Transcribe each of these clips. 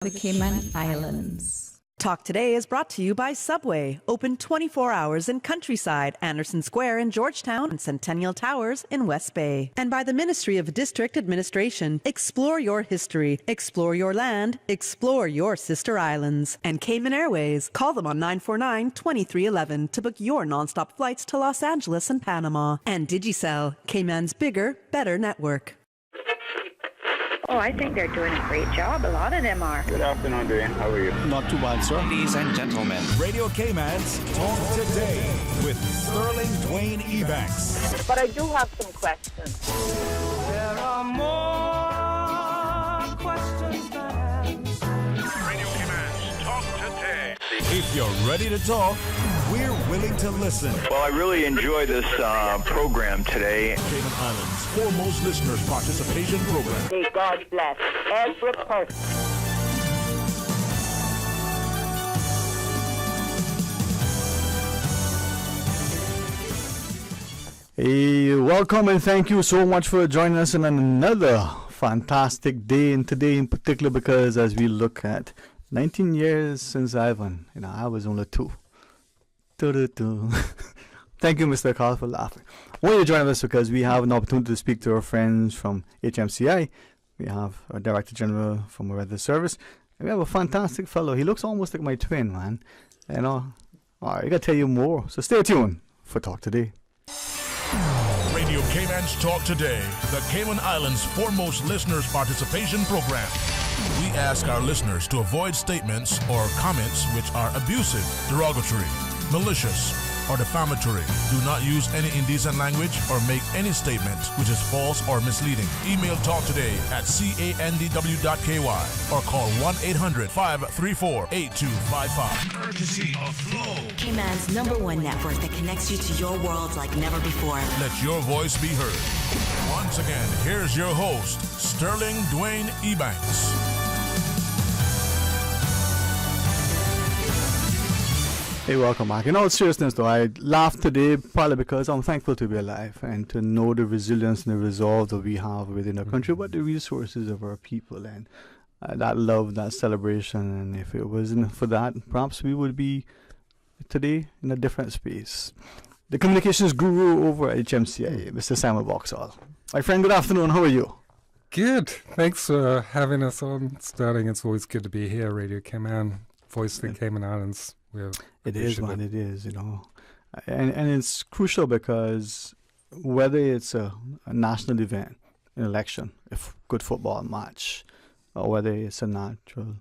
the Cayman Islands. Talk Today is brought to you by Subway, open 24 hours in Countryside, Anderson Square in Georgetown, and Centennial Towers in West Bay. And by the Ministry of District Administration. Explore your history, explore your land, explore your sister islands. And Cayman Airways. Call them on 949-2311 to book your nonstop flights to Los Angeles and Panama. And Digicel, Cayman's bigger, better network. Oh, I think they're doing a great job. A lot of them are. Good afternoon, Dwayne. How are you? Not too bad, sir. Ladies and gentlemen, Radio Cayman's Talk Today with Sterling Dwayne Ebanks. But I do have some questions. There are more questions than answers. Radio Cayman's Talk Today. If you're ready to talk, we're willing to listen. Well, I really enjoy this program today. Cayman Islands' foremost listeners participation program. May God bless every person. Hey, welcome and thank you so much for joining us on another fantastic day, and today in particular because as we look at 19 years since Ivan, I was only 2. Thank you, Mr. Carl, for laughing. I want you to join us because we have an opportunity to speak to our friends from HMCI. We have our Director General from our Weather Service. And we have a fantastic fellow. He looks almost like my twin, man. All right, I got to tell you more. So stay tuned for Talk Today. Radio Cayman's Talk Today, the Cayman Islands' foremost listeners participation program. We ask our listeners to avoid statements or comments which are abusive, derogatory, malicious, or defamatory. Do not use any indecent language or make any statement which is false or misleading. Email talktoday@candw.ky or call 1-800-534-8255. Courtesy of Flow. Cayman's #1 network that connects you to your world like never before. Let your voice be heard. Once again, here's your host, Sterling Dwayne Ebanks. Hey, welcome back. In all seriousness, though, I laughed today partly because I'm thankful to be alive and to know the resilience and the resolve that we have within our country, but the resources of our people and that love, that celebration. And if it wasn't for that, perhaps we would be today in a different space. The communications guru over at HMCA, Mr. Simon Vauxhall. My friend, good afternoon. How are you? Good. Thanks for having us on, Sterling. It's always good to be here. Radio Cayman, voice of the Cayman Islands. It is, man. It is, and it's crucial because whether it's a national event, an election, a good football match, or whether it's a natural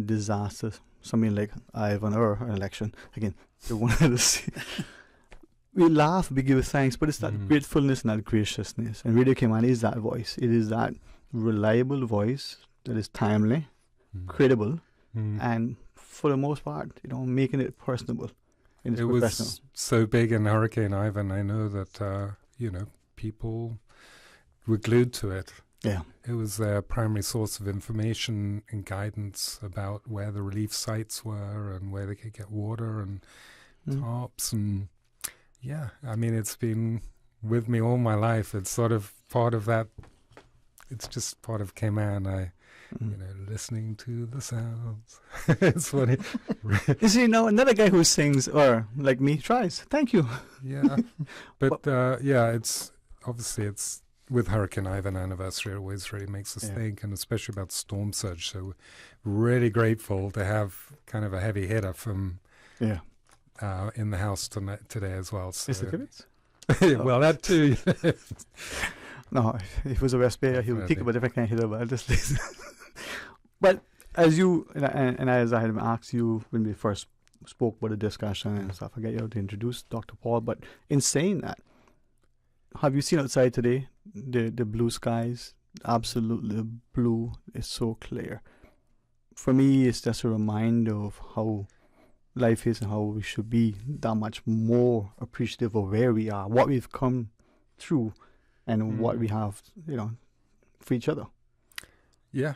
disaster, something like Ivan or an election, again, they wanted to see. We laugh, we give thanks, but it's that gratefulness and that graciousness. And Radio Cayman is that voice. It is that reliable voice that is timely, credible, and for the most part, making it personable. It was so big in Hurricane Ivan. I know that, people were glued to it. Yeah. It was their primary source of information and guidance about where the relief sites were and where they could get water and tops. And it's been with me all my life. It's sort of part of that. It's just part of Cayman. Listening to the sounds. It's funny. You see, another guy who sings, or like me, tries. Thank you. Yeah. But it's obviously it's with Hurricane Ivan anniversary, it always really makes us think, and especially about storm surge. So really grateful to have kind of a heavy hitter from in the house today as well. So. Mr. Kivitz? Well, that too. No, if it was a West Bay, he would think about if I can't hit about this. But as you, and as I had asked you when we first spoke about the discussion and stuff, I get you to introduce Dr. Paul, but in saying that, have you seen outside today, the blue skies, absolutely blue, it's so clear. For me, it's just a reminder of how life is and how we should be that much more appreciative of where we are, what we've come through, and what we have, for each other. Yeah.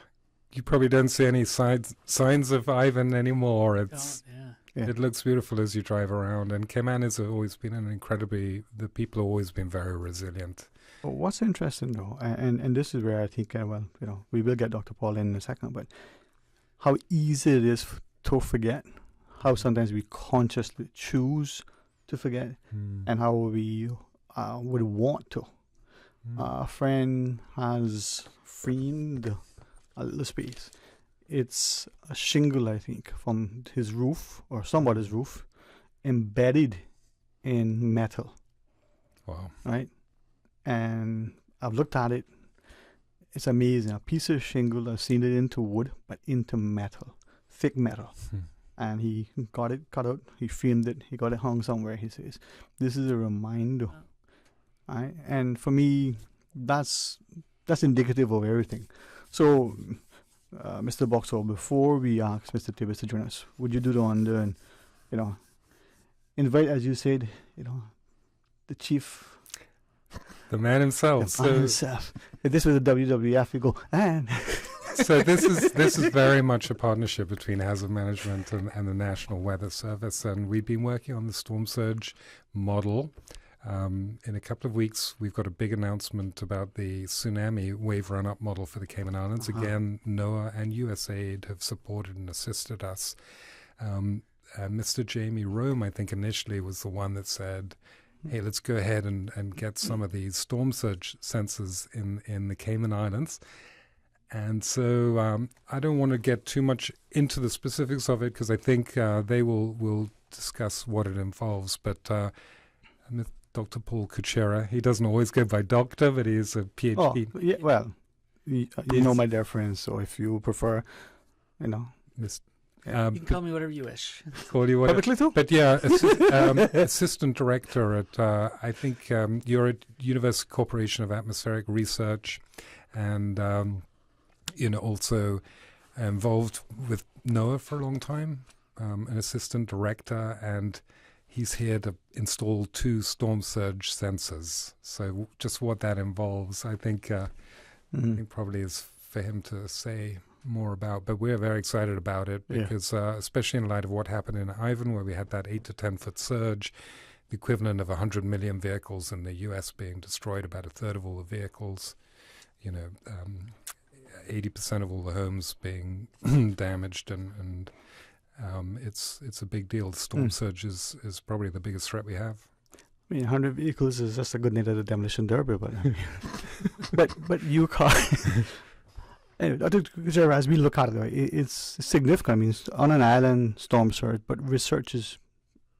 You probably don't see any signs of Ivan anymore. It looks beautiful as you drive around. And Cayman has always been the people have always been very resilient. What's interesting, though, and this is where I think, we will get Dr. Paul in a second, but how easy it is to forget, how sometimes we consciously choose to forget, and how we would want to. A friend has framed a little space. It's a shingle, I think, from his roof, or somebody's roof, embedded in metal. Wow. Right? And I've looked at it. It's amazing. A piece of shingle, I've seen it into wood, but into metal, thick metal. And he got it cut out, he framed it, he got it hung somewhere, he says. This is a reminder. Right? And for me, that's indicative of everything. So, Mr. Boxall, before we ask Mr. Tibbetts to join us, would you do the honor and, invite, as you said, the chief, the man himself. The man himself. If this was a WWF, we go, and. So this is very much a partnership between Hazard Management and the National Weather Service, and we've been working on the storm surge model. In a couple of weeks, we've got a big announcement about the tsunami wave run-up model for the Cayman Islands. Again, NOAA and USAID have supported and assisted us. Mr. Jamie Rome, I think initially was the one that said, hey, let's go ahead and get some of these storm surge sensors in the Cayman Islands. And so I don't want to get too much into the specifics of it because I think they will discuss what it involves. But Dr. Paul Kuchera, he doesn't always go by doctor, but he is a PhD. Oh, yeah, well, you know my deference, so if you prefer, This, you can call me whatever you wish. Call you whatever. Publicly too? But yeah, assistant director at, I think you're at University Corporation of Atmospheric Research, and also involved with NOAA for a long time, an assistant director, and he's here to install 2 storm surge sensors. So just what that involves, I think probably is for him to say more about. But we're very excited about it because, especially in light of what happened in Ivan, where we had that 8 to 10 foot surge, the equivalent of 100 million vehicles in the U.S. being destroyed, about a third of all the vehicles, 80% of all the homes being damaged, and it's a big deal. The storm surge is probably the biggest threat we have. I mean, 100 vehicles is just a good name at the demolition derby, but but you car. Anyway, as we look at it, it's significant. I mean, on an island, storm surge, but research is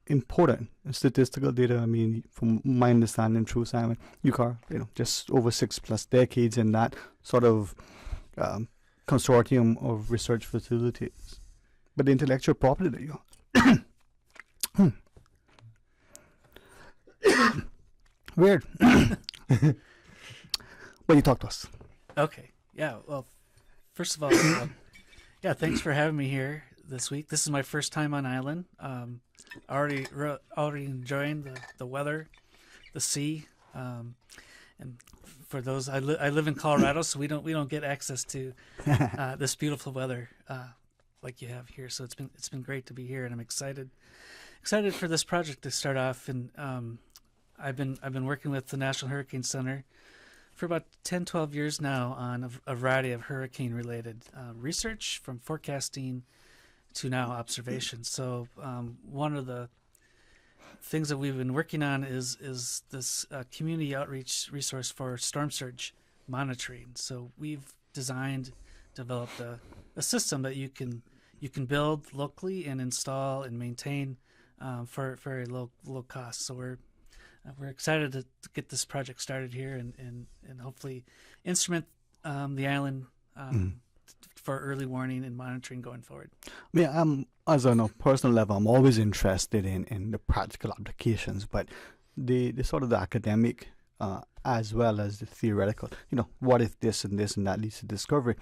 important. Statistical data, I mean, from my understanding, through Simon, UCAR, just over 6+ decades in that sort of consortium of research facilities. But the intellectual property, weird. But you talk to us. Okay. Yeah. Well, first of all, thanks for having me here this week. This is my first time on island. Already enjoying the weather, the sea, and for those, I live in Colorado, so we don't get access to this beautiful weather like you have here. So it's been great to be here, and I'm excited for this project to start off. And I've been working with the National Hurricane Center for about 10-12 years now on a variety of hurricane-related research, from forecasting to now observation. So one of the things that we've been working on is this community outreach resource for storm surge monitoring. So we've developed a system that you can build locally and install and maintain for very low cost. So we're excited to get this project started here and hopefully instrument the island for early warning and monitoring going forward. Yeah, as on a personal level, I'm always interested in the practical applications, but the sort of the academic as well as the theoretical. What if this and that leads to discovery?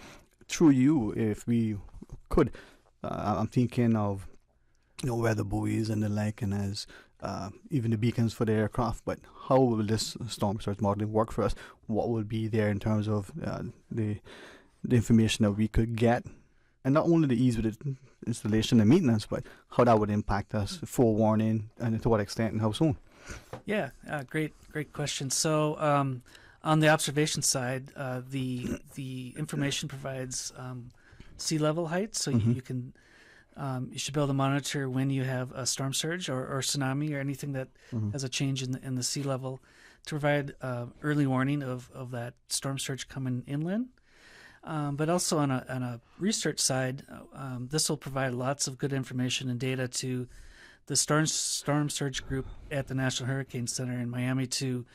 Through you, if we could, I'm thinking of weather buoys and the like, and as even the beacons for the aircraft. But how will this storm surge modeling work for us? What will be there in terms of the information that we could get, and not only the ease with the installation and maintenance, but how that would impact us, forewarning, and to what extent and how soon? Yeah, great question. So on the observation side, the information provides sea level height, so you can you should be able to monitor when you have a storm surge or tsunami or anything that has a change in the sea level to provide early warning of that storm surge coming inland. But also on a research side, this will provide lots of good information and data to the storm surge group at the National Hurricane Center in Miami to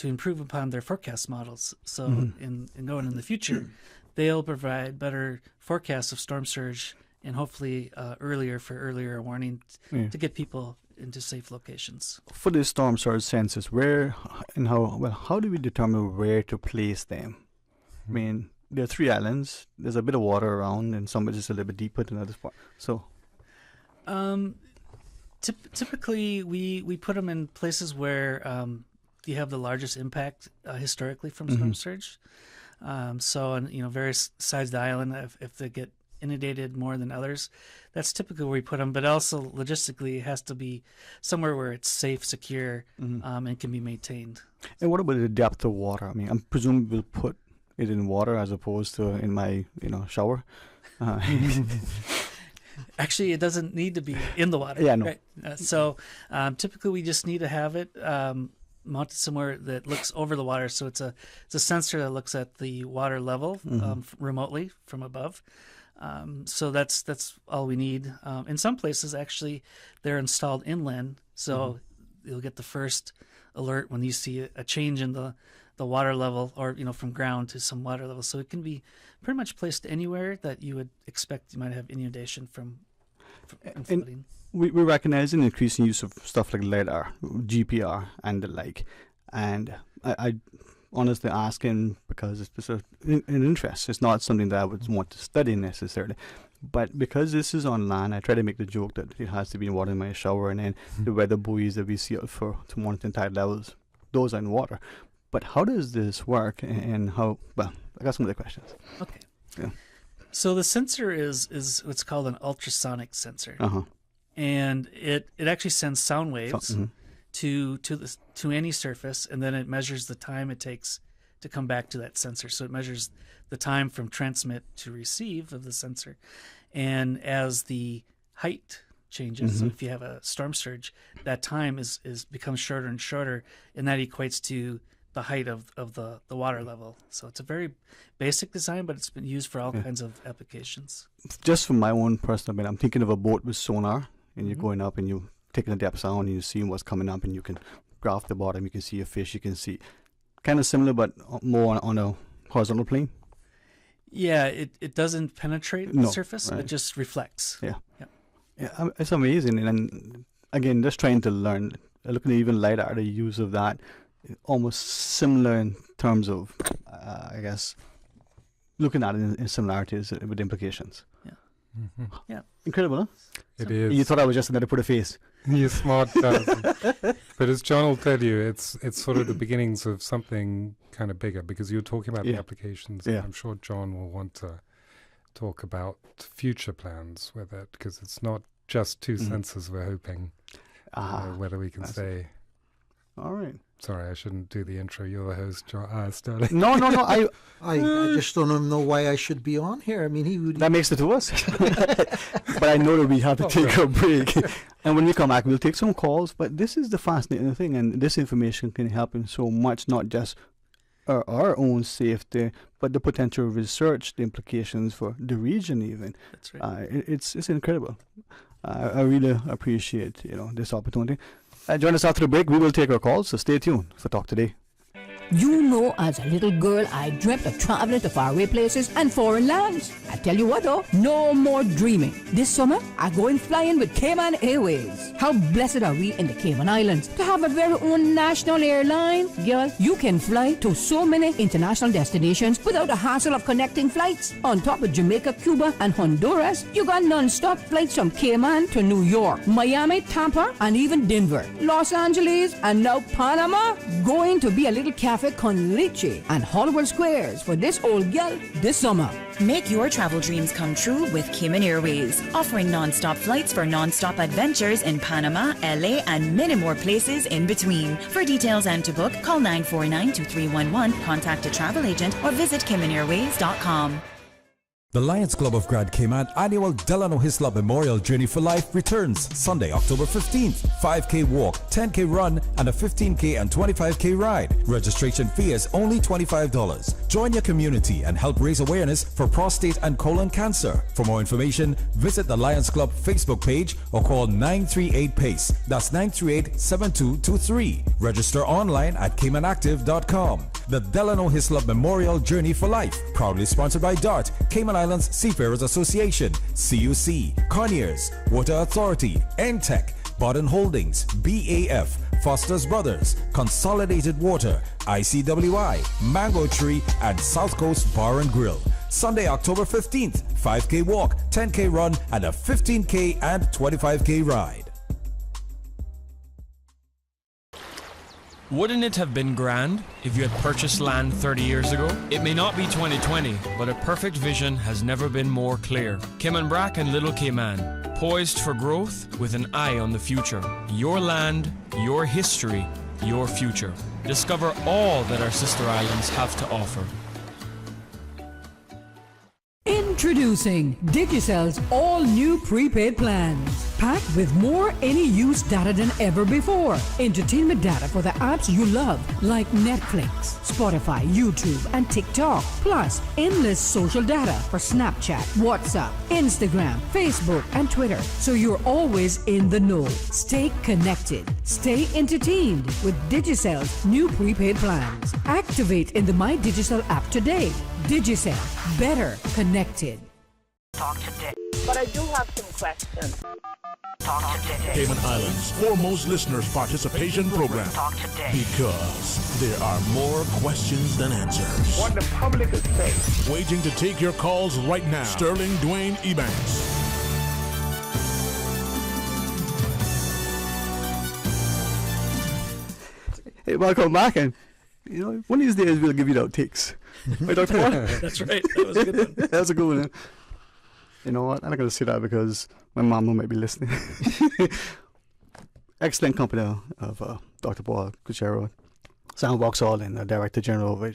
improve upon their forecast models. So in going in the future, they'll provide better forecasts of storm surge and hopefully earlier warning to get people into safe locations. For the storm surge sensors, where and how do we determine where to place them? I mean, there are 3 islands. There's a bit of water around, and some are just a little bit deeper than other spots. So, typically we put them in places where you have the largest impact historically from storm surge. So on various sides of the island, if they get inundated more than others, that's typically where we put them. But also logistically, it has to be somewhere where it's safe, secure, and can be maintained. And what about the depth of water? I mean, I'm presuming we'll put it in water as opposed to in my shower. Actually, it doesn't need to be in the water. Yeah, no. Right? So typically, we just need to have it mounted somewhere that looks over the water. So it's a sensor that looks at the water level remotely from above. So that's all we need. In some places, actually, they're installed inland, so you'll get the first alert when you see a change in the water level, or from ground to some water level. So it can be pretty much placed anywhere that you would expect you might have inundation from flooding. We recognize an increasing use of stuff like LiDAR, GPR, and the like. And I honestly asking because it's just an interest. It's not something that I would want to study necessarily. But because this is on land, I try to make the joke that it has to be in water in my shower, and then the weather buoys that we see out to monitor tide levels, those are in water. But how does this work, and how? Well, I got some other questions. Okay. Yeah. So the sensor is what's called an ultrasonic sensor, and it actually sends sound waves to any surface, and then it measures the time it takes to come back to that sensor. So it measures the time from transmit to receive of the sensor, and as the height changes, so if you have a storm surge, that time is becomes shorter and shorter, and that equates to the height of the water level. So it's a very basic design, but it's been used for all kinds of applications. Just from my own personal, I'm thinking of a boat with sonar, and you're going up and you're taking a depth sound, and you're seeing what's coming up, and you can graph the bottom, you can see a fish, you can see kind of similar, but more on a horizontal plane. Yeah, it doesn't penetrate the surface, it just reflects. Yeah, it's amazing. And again, just trying to learn, looking at even LiDAR, the use of that, almost similar in terms of, I guess, looking at it in similarities with implications. Yeah, incredible, huh? It is. You thought I was just another put a face. You're smart, but as John will tell you, it's sort of the beginnings of something kind of bigger, because you're talking about the applications. Yeah. I'm sure John will want to talk about future plans with it, because it's not just 2 sensors we're hoping, whether we can say. All right. Sorry, I shouldn't do the intro. You're the host, Sterling. No. I just don't know why I should be on here. I mean, he would. That makes it to us. But I know that we have to take a break. And when we come back, we'll take some calls. But this is the fascinating thing. And this information can help in so much, not just our own safety, but the potential research, the implications for the region even. That's right. It's incredible. I really appreciate this opportunity. Join us after the break. We will take our calls, so stay tuned for Talk Today. You know, as a little girl, I dreamt of traveling to faraway places and foreign lands. I tell you what though, no more dreaming. This summer, I'm going flying with Cayman Airways. How blessed are we in the Cayman Islands to have a very own national airline? Girl, you can fly to so many international destinations without the hassle of connecting flights. On top of Jamaica, Cuba, and Honduras, you got non-stop flights from Cayman to New York, Miami, Tampa, and even Denver, Los Angeles, and now Panama. Going to be a little cafe con leche and Hollywood Squares for this old gal this summer. Make your travel dreams come true with Cayman Airways, offering non-stop flights for non-stop adventures in Panama, LA, and many more places in between. For details and to book, call 949-2311, contact a travel agent, or visit CaymanAirways.com. The Lions Club of Grand Cayman annual Delano Hislop Memorial Journey for Life returns Sunday, October 15th. 5K walk, 10K run, and a 15K and 25K ride. Registration fee is only $25. Join your community and help raise awareness for prostate and colon cancer. For more information, visit the Lions Club Facebook page or call 938-PACE. That's 938-7223. Register online at caymanactive.com. The Delano Hislop Memorial Journey for Life, proudly sponsored by DART, Cayman Islands Seafarers Association, CUC, Conyers, Water Authority, NTEC, Bodden Holdings, BAF, Foster's Brothers, Consolidated Water, ICWI, Mango Tree, and South Coast Bar and Grill. Sunday, October 15th, 5K walk, 10K run, and a 15K and 25K ride. Wouldn't it have been grand if you had purchased land 30 years ago? It may not be 2020, but a perfect vision has never been more clear. Cayman Brac and Little Cayman, poised for growth with an eye on the future. Your land, your history, your future. Discover all that our sister islands have to offer. Introducing Digicell's all-new prepaid plans. Packed with more any-use data than ever before. Entertainment data for the apps you love, like Netflix, Spotify, YouTube, and TikTok. Plus, endless social data for Snapchat, WhatsApp, Instagram, Facebook, and Twitter. So you're always in the know. Stay connected. Stay entertained with Digicell's new prepaid plans. Activate in the My Digicel app today. Digicel. Better connected. Talk today. But I do have some questions. Talk today. Cayman Islands' foremost listeners participation program. Talk today. Because there are more questions than answers. What the public is saying. Waiting to take your calls right now. Sterling Dwayne Ebanks. Hey, welcome back, and one of these days we'll give you the outtakes. Right, Dr. Paul? That's right. That was a good one. That was a good one. You know what? I'm not going to say that because my mama might be listening. Excellent company of Dr. Paul Cuchero, Sam Vauxhall, and the Director General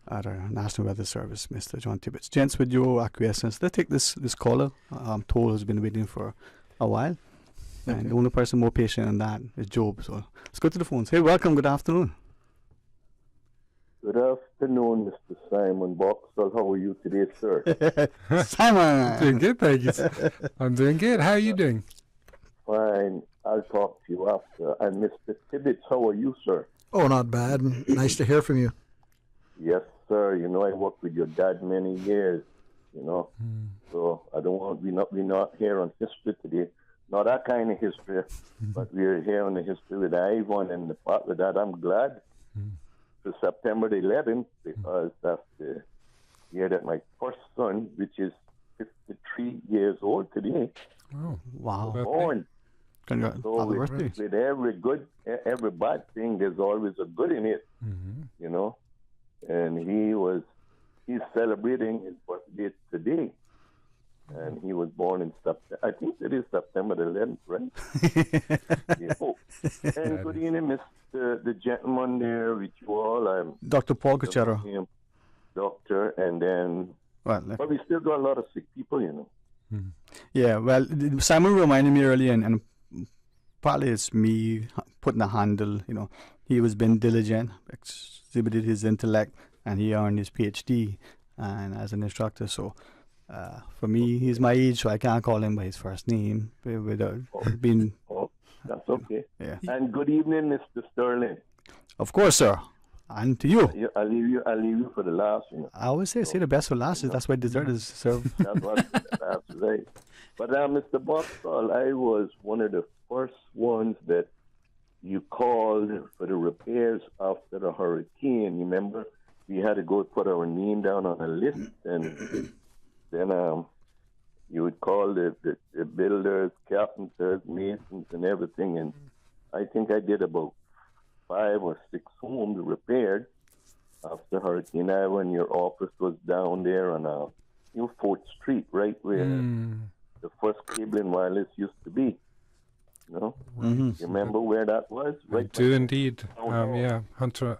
at our National Weather Service, Mr. John Tibbetts. Gents, with your acquiescence, let's take this caller. I'm told has been waiting for a while. Okay. And the only person more patient than that is Job. So let's go to the phones. Hey, welcome. Good afternoon. Good afternoon, Mr. Simon Vauxhall. How are you today, sir? Simon! Doing good, thank you. I'm doing good. How are you doing? Fine. I'll talk to you after. And Mr. Tibbetts, how are you, sir? Oh, not bad. Nice to hear from you. Yes, sir. I worked with your dad many years, So I don't want, we're not here on history today. Not that kind of history, but we're here on the history with Ivan, and the part with that, I'm glad. September the 11th, because that's the year that my first son, which is 53 years old today, wow, was born. Congrats. So with every bad thing, there's always a good in it, And he's celebrating his birthday today. And he was born in September. I think it is September the 11th, right? Yeah. Oh. And good evening, the gentleman there with you all. I'm Dr. Paul Cuchero. Doctor, and then, but we still got a lot of sick people, Yeah, well, Simon reminded me earlier, and partly it's me putting a handle, he was being diligent, exhibited his intellect, and he earned his PhD and as an instructor, so for me, he's my age, so I can't call him by his first name without being... Oh, that's okay. Yeah. And good evening, Mr. Sterling. Of course, sir. And to you. I'll leave you for the last, I always say the best for last. That's why dessert is served. That's right. But Mr. Vauxhall, I was one of the first ones that you called for the repairs after the hurricane. You remember? We had to go put our name down on a list, and then you would call the builders, carpenters, masons, and everything. And I think I did about 5 or 6 homes repaired after Hurricane Ivan. Your office was down there on 4th Street, right where the first cable and wireless used to be. You remember where that was? Right. I do indeed. Yeah, where Hunter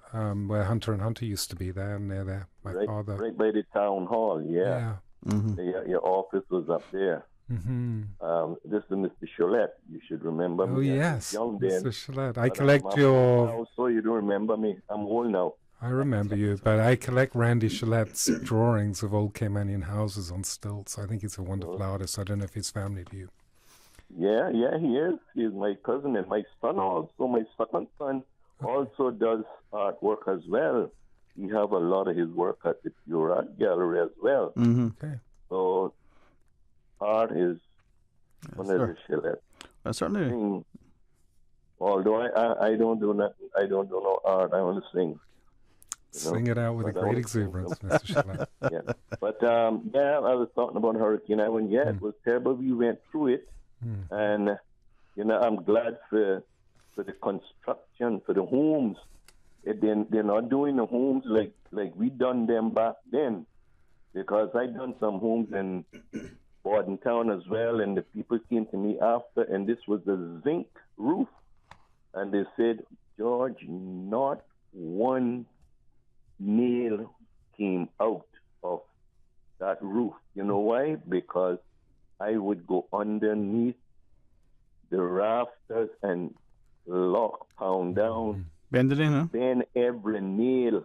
and Hunter used to be there, near there. My father. Right by the town hall. Yeah. Your office was up there. This is Mr. Cholette. You should remember me. Oh, yes, young Mr. then. Cholette. I collect your... So you don't remember me. I'm old now. I remember you, but I collect Randy Cholette's drawings of old Caymanian houses on stilts. I think he's a wonderful artist. I don't know if he's family to you. Yeah, he is. He's my cousin, and my son also. My second son also does artwork as well. He have a lot of his work at the Pure Art Gallery as well. Okay. So art is one of the Cholette. Certainly. Although I don't do nothing, I don't do no art. I only sing. Sing it out with a great exuberance, Mr. Cholette. Yeah, but I was talking about Hurricane Island. Yeah, it was terrible. We went through it, and I'm glad for the construction, for the homes. They're not doing the homes like we done them back then, because I done some homes in Bordentown as well, and the people came to me after, and this was a zinc roof, and they said, George, not one nail came out of that roof. You know why? Because I would go underneath the rafters and pound down. Bend it in, huh? Bend every nail.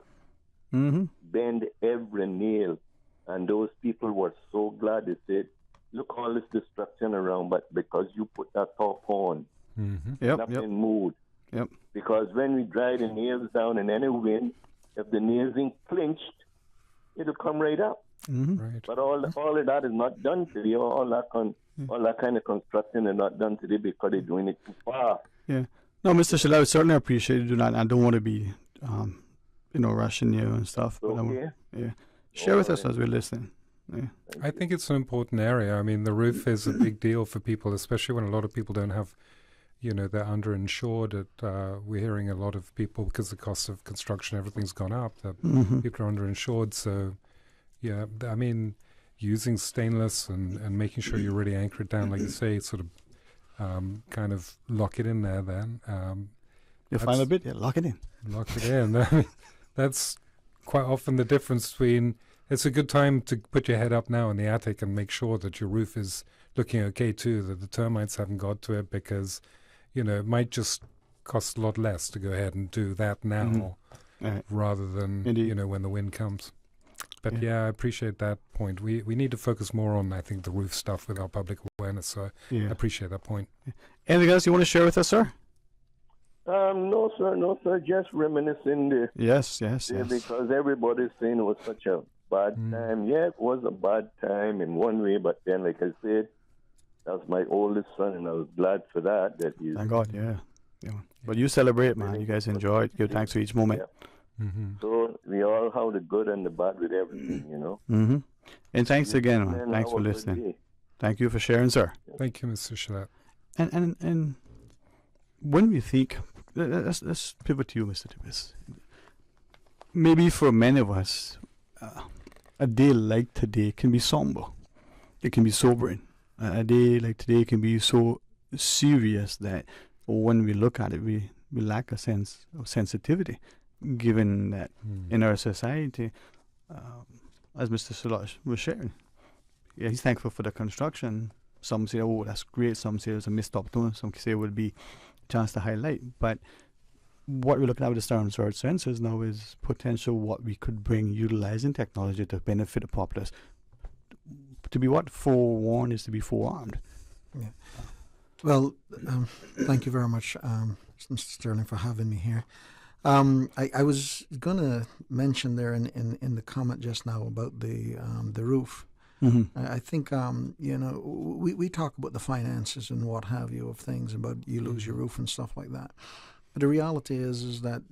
Bend every nail. And those people were so glad. They said, look, all this destruction around, but because you put that top on, nothing moved. Yep. Because when we drive the nails down in any wind, if the nails ain't clinched, it'll come right up. Right. But all of that is not done today. All that kind of construction is not done today because they're doing it too far. Yeah. No, Mr. Cholette, I certainly appreciate you doing that. I don't want to be, rushing you and stuff. Okay. But share with us as we're listening. Yeah. I think it's an important area. I mean, the roof is a big deal for people, especially when a lot of people don't have, they're underinsured. We're hearing a lot of people, because the cost of construction, everything's gone up, that people are underinsured. So, yeah, I mean, using stainless and making sure you really anchor it down, like you say, sort of kind of lock it in there then. You find a bit, lock it in. Lock it in. I mean, that's quite often the difference between... It's a good time to put your head up now in the attic and make sure that your roof is looking okay too, that the termites haven't got to it, because, it might just cost a lot less to go ahead and do that now rather than, when the wind comes. But I appreciate that point. We need to focus more on, I think, the roof stuff with our public awareness, so I appreciate that point. Anything else you want to share with us, sir? No, sir. Just reminiscing there. Yes. Because everybody's saying it was such a bad time. Yeah, it was a bad time in one way, but then, like I said, that was my oldest son, and I was glad for that. Thank God, yeah. But you celebrate, man. You guys enjoy it. Give thanks for each moment. Yeah. So we all have the good and the bad with everything, And thanks again, man. Thanks for listening. Thank you for sharing, sir. Thank you, Mr. Cholette. And when we think, let's pivot to you, Mr. Tibbs. Maybe for many of us, a day like today can be somber. It can be sobering. A day like today can be so serious that when we look at it, we lack a sense of sensitivity, given that in our society, as Mr. Cholette was sharing, he's thankful for the construction. Some say, oh, that's great. Some say it's a missed opportunity. Some say it would be a chance to highlight. But what we're looking at with the Storm Surge sensors now is potential what we could bring utilizing technology to benefit the populace. To be forewarned is to be forearmed. Yeah. Well, thank you very much, Mr. Sterling, for having me here. I was going to mention there in the comment just now about the roof. I think, we talk about the finances and what have you of things, about you lose your roof and stuff like that. But the reality is that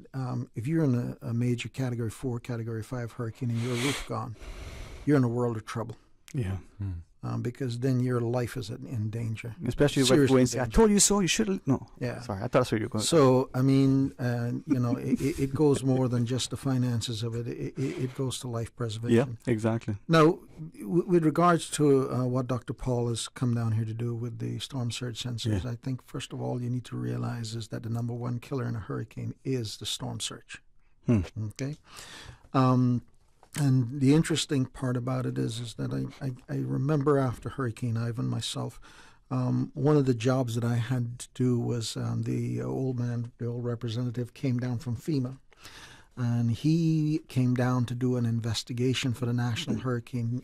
if you're in a major Category 4, Category 5 hurricane and your roof gone, you're in a world of trouble. Yeah. Because then your life is in danger. Especially when Dwayne said, I told you so, you should have... No. Yeah. Sorry, I thought that's where you were going. So, I mean, it goes more than just the finances of it. It goes to life preservation. Yeah, exactly. Now, with regards to what Dr. Paul has come down here to do with the storm surge sensors, I think, first of all, you need to realize is that the number one killer in a hurricane is the storm surge. Okay? And the interesting part about it is that I remember after Hurricane Ivan myself, one of the jobs that I had to do was the old representative came down from FEMA. And he came down to do an investigation for the National Hurricane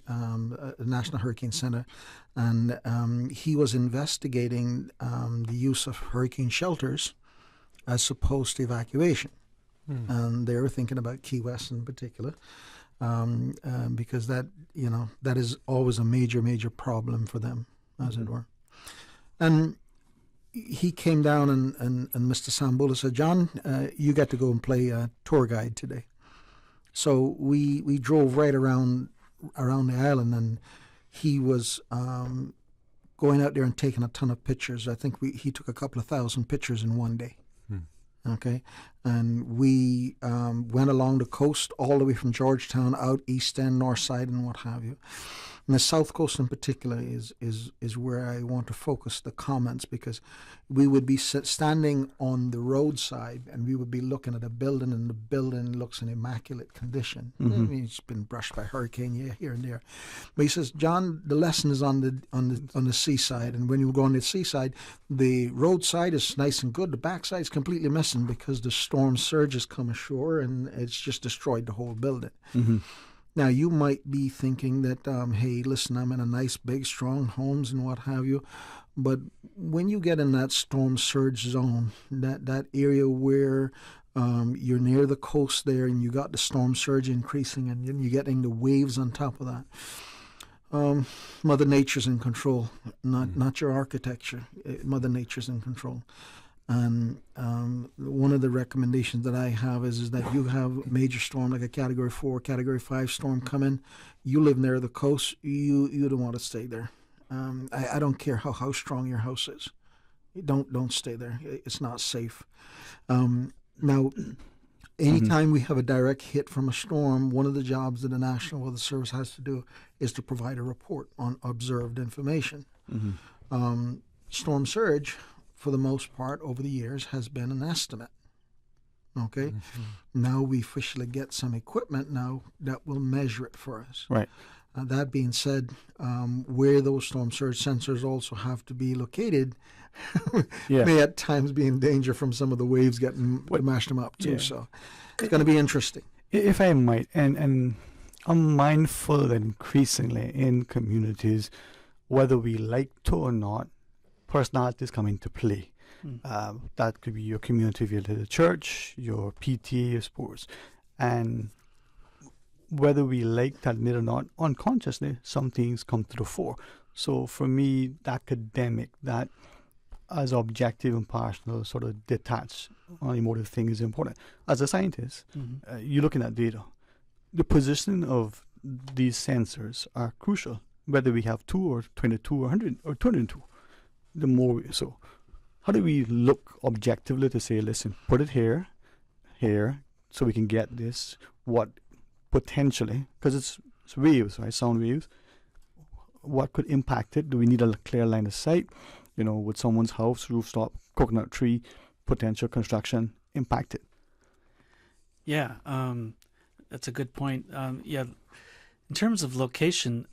Center, and he was investigating the use of hurricane shelters as opposed to evacuation. And they were thinking about Key West in particular, because that is always a major problem for them, as it were. And he came down and Mr. Sambula said, "John, you get to go and play tour guide today." So we drove right around the island, and he was going out there and taking a ton of pictures. I think he took a couple of thousand pictures in one day. Okay, and we went along the coast all the way from Georgetown out east end, north side, and what have you. And the South Coast in particular is where I want to focus the comments, because we would be standing on the roadside and we would be looking at a building, and the building looks in immaculate condition. I mean, it's been brushed by hurricane here and there. But he says, "John, the lesson is on the seaside, and when you go on the seaside, the roadside is nice and good. The backside is completely missing because the storm surges come ashore and it's just destroyed the whole building." Now, you might be thinking that, hey, listen, I'm in a nice, big, strong homes and what have you. But when you get in that storm surge zone, that area where you're near the coast there and you got the storm surge increasing and then you're getting the waves on top of that, Mother Nature's in control, not your architecture. Mother Nature's in control. And one of the recommendations that I have is that you have a major storm like a Category 4, Category 5 storm come in. You live near the coast. You don't want to stay there. I don't care how strong your house is. Don't stay there. It's not safe. Now, anytime we have a direct hit from a storm, one of the jobs that the National Weather Service has to do is to provide a report on observed information. Storm surge, for the most part, over the years, has been an estimate. Okay? Now we officially get some equipment now that will measure it for us. Right. That being said, where those storm surge sensors also have to be located may at times be in danger from some of the waves getting mashed them up too. Yeah. So it's going to be interesting. If I might, and I'm mindful that increasingly in communities, whether we like to or not, personalities come into play. That could be your community affiliated to church, your PTA, your sports. And whether we like that or not, unconsciously, some things come to the fore. So for me, the academic, that as objective and personal, sort of detached, emotive thing is important. As a scientist, you're looking at data. The position of these sensors are crucial, whether we have 2 or 22 or 100 or 202. The more so, how do we look objectively to say, listen, put it here, so we can get this, what potentially, because it's waves, right, sound waves, what could impact it? Do we need a clear line of sight? Would someone's house, rooftop, coconut tree, potential construction impact it? Yeah, that's a good point. In terms of location,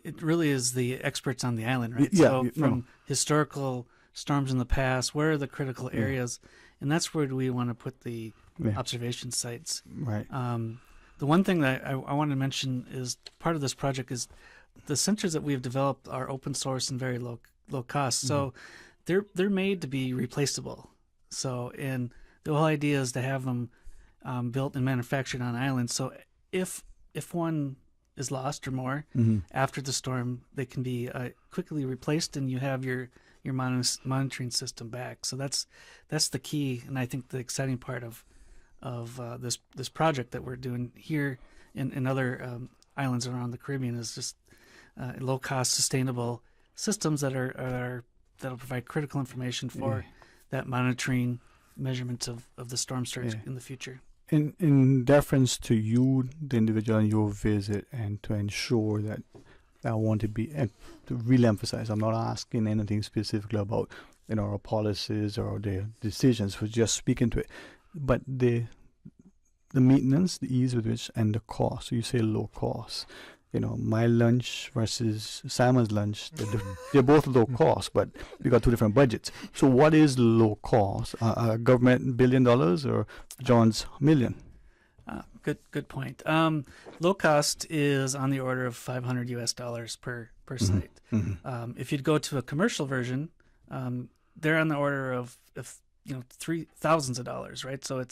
it really is the experts on the island, right? Yeah, so from historical storms in the past, where are the critical areas? And that's where we want to put the observation sites. Right. The one thing that I want to mention is part of this project is the sensors that we've developed are open source and very low cost. So they're made to be replaceable. So, and the whole idea is to have them built and manufactured on island. So if one is lost or more after the storm, they can be quickly replaced, and you have your monitoring system back. So that's the key, and I think the exciting part of this project that we're doing here in other islands around the Caribbean is just low cost, sustainable systems that'll provide critical information for that monitoring measurement of the storm surge in the future. In deference to you, the individual, and your visit, and to ensure that I want to be, and to really emphasize, I'm not asking anything specifically about our policies or their decisions, we're just speaking to it. But the the maintenance, the ease with which, and the cost. So you say low cost. My lunch versus Simon's lunch, they're both low cost, but we got two different budgets. So what is low cost? Government $1 billion or John's million? Good point. Low cost is on the order of $500 US per site. Mm-hmm. If you'd go to a commercial version, they're on the order of thousands of dollars, right? So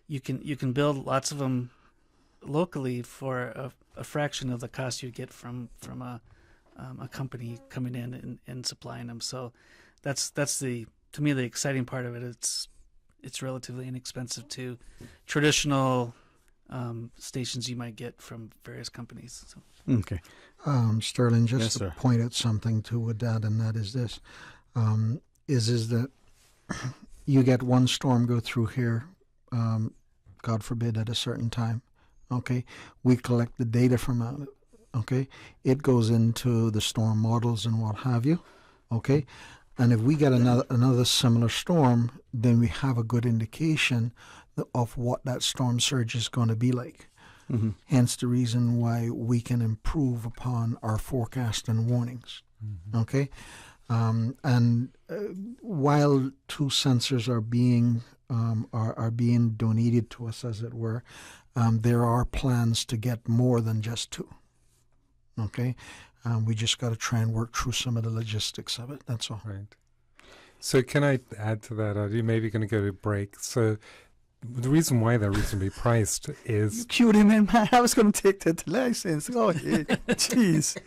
you can build lots of them locally for a fraction of the cost you get from a company coming in and supplying them. So that's to me the exciting part of it. It's relatively inexpensive to traditional stations you might get from various companies. So. Okay. Sterling, just Yes, to point out something too with that, and that is this, is that you get one storm go through here, God forbid, at a certain time. Okay, we collect the data from it. Okay, it goes into the storm models and what have you. Okay, and if we get another similar storm, then we have a good indication of what that storm surge is going to be like. Mm-hmm. Hence the reason why we can improve upon our forecast and warnings. Mm-hmm. Okay, and while two sensors are being donated to us, as it were, there are plans to get more than just two. Okay, we just got to try and work through some of the logistics of it. That's all. Right. So can I add to that? Are you maybe going to go to break? So the reason why they're reasonably priced is... You cued him in, man. I was going to take the license. Go ahead. Jeez.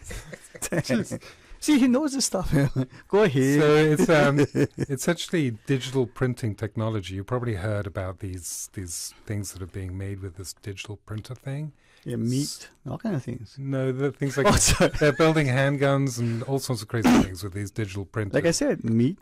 See, he knows this stuff. Go ahead. So it's actually digital printing technology. You probably heard about these things that are being made with this digital printer thing. Yeah, meat, all kind of things. No, the things like they're building handguns and all sorts of crazy things with these digital printers. Like I said, meat.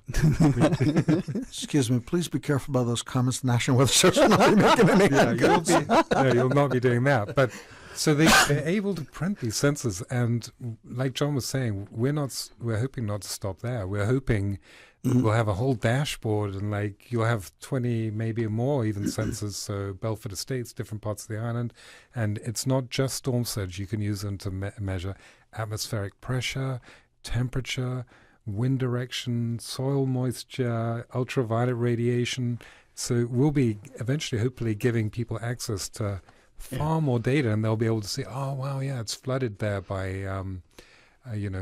Excuse me, please be careful about those comments. National Weather Service will not be making any handguns. You'll not be doing that. But so they're able to print these sensors, and like John was saying, we're hoping not to stop there. We're hoping we'll have a whole dashboard, and like you'll have 20, maybe more even sensors. So Belford Estates, different parts of the island, and it's not just storm surge. You can use them to measure atmospheric pressure, temperature, wind direction, soil moisture, ultraviolet radiation. So we'll be eventually, hopefully, giving people access to far more data, and they'll be able to see, oh wow, yeah, it's flooded there by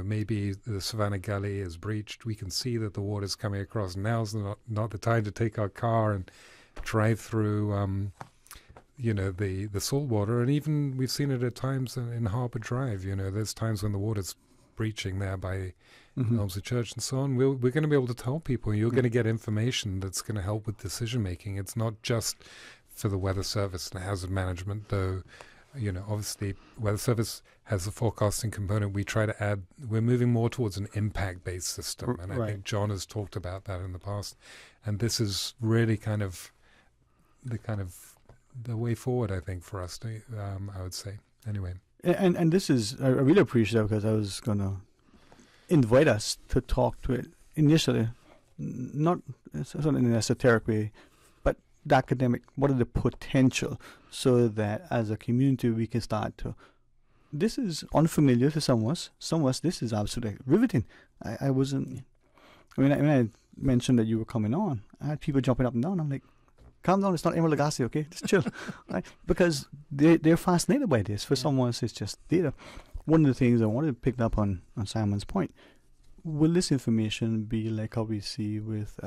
maybe the Savannah Gully is breached. We can see that the water's coming across. Now's not the time to take our car and drive through the salt water. And even we've seen it at times in Harbour Drive. There's times when the water's breaching there by Elmsley Church and so on. We're going to be able to tell people, you're going to get information that's going to help with decision making. It's not just for the Weather Service and hazard management, though. Obviously, Weather Service has a forecasting component. We try to add. We're moving more towards an impact-based system, and I think John has talked about that in the past. And this is really kind of the way forward, I think, for us. I would say, anyway. And this is, I really appreciate it, because I was going to invite us to talk to it initially, not in an esoteric way, but the academic, what are the potential, so that as a community we can start to, this is unfamiliar to some of us, this is absolutely riveting. When I mentioned that you were coming on, I had people jumping up and down. I'm like, calm down, it's not Emerald Lagasse, okay? Just chill. Right? Because they're fascinated by this. For someone else, it's just data. One of the things I wanted to pick up on Simon's point, will this information be like how we see with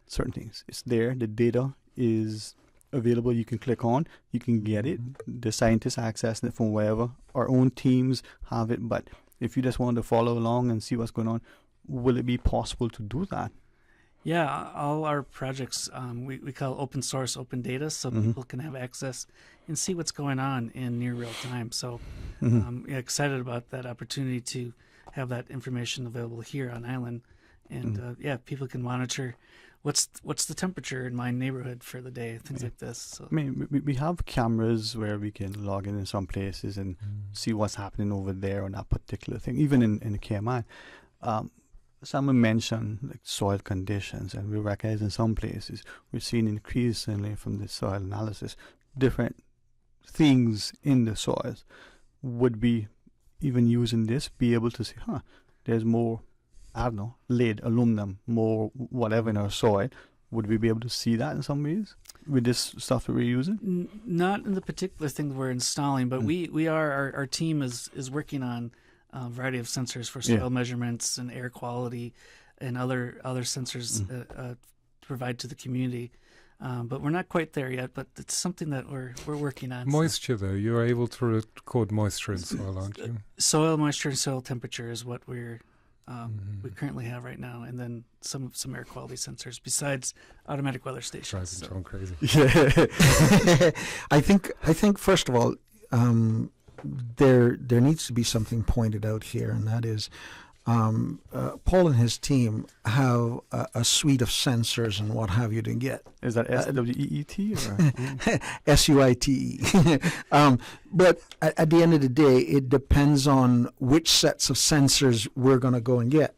certain things? It's there, the data is available, you can click on, you can get it, the scientists accessing it from wherever, our own teams have it, but if you just want to follow along and see what's going on, will it be possible to do that? Yeah, all our projects we call open source, open data, so people can have access and see what's going on in near real time. So excited about that opportunity to have that information available here on island, and people can monitor what's the temperature in my neighborhood for the day, things like this. So. I mean, we have cameras where we can log in some places and see what's happening over there on that particular thing, even in the KMI. Someone mentioned like soil conditions, and we recognize in some places we're seeing increasingly from the soil analysis different things in the soils, would we, even using this, be able to see, there's more, I don't know, lead, aluminum, more whatever in our soil? Would we be able to see that in some ways with this stuff that we're using? Not in the particular thing we're installing, but we are, our team is working on a variety of sensors for soil measurements and air quality and other sensors to provide to the community. But we're not quite there yet, but it's something that we're working on. Moisture, though, you're able to record moisture in soil, aren't you? Soil moisture and soil temperature is what we currently have right now, and then some air quality sensors besides automatic weather stations. Driving John crazy. Yeah. I think first of all, there needs to be something pointed out here, and that is Paul and his team have a suite of sensors and what have you to get. Is that SWEET or SUITE? But at the end of the day, it depends on which sets of sensors we're going to go and get.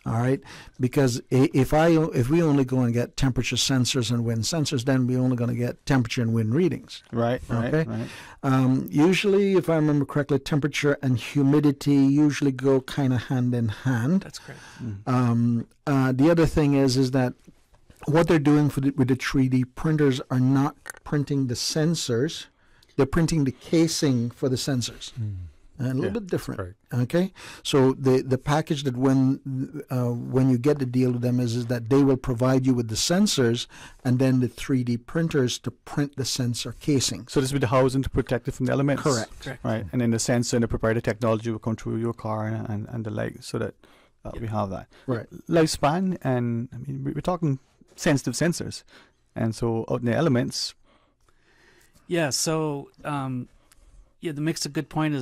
All right, because if we only go and get temperature sensors and wind sensors, then we're only going to get temperature and wind readings. Right. Okay. Usually, if I remember correctly, temperature and humidity usually go kind of hand in hand. That's correct. The other thing is that what they're doing with the 3D printers are not printing the sensors; they're printing the casing for the sensors. A little bit different. Right. Okay, so the package that when you get the deal with them is that they will provide you with the sensors and then the 3D printers to print the sensor casing. So this will be the housing to protect it from the elements. Correct. Right, and then the sensor and the proprietary technology will come through your car and the like, so that we have that. Right. Lifespan, and I mean we're talking sensitive sensors, and so out in the elements. Yeah. So that makes a good point.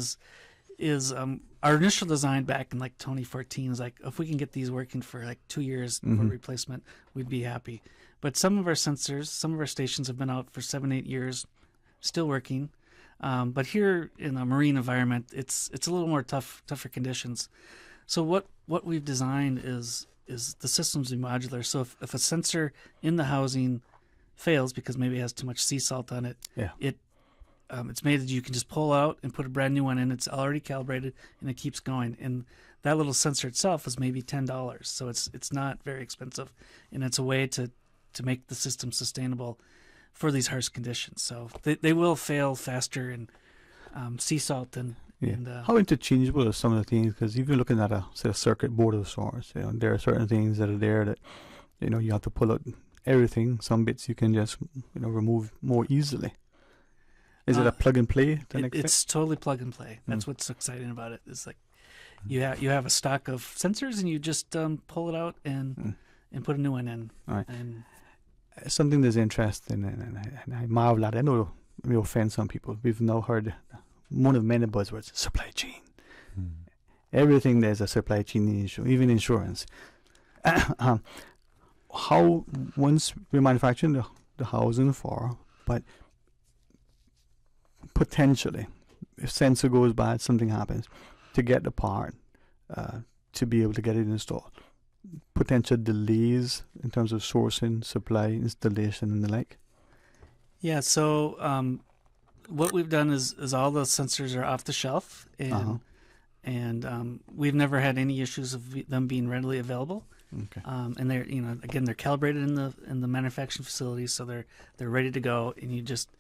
Is our initial design back in like 2014 is like, if we can get these working for like 2 years for replacement, we'd be happy. But some of our sensors, some of our stations have been out for 7-8 years, still working. But here in a marine environment, it's a little more tougher conditions. So what we've designed is the system's modular. So if a sensor in the housing fails because maybe it has too much sea salt on it, it's made that you can just pull out and put a brand new one in. It's already calibrated and it keeps going. And that little sensor itself is maybe $10, so it's not very expensive, and it's a way to make the system sustainable for these harsh conditions. So they will fail faster in sea salt and. How interchangeable are some of the things? Because if you're looking at a circuit board of sorts, there are certain things that are there that you have to pull out everything. Some bits you can just remove more easily. Is it a plug and play? It's totally plug and play. That's what's exciting about it. It's like you have a stock of sensors and you just pull it out and put a new one in. Right. And something that's interesting, and I marvel at it. I know it may offend some people. We've now heard one of the many buzzwords: supply chain. Everything there's a supply chain issue, even insurance. How once we're manufacturing the housing but potentially, if sensor goes bad, something happens, to get the part, to be able to get it installed. Potential delays in terms of sourcing, supply, installation, and the like. Yeah. So what we've done is all the sensors are off the shelf, and we've never had any issues of them being readily available. Okay. And they're they're calibrated in the manufacturing facility, so they're ready to go, and you just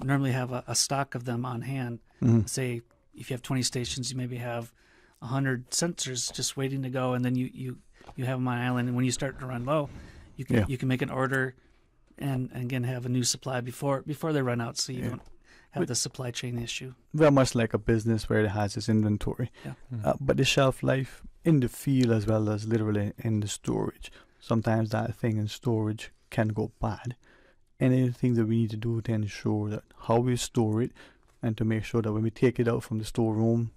normally have a stock of them on hand. Say if you have 20 stations, you maybe have 100 sensors just waiting to go, and then you have them on island. And when you start to run low, you can make an order, and again have a new supply before they run out, so you don't have the supply chain issue. Very much like a business where it has its inventory, but the shelf life in the field as well as literally in the storage. Sometimes that thing in storage can go bad. Anything that we need to do to ensure that how we store it, and to make sure that when we take it out from the storeroom,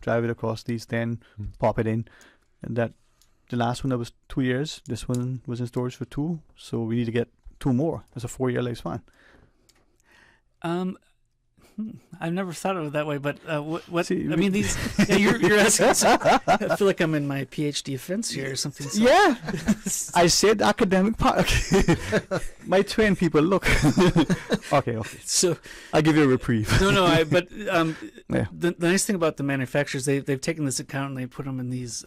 drive it across the East End, pop it in, and that the last one that was 2 years, this one was in storage for 2, so we need to get 2 more. That's a 4-year lifespan. I've never thought of it that way, but what I mean, these you're asking. I feel like I'm in my PhD offense here or something. So. Yeah, I said academic part. Okay. My train people look. okay. So I'll give you a reprieve. But the nice thing about the manufacturers, they've taken this account and they put them in these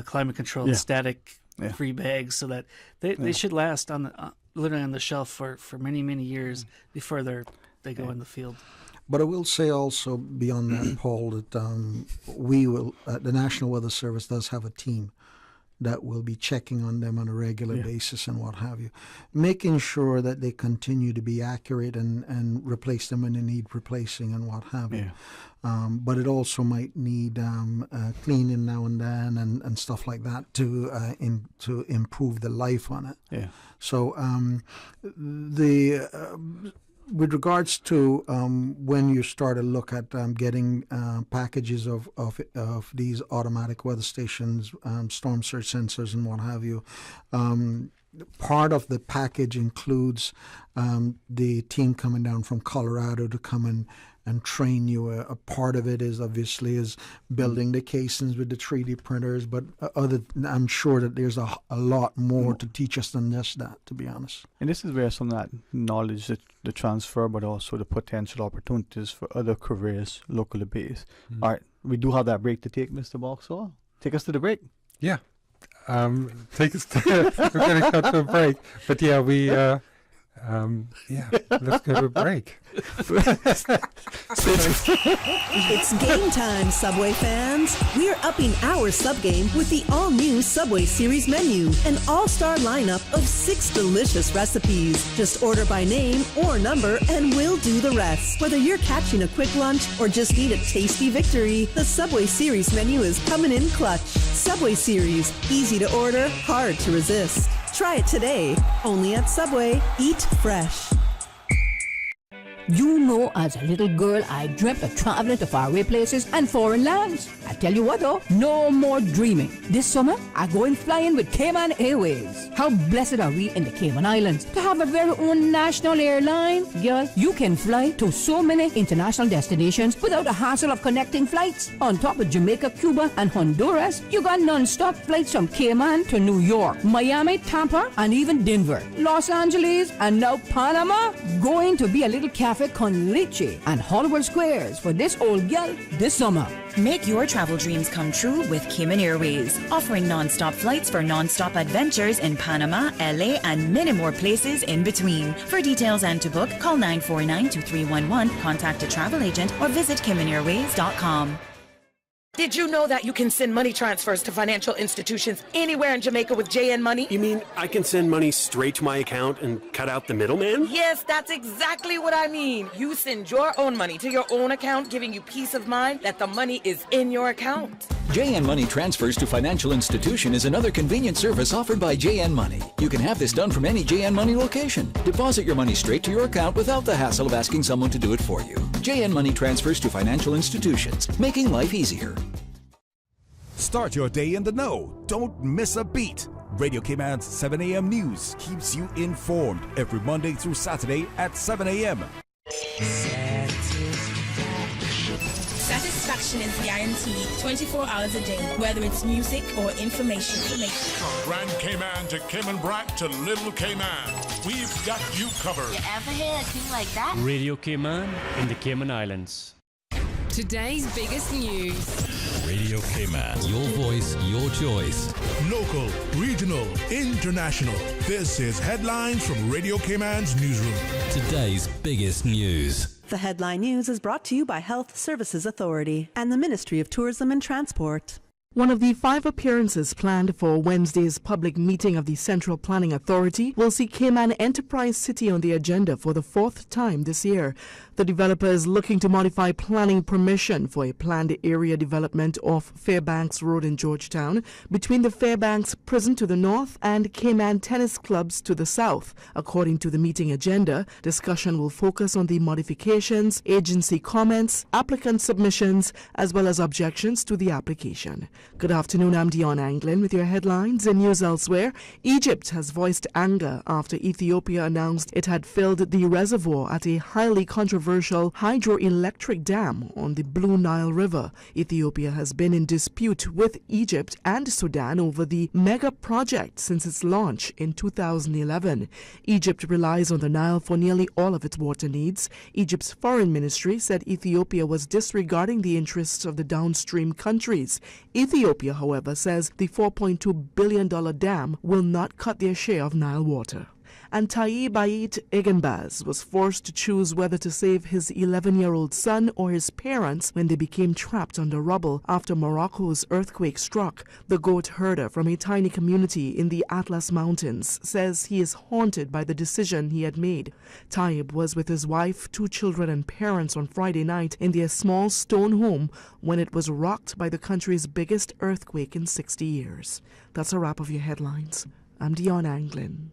climate controlled static free bags, so that they should last on the literally on the shelf for many years before they go in the field. But I will say also beyond that, Paul, that we will, the National Weather Service does have a team that will be checking on them on a regular basis and what have you, making sure that they continue to be accurate and replace them when they need replacing and what have you. But it also might need cleaning now and then and stuff like that to improve the life on it. Yeah. So with regards to when you start to look at getting packages of these automatic weather stations, storm surge sensors and what have you, part of the package includes the team coming down from Colorado to come and train you. A part of it is obviously building the casings with the 3D printers, but I'm sure that there's a lot more to teach us than just that, to be honest. And this is where some of that knowledge, the transfer, but also the potential opportunities for other careers locally based. All right, we do have that break to take, Mr. Boxall. Take us to the break. Yeah. Take us to, we're going to cut to a break. But yeah, let's go to a break. It's game time, Subway fans. We're upping our sub game with the all-new Subway Series menu, an all-star lineup of 6 delicious recipes. Just order by name or number and we'll do the rest. Whether you're catching a quick lunch or just need a tasty victory, the Subway Series menu is coming in clutch. Subway Series, easy to order, hard to resist. Try it today, only at Subway. Eat fresh. You know, as a little girl, I dreamt of traveling to faraway places and foreign lands. I tell you what though, no more dreaming. This summer, I'm going flying with Cayman Airways. How blessed are we in the Cayman Islands to have a very own national airline? Girl, you can fly to so many international destinations without the hassle of connecting flights. On top of Jamaica, Cuba, and Honduras, you got non-stop flights from Cayman to New York, Miami, Tampa, and even Denver, Los Angeles, and now Panama. Going to be a little cafe con leche and Hollywood Squares for this old gal this summer. Make your travel dreams come true with Cayman Airways, offering non-stop flights for non-stop adventures in Panama, LA, and many more places in between. For details and to book, call 949-2311, contact a travel agent, or visit CaymanAirways.com. Did you know that you can send money transfers to financial institutions anywhere in Jamaica with JN Money? You mean I can send money straight to my account and cut out the middleman? Yes, that's exactly what I mean. You send your own money to your own account, giving you peace of mind that the money is in your account. JN Money Transfers to Financial Institution is another convenient service offered by JN Money. You can have this done from any JN Money location. Deposit your money straight to your account without the hassle of asking someone to do it for you. JN Money Transfers to Financial Institutions, making life easier. Start your day in the know. Don't miss a beat. Radio Cayman's 7 a.m. news keeps you informed every Monday through Saturday at 7 a.m. Satisfaction is guaranteed 24 hours a day, whether it's music or information. From Grand Cayman to Cayman Brac to Little Cayman, we've got you covered. You ever hear a thing like that? Radio Cayman in the Cayman Islands. Today's biggest news. Radio Cayman. Your voice, your choice. Local, regional, international. This is Headlines from Radio Cayman's newsroom. Today's biggest news. The headline news is brought to you by Health Services Authority and the Ministry of Tourism and Transport. One of the 5 appearances planned for Wednesday's public meeting of the Central Planning Authority will see Cayman Enterprise City on the agenda for the 4th time this year. The developer is looking to modify planning permission for a planned area development off Fairbanks Road in Georgetown between the Fairbanks Prison to the north and Cayman Tennis Clubs to the south. According to the meeting agenda, discussion will focus on the modifications, agency comments, applicant submissions, as well as objections to the application. Good afternoon, I'm Dion Anglin with your headlines and news elsewhere. Egypt has voiced anger after Ethiopia announced it had filled the reservoir at a highly controversial hydroelectric dam on the Blue Nile River. Ethiopia has been in dispute with Egypt and Sudan over the mega project since its launch in 2011. Egypt relies on the Nile for nearly all of its water needs. Egypt's foreign ministry said Ethiopia was disregarding the interests of the downstream countries. Ethiopia, however, says the $4.2 billion dam will not cut their share of Nile water. And Taib Ait Ebanks was forced to choose whether to save his 11-year-old son or his parents when they became trapped under rubble after Morocco's earthquake struck. The goat herder from a tiny community in the Atlas Mountains says he is haunted by the decision he had made. Taib was with his wife, 2 children and parents on Friday night in their small stone home when it was rocked by the country's biggest earthquake in 60 years. That's a wrap of your headlines. I'm Dion Anglin.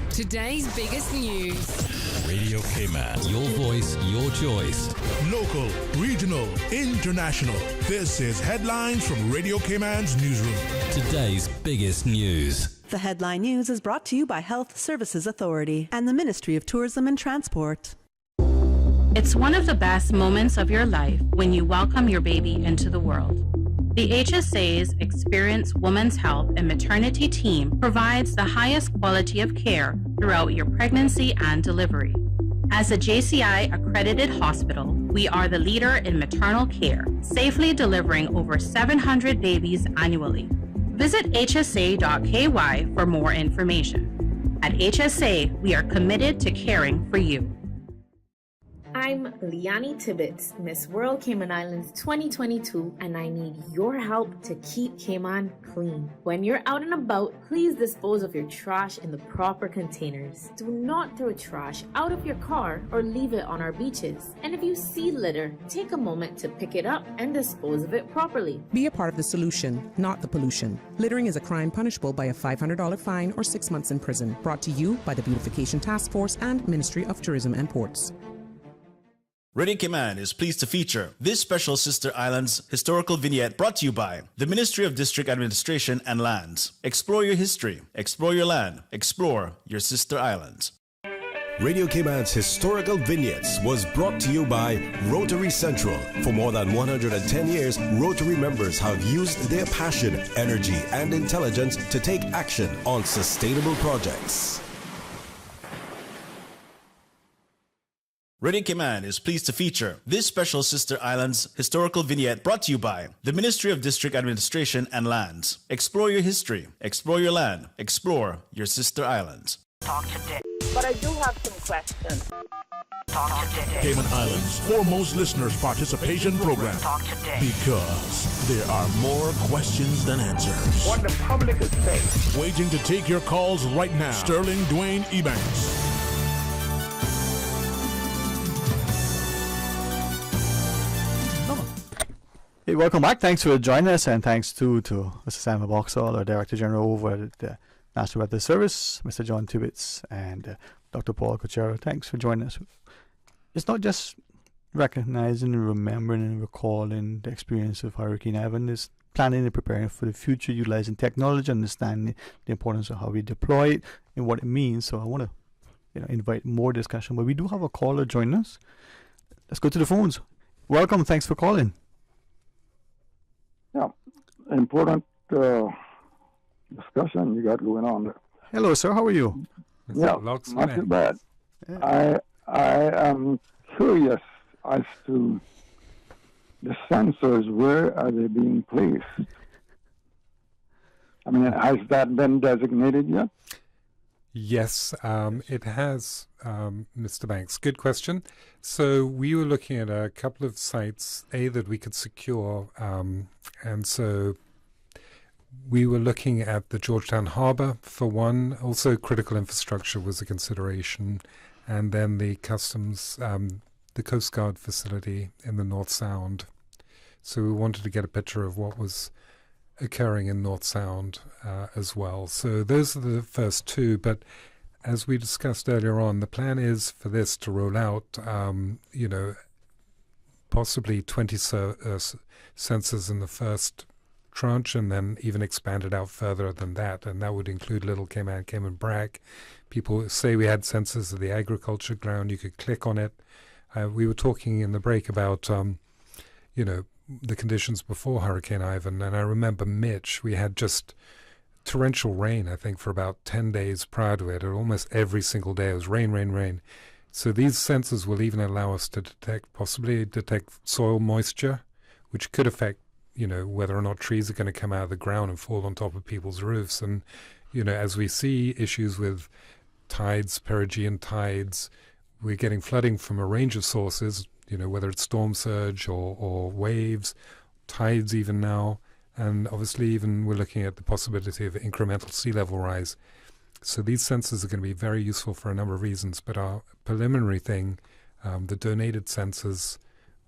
Today's biggest news. Radio Cayman. Your voice, your choice. Local, regional, international. This is Headlines from Radio Cayman's newsroom. Today's biggest news. The headline news is brought to you by Health Services Authority and the Ministry of Tourism and Transport. It's one of the best moments of your life when you welcome your baby into the world. The HSA's experienced women's health and maternity team provides the highest quality of care throughout your pregnancy and delivery. As a JCI accredited hospital, we are the leader in maternal care, safely delivering over 700 babies annually. Visit hsa.ky for more information. At HSA, we are committed to caring for you. I'm Liani Tibbetts, Miss World Cayman Islands 2022, and I need your help to keep Cayman clean. When you're out and about, please dispose of your trash in the proper containers. Do not throw trash out of your car or leave it on our beaches. And if you see litter, take a moment to pick it up and dispose of it properly. Be a part of the solution, not the pollution. Littering is a crime punishable by a $500 fine or 6 months in prison. Brought to you by the Beautification Task Force and Ministry of Tourism and Ports. Radio Cayman is pleased to feature this special Sister Islands historical vignette brought to you by the Ministry of District Administration and Lands. Explore your history, explore your land, explore your Sister Islands. Radio Cayman's historical vignettes was brought to you by Rotary Central. For more than 110 years, Rotary members have used their passion, energy, and intelligence to take action on sustainable projects. Radio Cayman is pleased to feature this special Sister Islands historical vignette brought to you by the Ministry of District Administration and Lands. Explore your history, explore your land, explore your Sister Islands. Talk today. But I do have some questions. Talk today. Cayman Islands' foremost listeners participation program. Talk today. Because there are more questions than answers. What the public is saying. Waiting to take your calls right now. Sterling Dwayne Ebanks. Hey, welcome back. Thanks for joining us, and thanks to Mr. Samuel Boxall, our Director General over at the National Weather Service, Mr. John Tibbetts, and Dr. Paul Cochero. Thanks for joining us. It's not just recognizing and remembering and recalling the experience of Hurricane Evan. It's planning and preparing for the future, utilizing technology, understanding the importance of how we deploy it and what it means. So I want to invite more discussion, but we do have a caller join us. Let's go to the phones. Welcome. Thanks for calling. Yeah, important discussion you got going on there. Hello, sir. How are you? Yeah, not too bad. Yeah. I am curious as to the sensors. Where are they being placed? I mean, has that been designated yet? Yes, it has, Mr. Banks. Good question. So we were looking at a couple of sites, that we could secure, and so we were looking at the Georgetown Harbor for one. Also, critical infrastructure was a consideration, and then the customs, the Coast Guard facility in the North Sound. So we wanted to get a picture of what was occurring in North Sound as well. So those are the first two, but as we discussed earlier on, the plan is for this to roll out, possibly 20 sensors in the first tranche and then even expanded out further than that. And that would include Little Cayman, Cayman Brac. People say we had sensors of the agriculture ground. You could click on it. We were talking in the break about, the conditions before Hurricane Ivan. And I remember Mitch, we had just torrential rain, I think, for about 10 days prior to it. And almost every single day it was rain, rain, rain. So these sensors will even allow us to possibly detect soil moisture, which could affect, whether or not trees are going to come out of the ground and fall on top of people's roofs. And, as we see issues with tides, perigean tides, we're getting flooding from a range of sources, whether it's storm surge or waves, tides even now. And obviously even we're looking at the possibility of incremental sea level rise. So these sensors are going to be very useful for a number of reasons. But our preliminary thing, the donated sensors,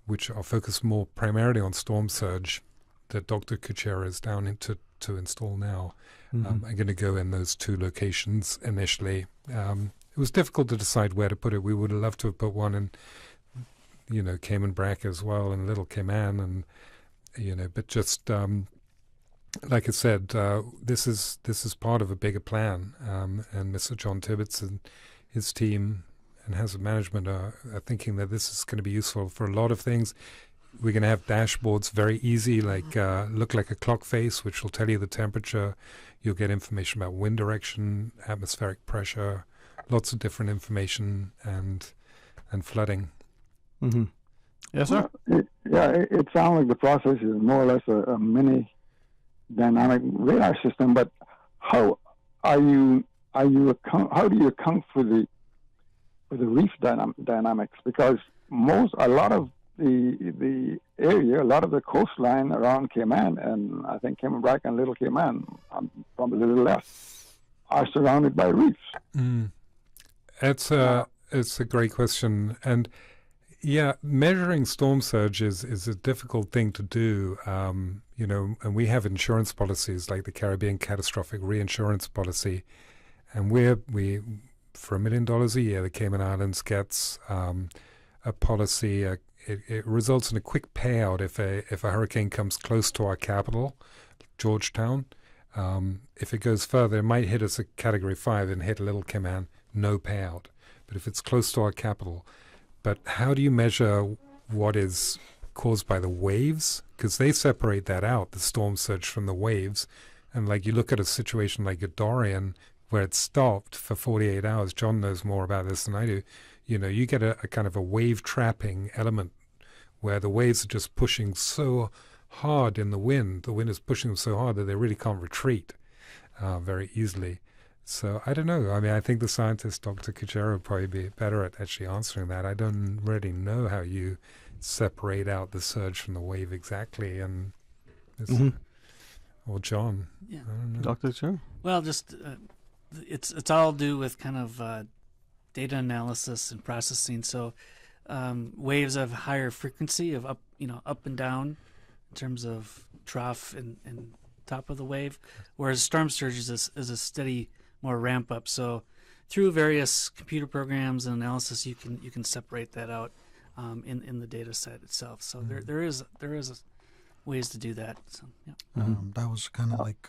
which are focused more primarily on storm surge, that Dr. Kuchera is down to install now, are going to go in those two locations initially. It was difficult to decide where to put it. We would have loved to have put one in, Cayman Brac as well, and Little Cayman, and but just like I said, this is part of a bigger plan, and Mr. John Tibbetts and his team and Hazard Management are thinking that this is going to be useful for a lot of things. We're going to have dashboards very easy, like look like a clock face, which will tell you the temperature. You'll get information about wind direction, atmospheric pressure, lots of different information, and flooding. Mm-hmm. Yes, sir. It sounds like the process is more or less a mini dynamic radar system. But how do you account for the reef dynamics? Because a lot of the area, a lot of the coastline around Cayman, and I think Cayman Brac and Little Cayman, probably a little less, are surrounded by reefs. It's a great question, and measuring storm surge is a difficult thing to do. And we have insurance policies like the Caribbean Catastrophic Reinsurance Policy, and we for $1 million a year, the Cayman Islands gets a policy. It results in a quick payout if a hurricane comes close to our capital, Georgetown. If it goes further, it might hit us at Category 5 and hit Little Cayman, no payout. But if it's close to our capital, but how do you measure what is caused by the waves? Because they separate that out, the storm surge from the waves. And like you look at a situation like a Dorian, where it stopped for 48 hours. John knows more about this than I do. You get a kind of a wave trapping element where the waves are just pushing so hard in the wind. The wind is pushing them so hard that they really can't retreat very easily. So I don't know. I mean, I think the scientist, Dr. Kuchera, would probably be better at actually answering that. I don't really know how you separate out the surge from the wave exactly. And or John, I don't know. Dr. Kuchera? Well, just it's all due with kind of data analysis and processing. So waves have higher frequency of up and down in terms of trough and top of the wave, whereas storm surge is a steady, more ramp up. So through various computer programs and analysis, you can separate that out in the data set itself. So there is ways to do that. So that was kind of like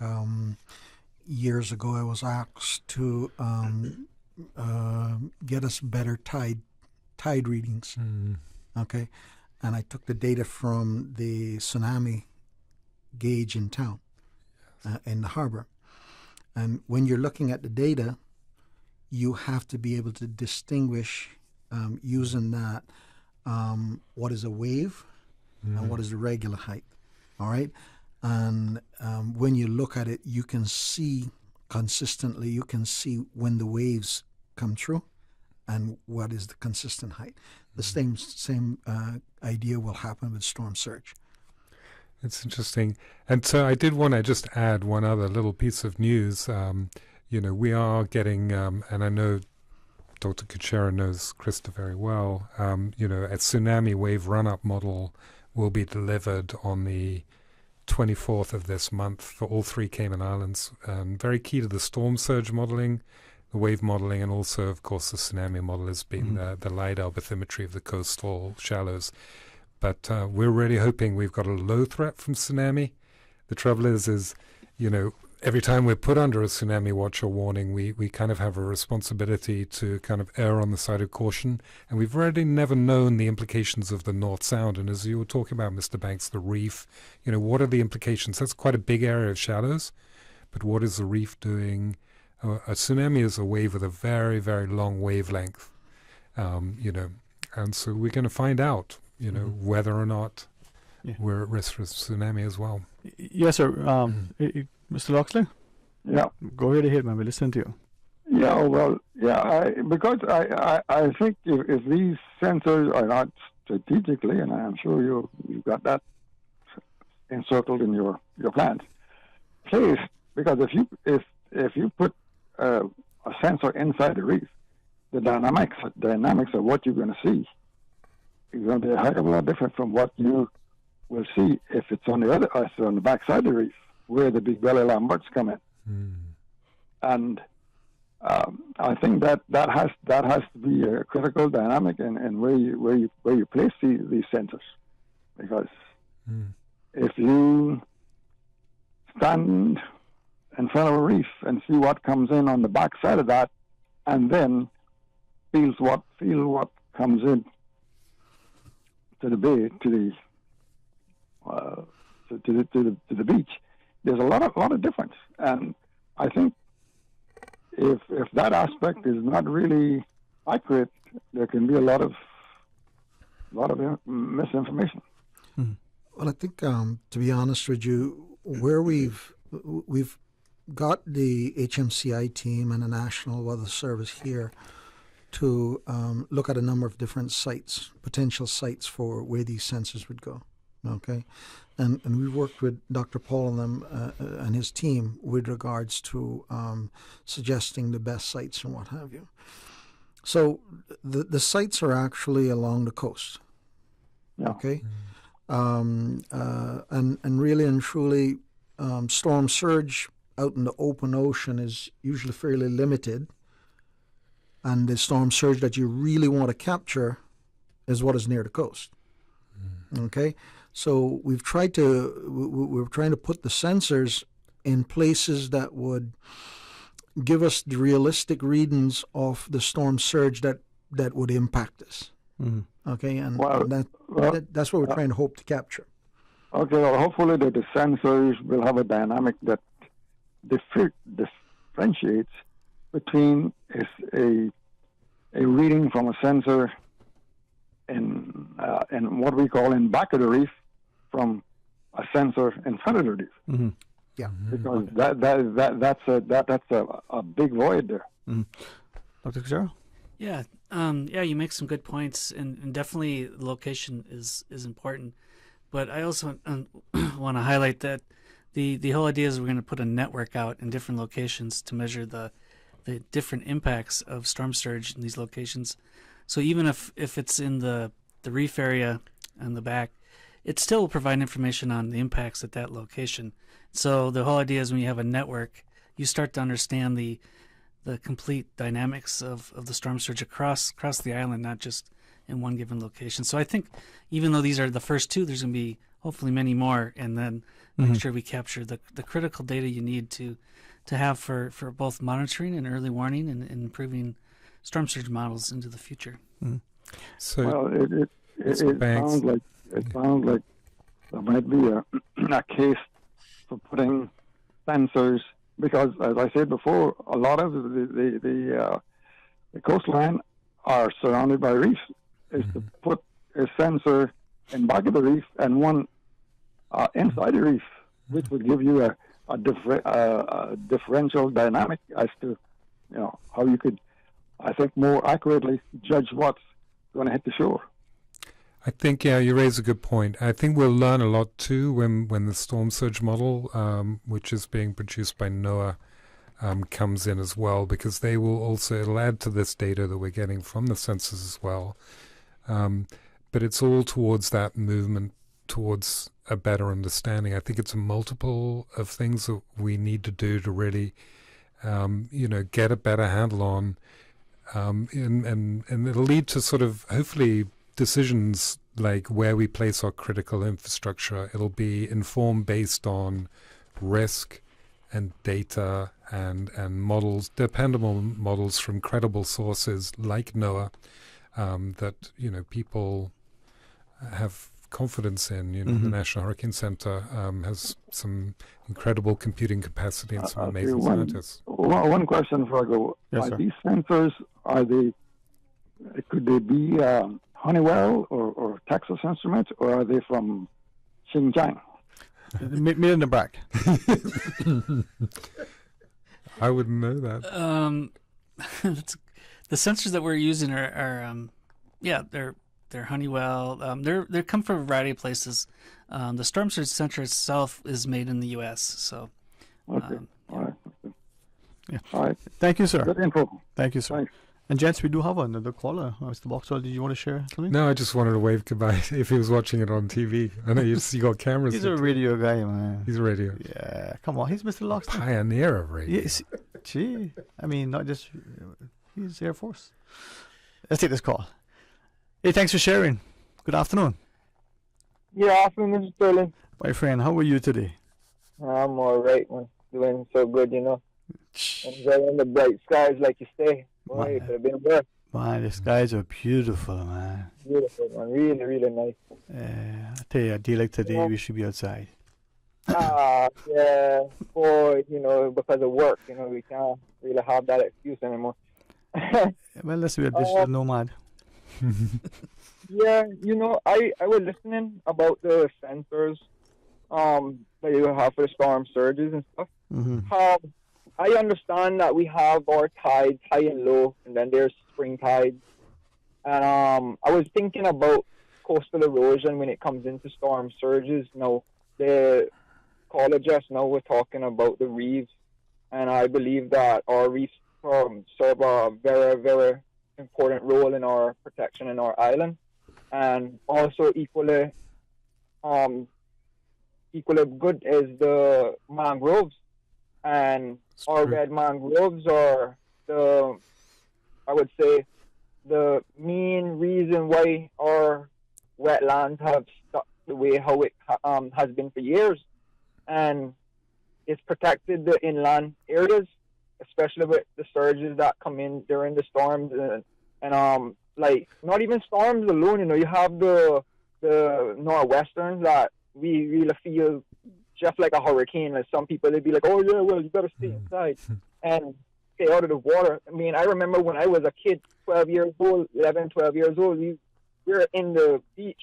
years ago. I was asked to get us better tide readings. Okay, and I took the data from the tsunami gauge in town, in the harbor. And when you're looking at the data, you have to be able to distinguish using that what is a wave and what is the regular height. All right, and when you look at it, you can see consistently. You can see when the waves come through and what is the consistent height. The same idea will happen with storm surge. It's interesting. And so I did want to just add one other little piece of news. We are getting, and I know Dr. Kuchera knows Krista very well, a tsunami wave run-up model will be delivered on the 24th of this month for all three Cayman Islands. Very key to the storm surge modeling, the wave modeling, and also, of course, the tsunami model has been the LIDAR bathymetry of the coastal shallows. But we're really hoping we've got a low threat from tsunami, The trouble is, every time we're put under a tsunami watch or warning, we kind of have a responsibility to kind of err on the side of caution. And we've already never known the implications of the North Sound. And as you were talking about, Mr. Banks, the reef, what are the implications? That's quite a big area of shallows. But what is the reef doing? A tsunami is a wave with a very, very long wavelength, and so we're going to find out, whether or not we're at risk for tsunami as well. Yes, sir. Mr. Loxley? Yeah. Go right ahead, man. We listen to you. Yeah, well, yeah, because I think if these sensors are not strategically, and I'm sure you've got that encircled in your plans, placed, because if you put a sensor inside the reef, the dynamics of what you're going to see is going to be a heck of a lot different from what you will see if it's on the backside of the reef, where the big belly lamberts come in. And I think that has to be a critical dynamic in where you place these sensors, because if you stand in front of a reef and see what comes in on the backside of that, and then feel what comes in to the bay, to the beach, there's a lot of difference. And I think if that aspect is not really accurate, there can be a lot of misinformation. Well, I think to be honest with you, where we've got the HMCI team and the National Weather Service here to look at a number of different sites, potential sites for where these sensors would go. Okay, and we worked with Dr. Paul and them and his team with regards to suggesting the best sites and what have you. So the sites are actually along the coast. Yeah. Okay, and really and truly, storm surge out in the open ocean is usually fairly limited, and the storm surge that you really want to capture is what is near the coast. Okay, so we're trying to put the sensors in places that would give us the realistic readings of the storm surge that would impact us. Okay, and that's what we're trying to hope to capture. Okay, well, hopefully the sensors will have a dynamic that differentiates between a reading from a sensor in what we call in back of the reef from a sensor in front of the reef. Yeah, because that's a big void there. Dr. Kajara? Yeah, you make some good points, and definitely location is important. But I also want to highlight that the whole idea is we're going to put a network out in different locations to measure the different impacts of storm surge in these locations. So even if it's in the reef area on the back, it still will provide information on the impacts at that location. So the whole idea is when you have a network, you start to understand the complete dynamics of the storm surge across the island, not just in one given location. So I think even though these are the first two, there's going to be hopefully many more, and then make sure we capture the critical data you need to have for both monitoring and early warning and improving storm surge models into the future. So, well, it sounds like there might be a case for putting sensors, because as I said before, a lot of the coastline are surrounded by reefs. Is to put a sensor in back of the reef and one inside the reef, which would give you a differential dynamic as to how you could, I think, more accurately judge what's going to hit the shore. I think, you raise a good point. I think we'll learn a lot too when the storm surge model, which is being produced by NOAA, comes in as well, because they will also, it'll add to this data that we're getting from the sensors as well. But it's all towards that movement towards a better understanding. I think it's a multiple of things that we need to do to really, get a better handle on, and it'll lead to sort of hopefully decisions like where we place our critical infrastructure. It'll be informed based on risk and data and models, dependable models from credible sources like NOAA, that people have confidence in. The National Hurricane Center has some incredible computing capacity and some amazing scientists. One question before I go. Yes, Are sir. these sensors, could they be Honeywell or Texas Instruments, or are they from Xinjiang? Made in the back. I wouldn't know that. The sensors that we're using are they're Honeywell. They come from a variety of places. The storm surge sensor itself is made in the U.S. So, Okay. All right. Yeah. All right. Thank you, sir. Good info. Thank you, sir. Thanks. And gents, we do have another caller. Mr. Boxwell, did you want to share something? No, I just wanted to wave goodbye if he was watching it on TV. I know you got cameras. He's a radio guy, man. He's a radio. Yeah, come on. He's Mr. Locksmith. Pioneer of radio. Yes. Gee. I mean, not just... He's Air Force. Let's take this call. Hey, thanks for sharing. Good afternoon. Good afternoon, Mr. Sterling. My friend, how are you today? I'm all right, man. Doing so good, Enjoying the bright skies, like you say. Boy, it could have been worse. Man, the skies are beautiful, man. Beautiful, man. Really, really nice. I tell you, a day like today, we should be outside. Yeah. Boy, because of work, we can't really have that excuse anymore. Well, let's be a digital nomad. Yeah, I was listening about the sensors that you have for the storm surges and stuff. How I understand that we have our tides, high and low, and then there's spring tides. And I was thinking about coastal erosion when it comes into storm surges. Now, the caller just now was talking about the reefs, and I believe that our reefs serve a very, very important role in our protection in our island, and also equally good is the mangroves. And our red mangroves are I would say, the main reason why our wetlands have stuck the way how it has been for years. And it's protected the inland areas, especially with the surges that come in during the storms. And like, not even storms alone, you have the nor'westers that we really feel just like a hurricane. Like some people, they'd be like, oh yeah, well, you better stay inside and stay out of the water. I mean, I remember when I was a kid, 12 years old, we were in the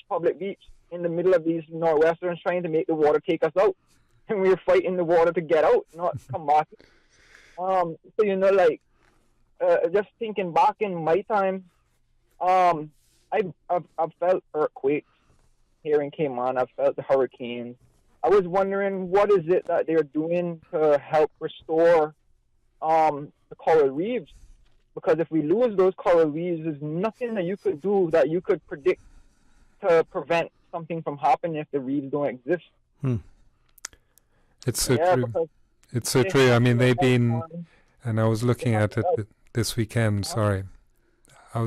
public beach, in the middle of these nor'westers trying to make the water take us out. And we were fighting the water to get out, not come back. So, just thinking back in my time, I've felt earthquakes here in Cayman. I've felt the hurricanes. I was wondering, what is it that they're doing to help restore the coral reefs? Because if we lose those coral reefs, there's nothing that you could do that you could predict to prevent something from happening if the reefs don't exist. It's so true. It's so true. I mean, they've been, and I was looking at it this weekend. Sorry. I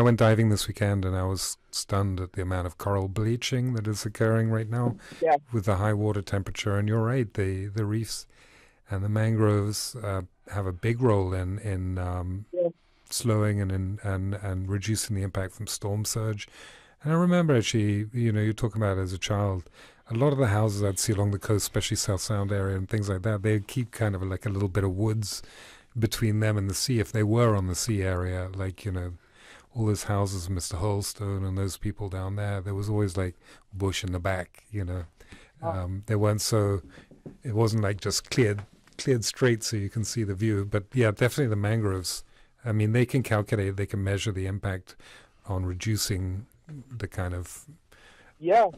went diving this weekend, and I was stunned at the amount of coral bleaching that is occurring right now with the high water temperature. And you're right, the reefs and the mangroves have a big role in slowing and reducing the impact from storm surge. And I remember actually, you're talking about as a child, a lot of the houses I'd see along the coast, especially South Sound area and things like that, they'd keep kind of like a little bit of woods between them and the sea if they were on the sea area, like, all those houses of Mr. Holstone and those people down there, there was always like bush in the back, They weren't so, it wasn't like just cleared straight so you can see the view. But yeah, definitely the mangroves, I mean, they can calculate, they can measure the impact on reducing the kind of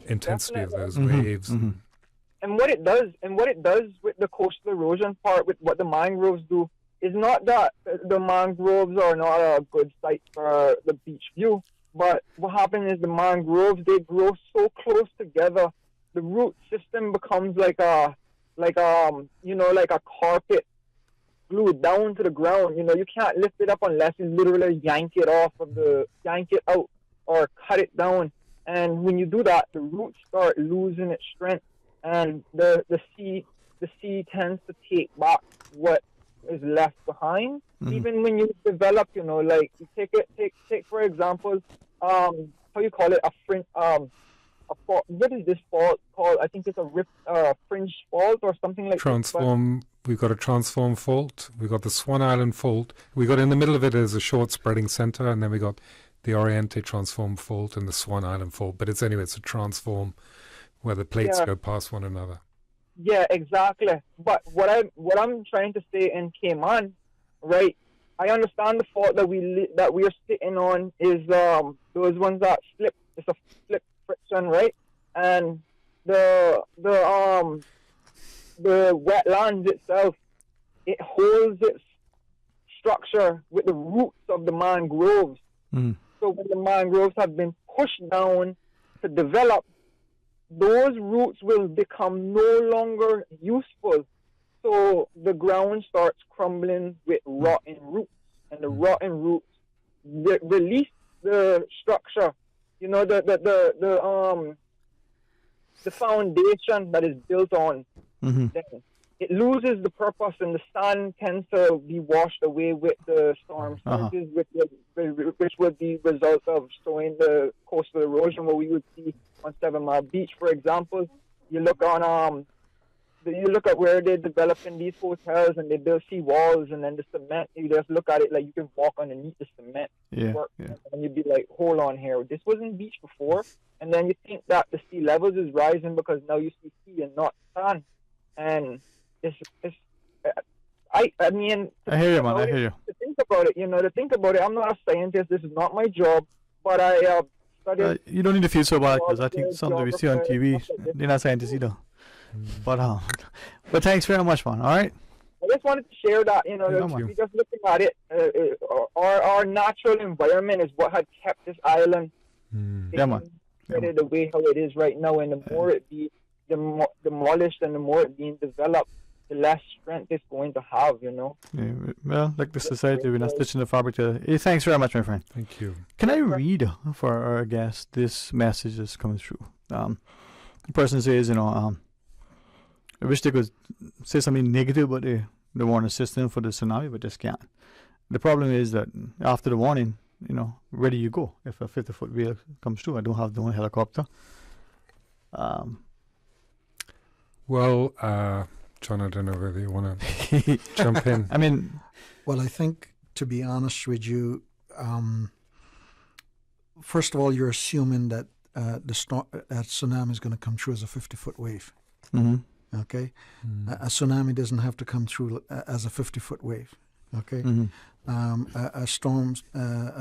intensity of those waves. And what it does with the coastal erosion part, with what the mangroves do, is not that the mangroves are not a good site for the beach view, but what happens is the mangroves, they grow so close together, the root system becomes like a carpet glued down to the ground. You can't lift it up unless you literally yank it out or cut it down. And when you do that, the roots start losing its strength, and the sea tends to take back what is left behind. Even when you develop, like you take for example, how you call it, a fringe, what is this fault called? I think it's a fringe fault or something like that. We've got a transform fault. We've got the Swan Island fault. We got in the middle of it as a short spreading center, and then we got the Oriente transform fault and the Swan Island fault. But it's a transform where the plates go past one another. Yeah, exactly. But what I'm trying to say in Cayman, right? I understand the fault that we are sitting on is those ones that slip. It's a slip friction, right? And the wetlands itself, it holds its structure with the roots of the mangroves. So when the mangroves have been pushed down to develop, those roots will become no longer useful. So the ground starts crumbling with rotten roots, and the rotten roots release the structure. The foundation that is built on. Then it loses the purpose, and the sand tends to be washed away with the storm surges, which would be result of showing the coastal erosion, what we would see on 7 Mile Beach, for example. You look at where they're developing these hotels, and they build sea walls, and then the cement, you just look at it like you can walk underneath the cement. And you'd be like, hold on here, this wasn't beach before. And then you think that the sea levels is rising because now you see sea and not sand. And I mean, I hear you, man. I hear you. To think about it, I'm not a scientist. This is not my job, but I studied. You don't need to feel so bad, because I think some that we see on TV, they're not scientists either. But thanks very much, man. All right. I just wanted to share that, we just looking at it, our natural environment is what had kept this island the way how it is right now. And the more it be demolished and the more it being developed, the less strength it's going to have, Yeah, well, like the society, we're not stitching the fabric together. Hey, thanks very much, my friend. Thank you. Can I read for our guest this message that's coming through? The person says, I wish they could say something negative about the warning system for the tsunami, but just can't. The problem is that after the warning, where do you go if a 50-foot wave comes through? I don't have the own helicopter. Well, John, I don't know whether you want to jump in. I mean, well, I think, to be honest with you, first of all, you're assuming that that tsunami is going to come through as a 50-foot wave. Okay, a tsunami doesn't have to come through as a 50-foot wave. Okay, a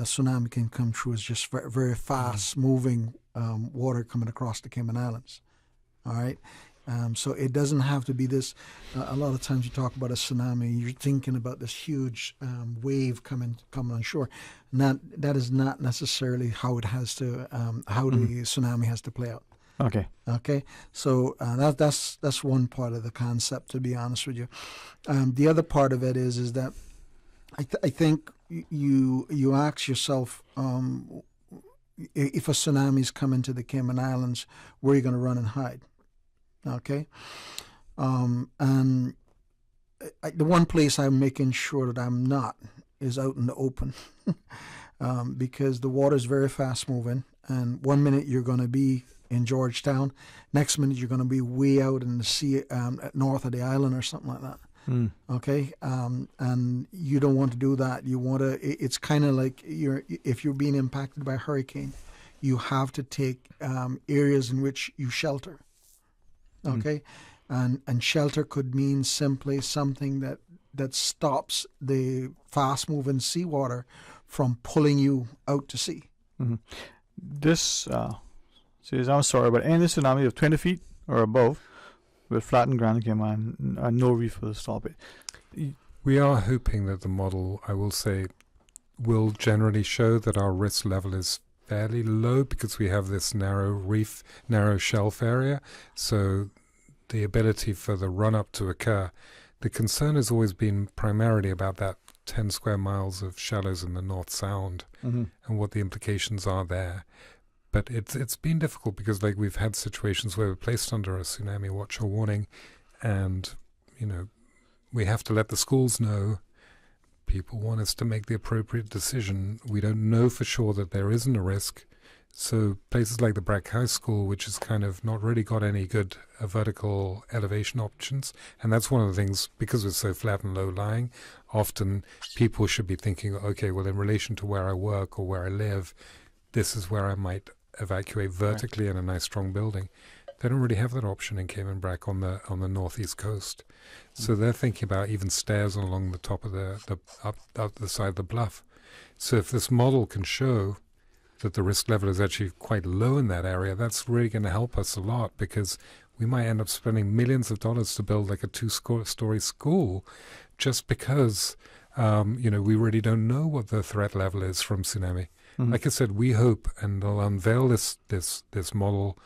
tsunami can come through as just very, very fast moving water coming across the Cayman Islands. All right. So it doesn't have to be this. A lot of times you talk about a tsunami, you're thinking about this huge wave coming on shore. That is not necessarily how it has to, how the tsunami has to play out. Okay. Okay. So that's one part of the concept, to be honest with you. The other part of it is that I think you ask yourself, if a tsunami is coming to the Cayman Islands, where are you going to run and hide? Okay, and the one place I'm making sure that I'm not is out in the open, because the water is very fast moving, and 1 minute you're going to be in Georgetown, next minute you're going to be way out in the sea north of the island or something like that. Okay, and you don't want to do that. You want to. It's kind of like if you're being impacted by a hurricane, you have to take areas in which you shelter. Okay, and shelter could mean simply something that stops the fast-moving seawater from pulling you out to sea. This says, I'm sorry, but any tsunami of 20 feet or above with flattened ground came on, no reef will stop it. We are hoping that the model, I will say, will generally show that our risk level is fairly low because we have this narrow reef, narrow shelf area. So the ability for the run-up to occur. The concern has always been primarily about that 10 square miles of shallows in the North Sound and what the implications are there. But it's been difficult because like we've had situations where we're placed under a tsunami watch or warning, and we have to let the schools know. People want us to make the appropriate decision. We don't know for sure that there isn't a risk. So places like the Brack High School, which has kind of not really got any good vertical elevation options, and that's one of the things, because we're so flat and low-lying, often people should be thinking, okay, well, in relation to where I work or where I live, this is where I might evacuate vertically in a nice strong building. They don't really have that option in Cayman Brack on the northeast coast. So they're thinking about even stairs along the top of up the side of the bluff. So if this model can show that the risk level is actually quite low in that area, that's really going to help us a lot, because we might end up spending millions of dollars to build like a 2-story school just because we really don't know what the threat level is from tsunami. Mm-hmm. Like I said, we hope, and they'll unveil this model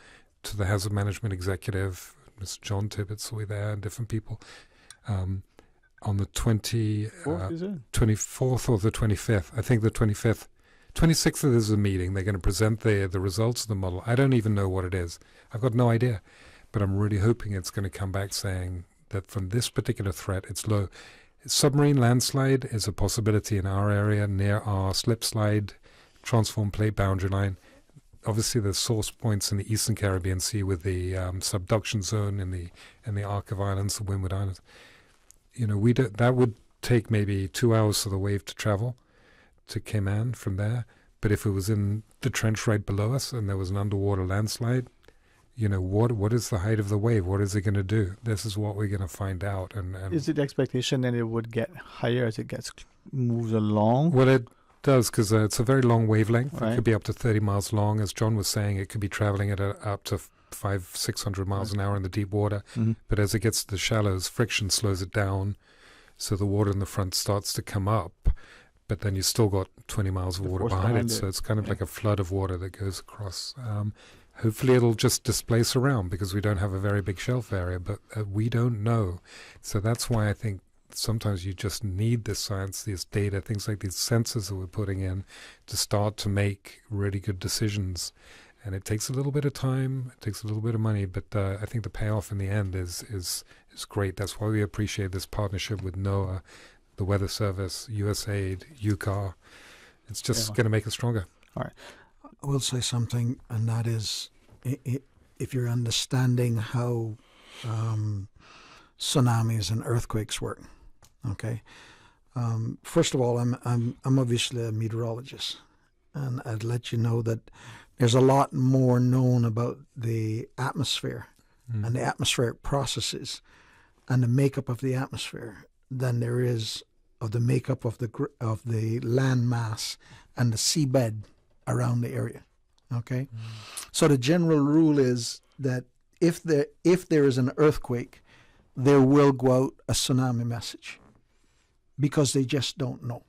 to the hazard management executive, Mr. John Tibbetts will be there, and different people, on the 24th or the 25th. I think the 25th. 26th is a meeting. They're going to present the results of the model. I don't even know what it is. I've got no idea. But I'm really hoping it's going to come back saying that from this particular threat, it's low. Submarine landslide is a possibility in our area near our slip slide transform plate boundary line. Obviously, there's source points in the Eastern Caribbean Sea with the subduction zone in the Arc of Islands, the Windward Islands. That would take maybe 2 hours for the wave to travel to Cayman from there. But if it was in the trench right below us and there was an underwater landslide, what is the height of the wave? What is it going to do? This is what we're going to find out. And is it the expectation that it would get higher as it moves along? Well, it does, because it's a very long wavelength. Right. It could be up to 30 miles long. As John was saying, it could be traveling at up to 500-600 miles an hour in the deep water. Mm-hmm. But as it gets to the shallows, friction slows it down, so the water in the front starts to come up. But then you still got 20 miles of water behind it, so it's kind of like a flood of water that goes across. Hopefully it'll just displace around, because we don't have a very big shelf area, but we don't know. So that's why I think sometimes you just need this science, this data, things like these sensors that we're putting in to start to make really good decisions. And it takes a little bit of time, it takes a little bit of money, but I think the payoff in the end is great. That's why we appreciate this partnership with NOAA, the Weather Service, USAID, UCAR. It's just going to make us stronger. All right. I will say something, and that is, if you're understanding how tsunamis and earthquakes work, okay. First of all, I'm obviously a meteorologist, and I'd let you know that there's a lot more known about the atmosphere and the atmospheric processes and the makeup of the atmosphere than there is of the makeup of the land mass and the seabed around the area. Okay, so the general rule is that if there is an earthquake, there will go out a tsunami message, because they just don't know.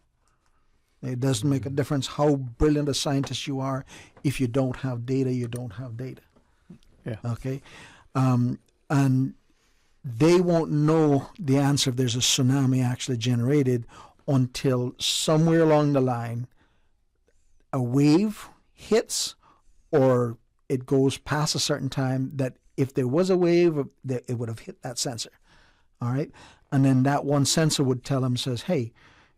It doesn't make a difference how brilliant a scientist you are. If you don't have data, you don't have data. Yeah. Okay, and they won't know the answer if there's a tsunami actually generated until somewhere along the line a wave hits, or it goes past a certain time that if there was a wave, it would have hit that sensor. All right, and then that one sensor would tell them, says, hey,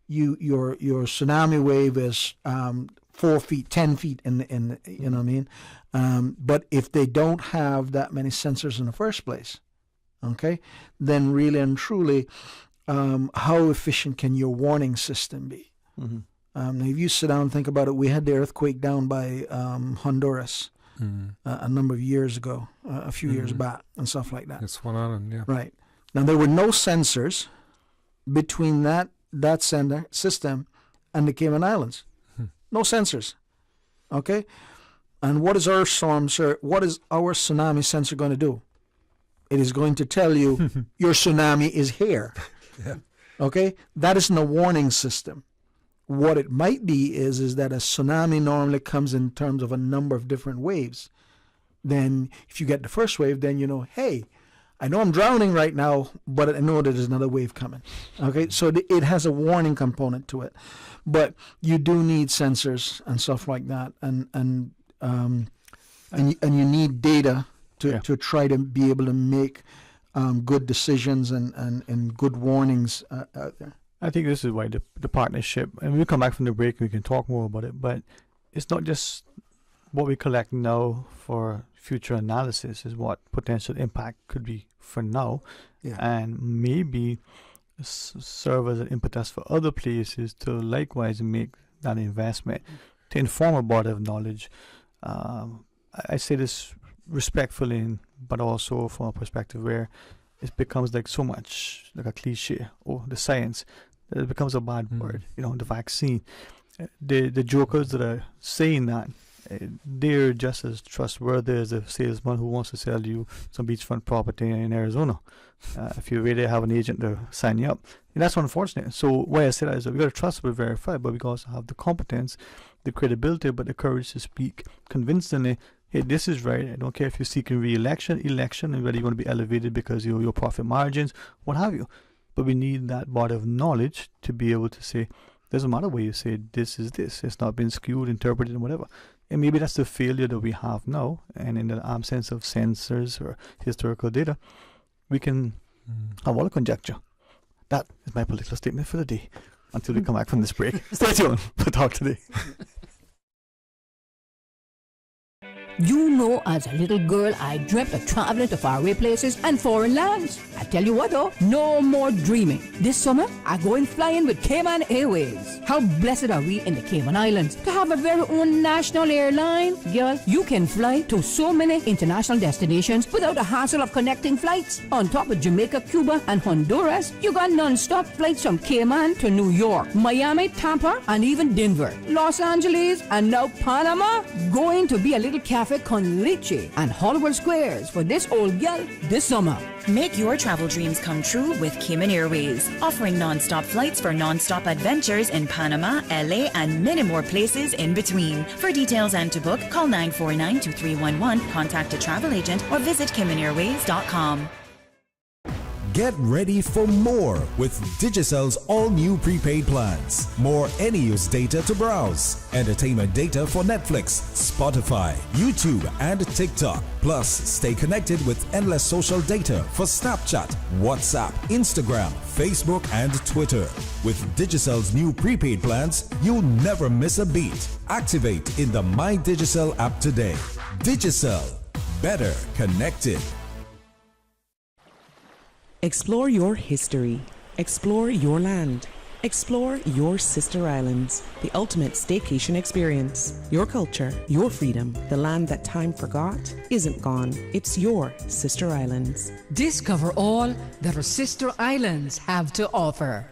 your tsunami wave is 4 feet, 10 feet in you know what I mean? But if they don't have that many sensors in the first place, okay, then really and truly, how efficient can your warning system be? Mm-hmm. Now, if you sit down and think about it, we had the earthquake down by Honduras a number of years ago, a few years back, and stuff like that. It's one island, yeah. Right. Now, there were no sensors between that sender system and the Cayman Islands. No sensors. Okay? And what is our tsunami sensor going to do? It is going to tell you your tsunami is here. Yeah. Okay? That isn't a warning system. What it might be is that a tsunami normally comes in terms of a number of different waves. Then if you get the first wave, then you know, hey, I know I'm drowning right now, but I know that there's another wave coming. Okay, so it has a warning component to it. But you do need sensors and stuff like that. And and you need data to try to be able to make good decisions and good warnings out there. I think this is why the partnership, and we'll come back from the break, we can talk more about it, but it's not just what we collect now for future analysis, is what potential impact could be for now, and maybe serve as an impetus for other places to likewise make that investment to inform a body of knowledge. I say this respectfully, but also from a perspective where it becomes like so much like a cliche, the science, that it becomes a bad word. The vaccine, the jokers that are saying that, they're just as trustworthy as a salesman who wants to sell you some beachfront property in Arizona. If you really have an agent to sign you up, and that's unfortunate. So why I say that is that we got to trust but verify, but we also have the competence, the credibility, but the courage to speak convincingly. Hey, this is right. I don't care if you're seeking election, and whether you want to be elevated because your profit margins, what have you. But we need that body of knowledge to be able to say, doesn't matter where you say this is this. It's not been skewed, interpreted, and whatever. And maybe that's the failure that we have now. And in the absence of sensors or historical data, we can have all the conjecture. That is my political statement for the day. Until we come back from this break. Stay tuned for Talk Today. You know, as a little girl, I dreamt of traveling to faraway places and foreign lands. I tell you what though, no more dreaming. This summer, I'm going flying with Cayman Airways. How blessed are we in the Cayman Islands to have a very own national airline? Girl, you can fly to so many international destinations without the hassle of connecting flights. On top of Jamaica, Cuba, and Honduras, you got non-stop flights from Cayman to New York, Miami, Tampa, and even Denver, Los Angeles, and now Panama. Going to be a little cafe con leche and Hollywood Squares for this old gal this summer. Make your travel dreams come true with Cayman Airways, offering non-stop flights for non-stop adventures in Panama, LA, and many more places in between. For details and to book, call 949-2311, contact a travel agent, or visit CaymanAirways.com. Get ready for more with Digicel's all-new prepaid plans. More any-use data to browse. Entertainment data for Netflix, Spotify, YouTube, and TikTok. Plus, stay connected with endless social data for Snapchat, WhatsApp, Instagram, Facebook, and Twitter. With Digicel's new prepaid plans, you'll never miss a beat. Activate in the My Digicel app today. Digicel. Better connected. Explore your history. Explore your land. Explore your sister islands. The ultimate staycation experience. Your culture, your freedom. The land that time forgot isn't gone. It's your sister islands. Discover all that our sister islands have to offer.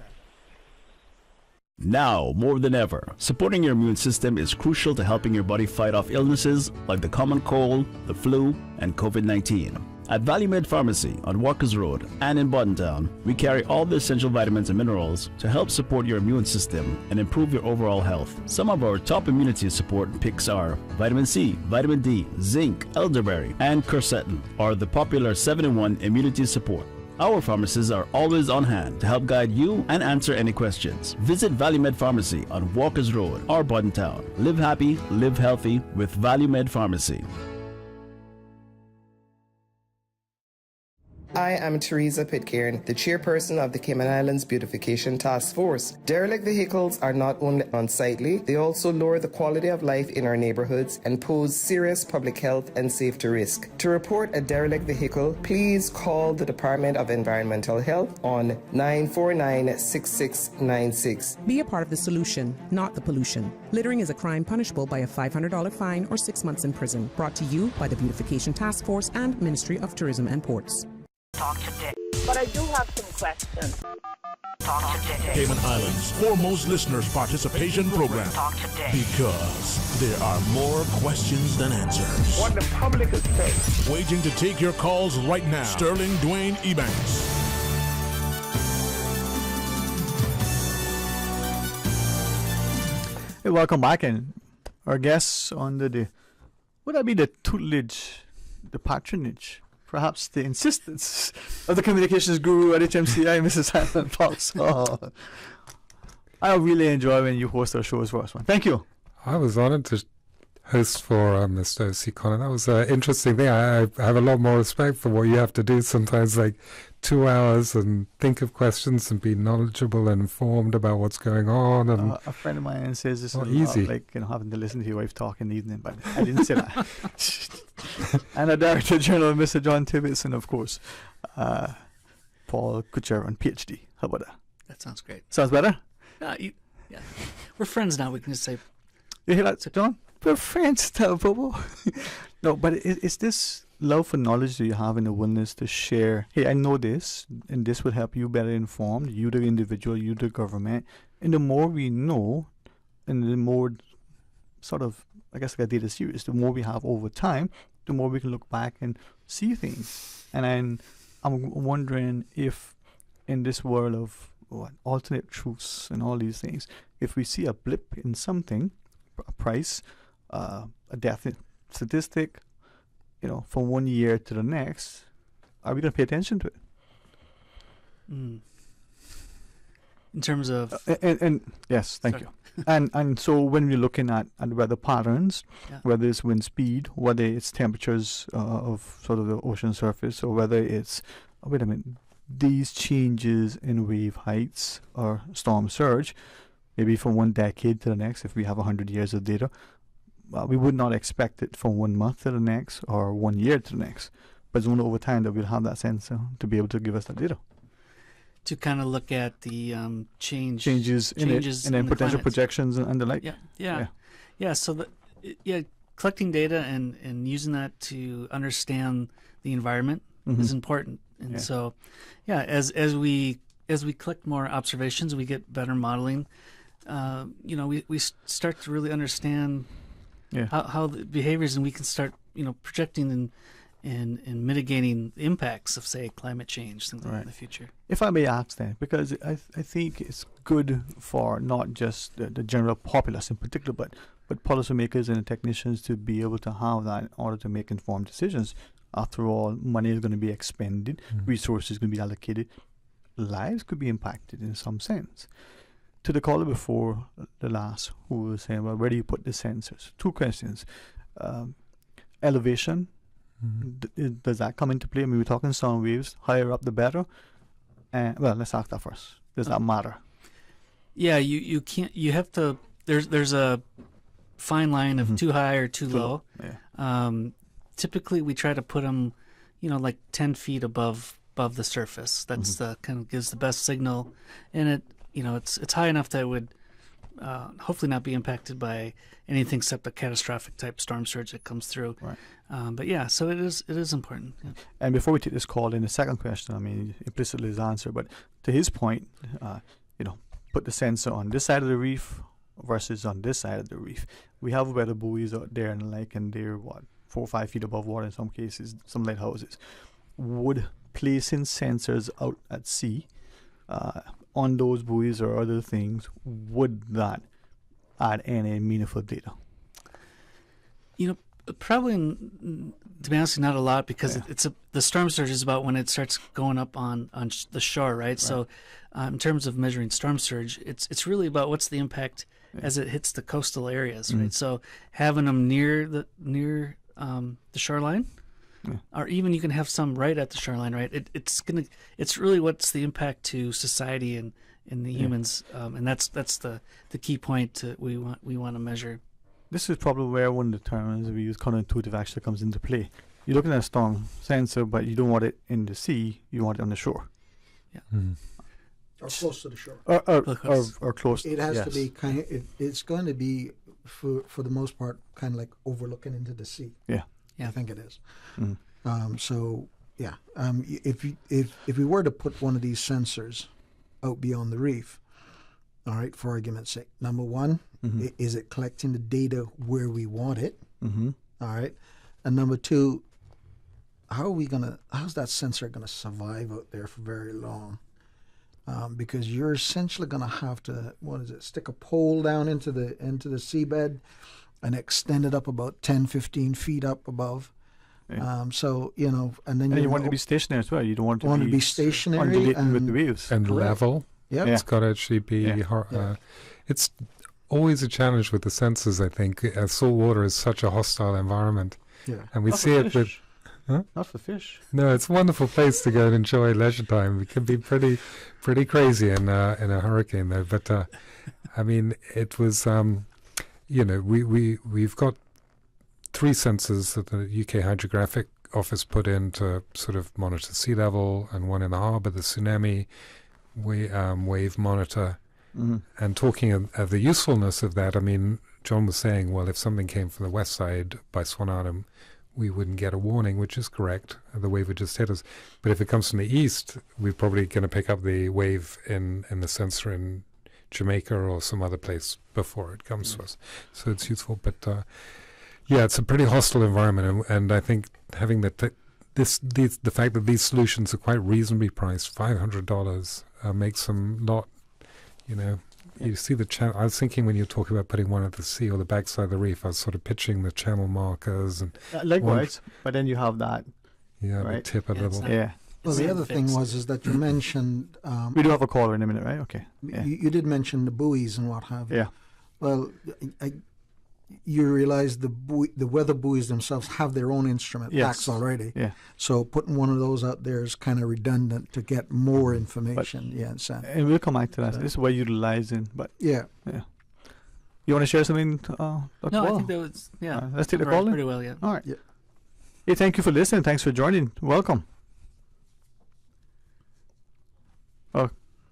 Now, more than ever, supporting your immune system is crucial to helping your body fight off illnesses like the common cold, the flu, and COVID-19. At ValueMed Pharmacy on Walkers Road and in Buttontown, we carry all the essential vitamins and minerals to help support your immune system and improve your overall health. Some of our top immunity support picks are vitamin C, vitamin D, zinc, elderberry, and quercetin are the popular 7-in-1 immunity support. Our pharmacists are always on hand to help guide you and answer any questions. Visit ValueMed Pharmacy on Walkers Road or Buttontown. Live happy, live healthy with ValueMed Pharmacy. I am Teresa Pitcairn, the chairperson of the Cayman Islands Beautification Task Force. Derelict vehicles are not only unsightly, they also lower the quality of life in our neighborhoods and pose serious public health and safety risk. To report a derelict vehicle, please call the Department of Environmental Health on 949-6696. Be a part of the solution, not the pollution. Littering is a crime punishable by a $500 fine or 6 months in prison. Brought to you by the Beautification Task Force and Ministry of Tourism and Ports. Talk today. But I do have some questions. Talk today. Cayman Islands' foremost listeners participation program. Talk today. Because there are more questions than answers. What the public is saying. Waiting to take your calls right now. Sterling Dwayne Ebanks. Hey, welcome back, and our guests on the day. Would that be the tutelage, the patronage, perhaps the insistence of the communications guru at HMCI, Mrs. Hannah Fox? Oh, I really enjoy when you host our shows for us, man. Thank you. I was honored to host for Mr. C. Connor. That was an interesting thing. I have a lot more respect for what you have to do sometimes, like 2 hours and think of questions and be knowledgeable and informed about what's going on. And a friend of mine says this is not easy. like having to listen to your wife talk in the evening, but I didn't say that. And a Director General, Mr. John Tibbetts, and of course, Paul Kucheron, PhD. How about that? That sounds great. Sounds better? Yeah. We're friends now. We can just say. You hear that, John? We're friends, tell Bobo. No, but it's this love for knowledge that you have and the willingness to share. Hey, I know this, and this will help you better informed, you the individual, you the government. And the more we know, and the more sort of, I guess, like I did a series, the more we have over time, the more we can look back and see things. And I'm wondering if in this world of alternate truths and all these things, if we see a blip in something, a price, a death statistic, from 1 year to the next, are we going to pay attention to it? In terms of and yes, thank you. And so when we're looking at weather patterns, whether it's wind speed, whether it's temperatures of sort of the ocean surface, or whether it's these changes in wave heights or storm surge, maybe from 1 decade to the next, if we have 100 years of data, we would not expect it from 1 month to the next or 1 year to the next. But it's only over time that we'll have that sensor to be able to give us that data. To kind of look at the changes in it, and then potential projections and the like. Yeah. So collecting data and using that to understand the environment is important. And so, as we collect more observations, we get better modeling. We start to really understand how the behaviors, and we can start projecting and mitigating the impacts of, say, climate change in the future. If I may ask that, because I think it's good for not just the general populace in particular, but policymakers and technicians to be able to have that in order to make informed decisions. After all, money is going to be expended, resources going to be allocated, lives could be impacted in some sense. To the caller before the last, who was saying, well, where do you put the sensors? 2 questions. Elevation, does that come into play? I mean, we're talking sound waves, higher up the better. Well, let's ask that first. Does that matter? Yeah, you can't, you have to, there's a fine line of too high or too low. Typically we try to put them, like 10 feet above the surface. That's the kind of gives the best signal, and it, it's high enough that it would hopefully not be impacted by anything except a catastrophic type storm surge that comes through. But yeah, so it is important. Yeah. And before we take this call, in the second question, I mean, implicitly his answer, but to his point, put the sensor on this side of the reef versus on this side of the reef. We have weather buoys out there and they're 4 or 5 feet above water in some cases, some lighthouses. Would placing sensors out at sea on those buoys or other things, would that add any meaningful data? Probably, to be honest, not a lot, because the storm surge is about when it starts going up on the shore, right? So in terms of measuring storm surge, it's really about what's the impact as it hits the coastal areas, right? So having them near the shoreline, or even you can have some right at the shoreline, right? It's really what's the impact to society and the humans, and that's the key point we want to measure. This is probably where one of the terms we use, counterintuitive, actually comes into play. You're looking at a storm sensor, but you don't want it in the sea. You want it on the shore. Yeah. Or close to the shore. Or close. It has to be it's going to be, for the most part, kind of like overlooking into the sea. Yeah. I think it is. If we were to put one of these sensors out beyond the reef, all right, for argument's sake, number one, is it collecting the data where we want it? All right, and number two, how's that sensor gonna survive out there for very long? Because you're essentially gonna have to, stick a pole down into the seabed and extend it up about 10, 15 feet up above. And then you want it to be stationary as well. You don't want it to be stationary undulating with the waves and level. Yeah, it's got to actually be. It's always a challenge with the sensors, I think. Salt water is such a hostile environment. Yeah. And we Not see for it with... fish. Huh? Not for fish. No, it's a wonderful place to go and enjoy leisure time. It can be pretty crazy in a hurricane, though. But, I mean, it was... we've got 3 sensors that the UK Hydrographic Office put in to sort of monitor sea level, and one in the harbour, the tsunami wave monitor. Mm-hmm. And talking of the usefulness of that, I mean, John was saying, well, if something came from the west side by Swan we wouldn't get a warning, which is correct. The wave would just hit us. But if it comes from the east, we're probably going to pick up the wave in the sensor in Jamaica or some other place before it comes to us. So it's useful. But it's a pretty hostile environment, and I think having the fact that these solutions are quite reasonably priced, $500, makes them not, you see the channel. I was thinking when you talk about putting one at the sea or the backside of the reef, I was sort of pitching the channel markers and likewise. But then you have that. Yeah, right? the tip a little. Yeah. Well, the other thing is that you mentioned... we do have a caller in a minute, right? Okay. Yeah. You did mention the buoys and what have you. Yeah. Well, you realize the weather buoys themselves have their own instrument packs already. Yeah. So putting one of those out there is kind of redundant to get more information. And we'll come back to that. This is what you're utilizing. But yeah. You want to share something? No, I think that was let's take the call. Pretty well, yeah. All right. Yeah. Hey, thank you for listening. Thanks for joining. Welcome. Oh,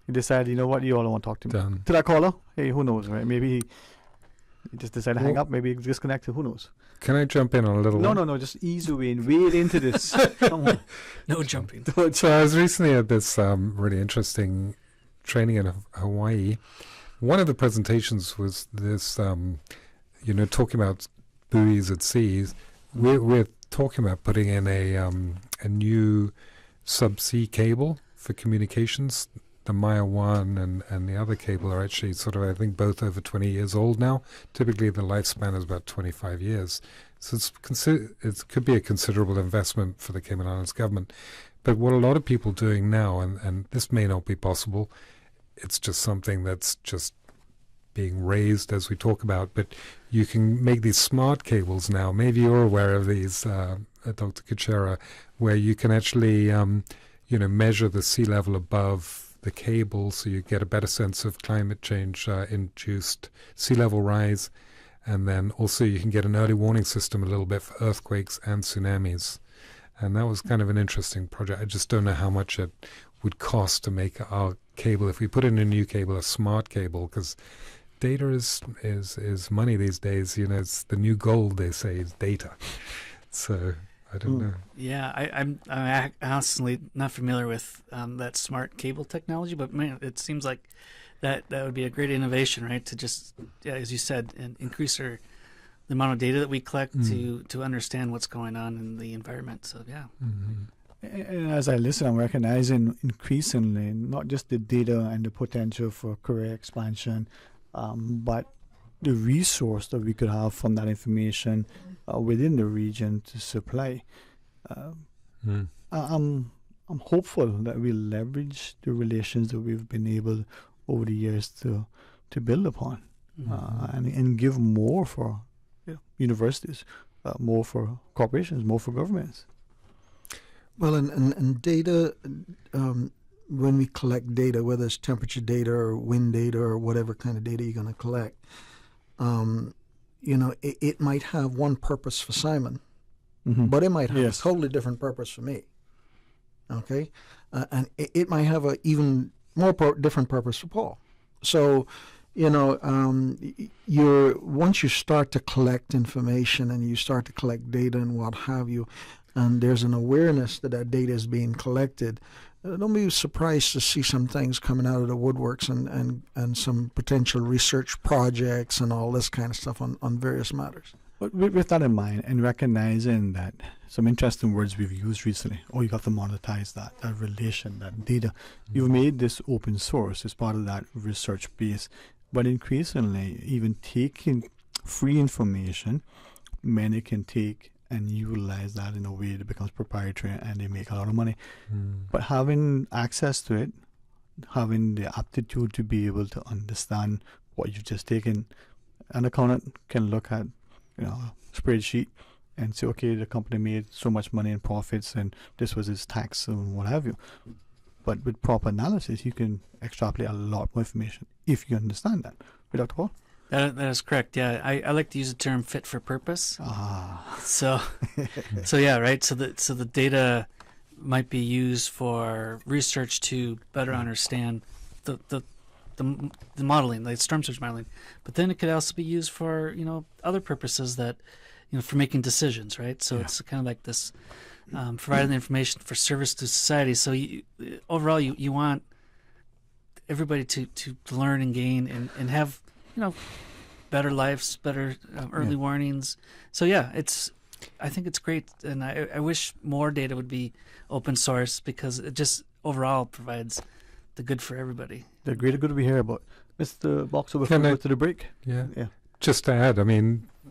you decided, you know what, you all don't want to talk to me. Done. To that caller? Hey, who knows, right? Maybe he just decided to hang up. Maybe he disconnected. Who knows? Can I jump in on a little No. Just ease away and wade into this. Come on. No jumping. So I was recently at this really interesting training in Hawaii. One of the presentations was this, talking about buoys at seas. We're talking about putting in a new subsea cable for communications. The Maya 1 and the other cable are actually sort of, I think, both over 20 years old now. Typically, the lifespan is about 25 years. So it could be a considerable investment for the Cayman Islands government. But what a lot of people are doing now, and this may not be possible, it's just something that's just being raised as we talk about, but you can make these smart cables now. Maybe you're aware of these, Dr. Kuchera, where you can actually, measure the sea level above the cable, so you get a better sense of climate change induced sea level rise, and then also you can get an early warning system a little bit for earthquakes and tsunamis. And that was kind of an interesting project. I just don't know how much it would cost to make our cable, if we put in a new cable, a smart cable, because data is money these days. It's the new gold, they say, is data. So I don't know. Yeah, I'm honestly not familiar with that smart cable technology, but man, it seems like that would be a great innovation, right? To just, as you said, increase the amount of data that we collect to understand what's going on in the environment. So yeah. Mm-hmm. And as I listen, I'm recognizing increasingly not just the data and the potential for career expansion, but the resource that we could have from that information within the region to supply. I'm hopeful that we leverage the relations that we've been able over the years to build upon, and give more for universities, more for corporations, more for governments. Well, and data, when we collect data, whether it's temperature data or wind data or whatever kind of data you're going to collect, it might have one purpose for Simon, but it might have a totally different purpose for me. Okay? And it might have a even more different purpose for Paul. So, once you start to collect information and you start to collect data and what have you, and there's an awareness that data is being collected, don't be surprised to see some things coming out of the woodworks and some potential research projects and all this kind of stuff on various matters. But with that in mind, and recognizing that some interesting words we've used recently, you got to monetize that relation, that data. You've made this open source as part of that research base, but increasingly, even taking free information, many can take and utilize that in a way that becomes proprietary and they make a lot of money. But having access to it, having the aptitude to be able to understand what you've just taken. An accountant can look at, a spreadsheet and say, okay, the company made so much money in profits and this was its tax and what have you. But with proper analysis, you can extrapolate a lot more information if you understand that. Right, Dr. Paul? That is correct. Yeah, I like to use the term fit for purpose. So yeah, right. So the data might be used for research to better understand the modeling, like storm surge modeling, but then it could also be used for other purposes that for making decisions, right? So it's kind of like this providing the information for service to society. So overall, you want everybody to learn and gain and have better lives, better early warnings. So yeah, I think it's great, and I wish more data would be open source because it just overall provides the good for everybody. The greater good we hear about. Mr. Boxer, before we go to the break. Yeah. Just to add,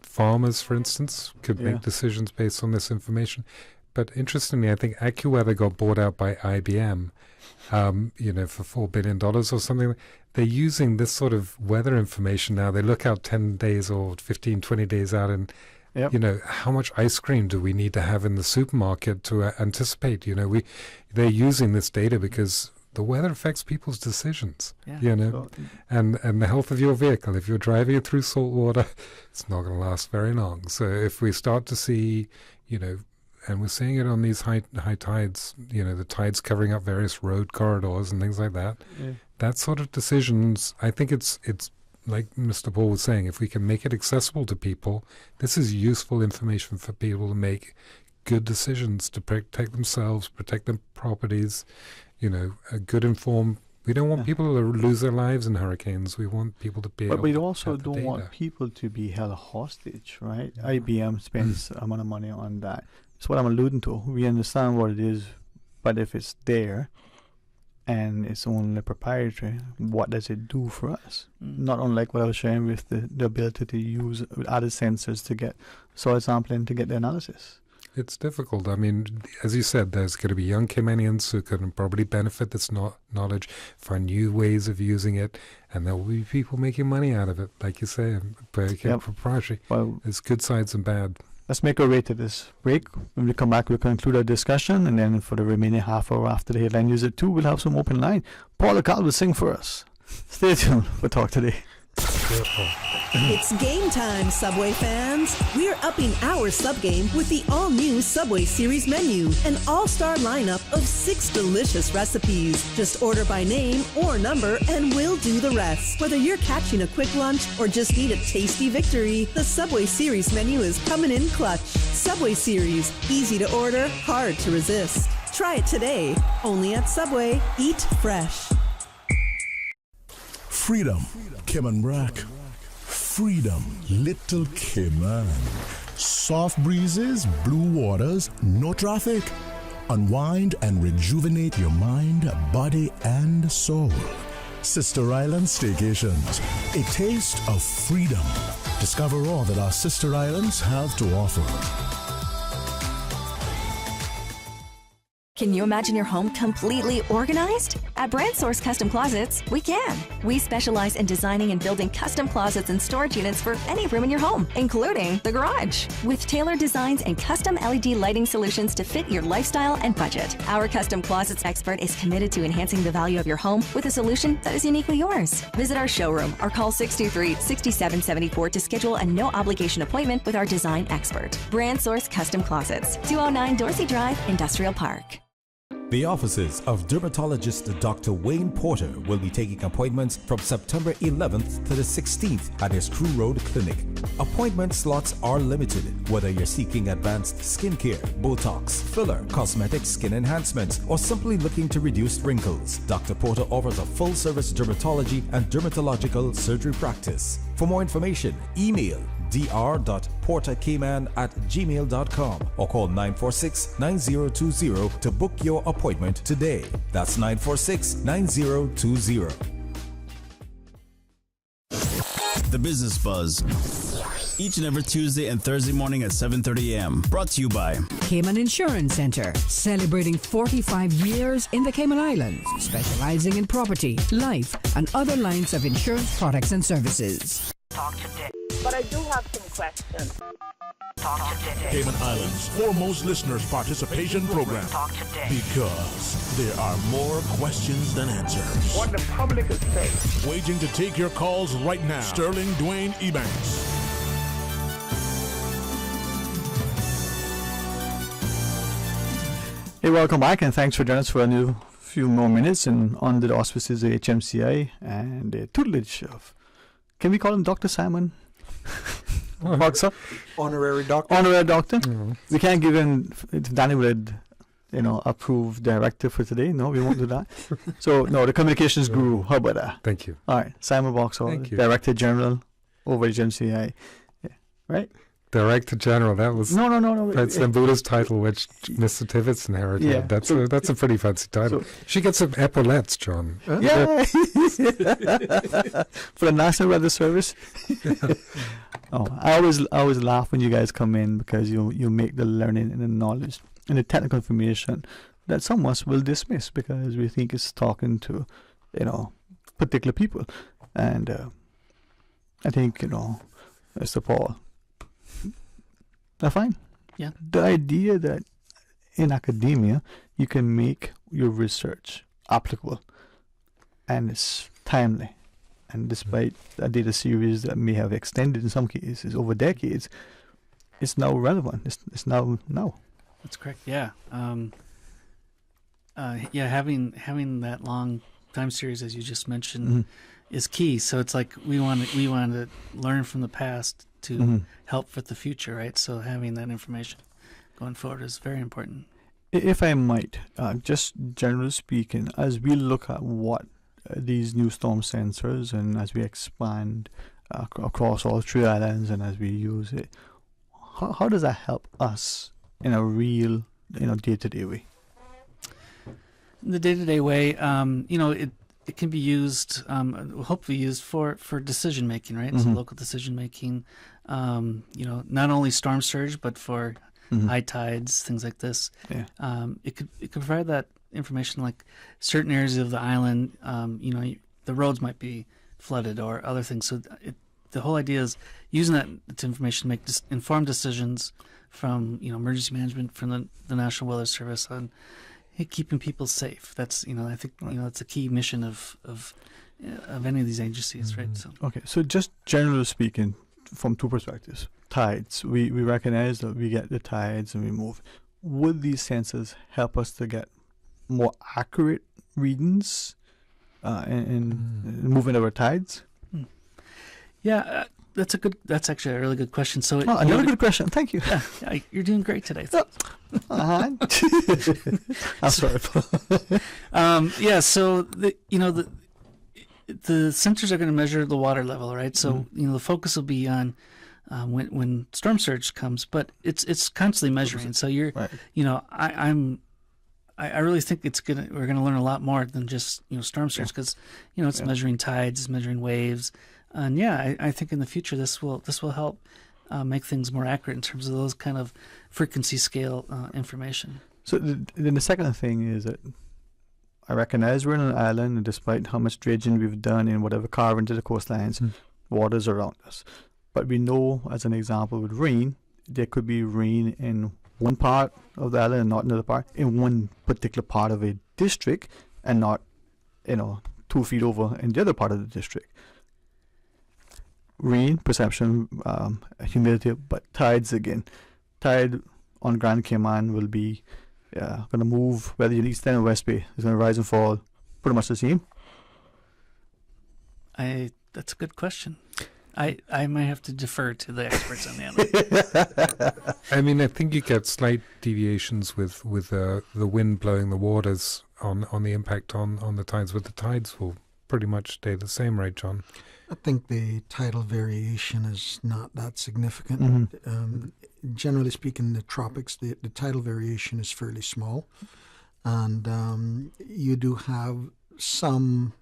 farmers, for instance, could make decisions based on this information. But interestingly, I think AccuWeather got bought out by IBM, for $4 billion or something. They're using this sort of weather information now. They look out 10 days or 15, 20 days out and, how much ice cream do we need to have in the supermarket to anticipate? They're using this data because the weather affects people's decisions, and the health of your vehicle. If you're driving it through salt water, it's not going to last very long. So if we start to see, and we're seeing it on these high tides, the tides covering up various road corridors and things like that, that sort of decisions, I think it's like Mr. Paul was saying, if we can make it accessible to people, this is useful information for people to make good decisions to protect themselves, protect their properties, a good informed. We don't want people to lose their lives in hurricanes. We want people to be able to But we also don't data. want people to be held hostage, right? IBM spends a amount of money on that. That's what I'm alluding to. We understand what it is, but if it's there and it's only proprietary, what does it do for us? Not unlike what I was sharing with the ability to use other sensors to get soil sampling to get the analysis. It's difficult. As you said, there's going to be young Caymanians who can probably benefit this knowledge, find new ways of using it, and there will be people making money out of it, like you say, proprietary. Well, there's good sides and bad. Let's make our way to this break. When we come back, we'll conclude our discussion, and then for the remaining half hour after the headline news at 2, we'll have some open line. Paul Cal will sing for us. Stay tuned for Talk Today. It's game time, Subway fans. We're upping our sub game with the all-new Subway Series menu, an all-star lineup of 6 delicious recipes. Just order by name or number and we'll do the rest. Whether you're catching a quick lunch or just need a tasty victory, the Subway Series menu is coming in clutch. Subway Series, easy to order, hard to resist. Try it today, only at Subway. Eat fresh. Freedom, Cayman Brack. Freedom, Little Cayman. Soft breezes, blue waters, no traffic. Unwind and rejuvenate your mind, body, and soul. Sister Island Staycations, a taste of freedom. Discover all that our sister islands have to offer. Can you imagine your home completely organized? At Brand Source Custom Closets, we can. We specialize in designing and building custom closets and storage units for any room in your home, including the garage. With tailored designs and custom LED lighting solutions to fit your lifestyle and budget. Our Custom Closets expert is committed to enhancing the value of your home with a solution that is uniquely yours. Visit our showroom or call 623-6774 to schedule a no-obligation appointment with our design expert. Brand Source Custom Closets, 209 Dorsey Drive, Industrial Park. The offices of dermatologist Dr. Wayne Porter will be taking appointments from September 11th to the 16th at his Crew Road Clinic. Appointment slots are limited, whether you're seeking advanced skincare, Botox, filler, cosmetic skin enhancements, or simply looking to reduce wrinkles. Dr. Porter offers a full-service dermatology and dermatological surgery practice. For more information, email dr.portercayman@gmail.com or call 946-9020 to book your appointment today. That's 946-9020. The Business Buzz. Each and every Tuesday and Thursday morning at 7:30 a.m. Brought to you by Cayman Insurance Center, celebrating 45 years in the Cayman Islands, specializing in property, life, and other lines of insurance products and services. Talk today. But I do have some questions. Talk today. Cayman Islands' foremost listeners participation program. Talk today. Because there are more questions than answers. What the public is saying. Waging to take your calls right now. Sterling Dwayne Ebanks. Hey, welcome back, and thanks for joining us for a new few more minutes and under the auspices of HMCI and the tutelage of, can we call him Dr. Simon? Boxer? Honorary doctor. Honorary doctor. We can't give him, if Danny would, approved director for today. No, we won't do that. So, no, the communications guru. How about that? Thank you. All right, Simon Boxer, Director General over HMCI. Yeah. Right? Director General, that was no. President Buddha's title, which Mr. Tibbetts inherited. Yeah. That's a pretty fancy title. She gets some epaulets, John. Yeah. For the National Weather Service. I always laugh when you guys come in because you make the learning and the knowledge and the technical information that some of us will dismiss because we think it's talking to, particular people. And I think, Mr. Paul, that's fine. Yeah. The idea that in academia you can make your research applicable and it's timely, and despite a data series that may have extended in some cases over decades, it's now relevant. It's now. That's correct. Yeah. Having that long time series, as you just mentioned, is key. So it's like we want to learn from the past to help with the future, right? So having that information going forward is very important. If I might, just generally speaking, as we look at what these new storm sensors and as we expand across all 3 islands and as we use it, how does that help us in a real, day-to-day way? In the day-to-day way, it can be used, hopefully used for decision making, right? So local decision making, not only storm surge, but for high tides, things like this. Yeah. It could provide that information, like certain areas of the island, the roads might be flooded or other things. So the whole idea is using that information to make informed decisions from emergency management, from the National Weather Service on keeping people safe. That's I think it's a key mission of any of these agencies, right? So okay, so just generally speaking, from 2 perspectives, tides. We recognize that we get the tides and we move. Would these sensors help us to get more accurate readings in moving our tides? Yeah, that's actually a really good question. So another good question. Thank you. Yeah, you're doing great today. I'm sorry. So the sensors are going to measure the water level, right? So the focus will be on when storm surge comes, but it's constantly measuring. So you're, I really think we're gonna learn a lot more than just storm surge because it's measuring tides, it's measuring waves, and I think in the future this will help make things more accurate in terms of those kind of frequency scale information. So then the second thing is that I recognize we're on an island, and despite how much dredging we've done and whatever carving to the coastlines, water's around us. But we know, as an example with rain, there could be rain in one part of the island and not another part, in one particular part of a district, and not, 2 feet over in the other part of the district. Rain, perception, humidity, but tides again. Tide on Grand Cayman will be going to move, whether you're East End or West Bay. It's going to rise and fall pretty much the same. That's a good question. I might have to defer to the experts on that. I mean, I think you get slight deviations with the wind blowing the waters on the impact on the tides, but the tides will pretty much stay the same, right, John? I think the tidal variation is not that significant. Generally speaking, in the tropics, the tidal variation is fairly small, and you do have some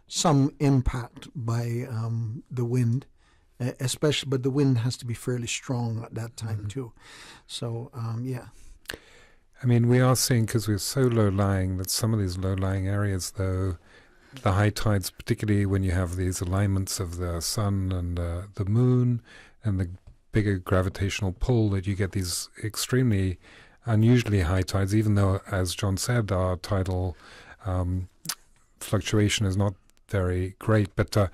some impact by the wind, especially, but the wind has to be fairly strong at that time too. So, yeah. I mean, we are seeing, because we're so low-lying, that some of these low-lying areas, though, the high tides, particularly when you have these alignments of the sun and the moon and the bigger gravitational pull, that you get these extremely unusually high tides, even though, as John said, our tidal fluctuation is not very great, but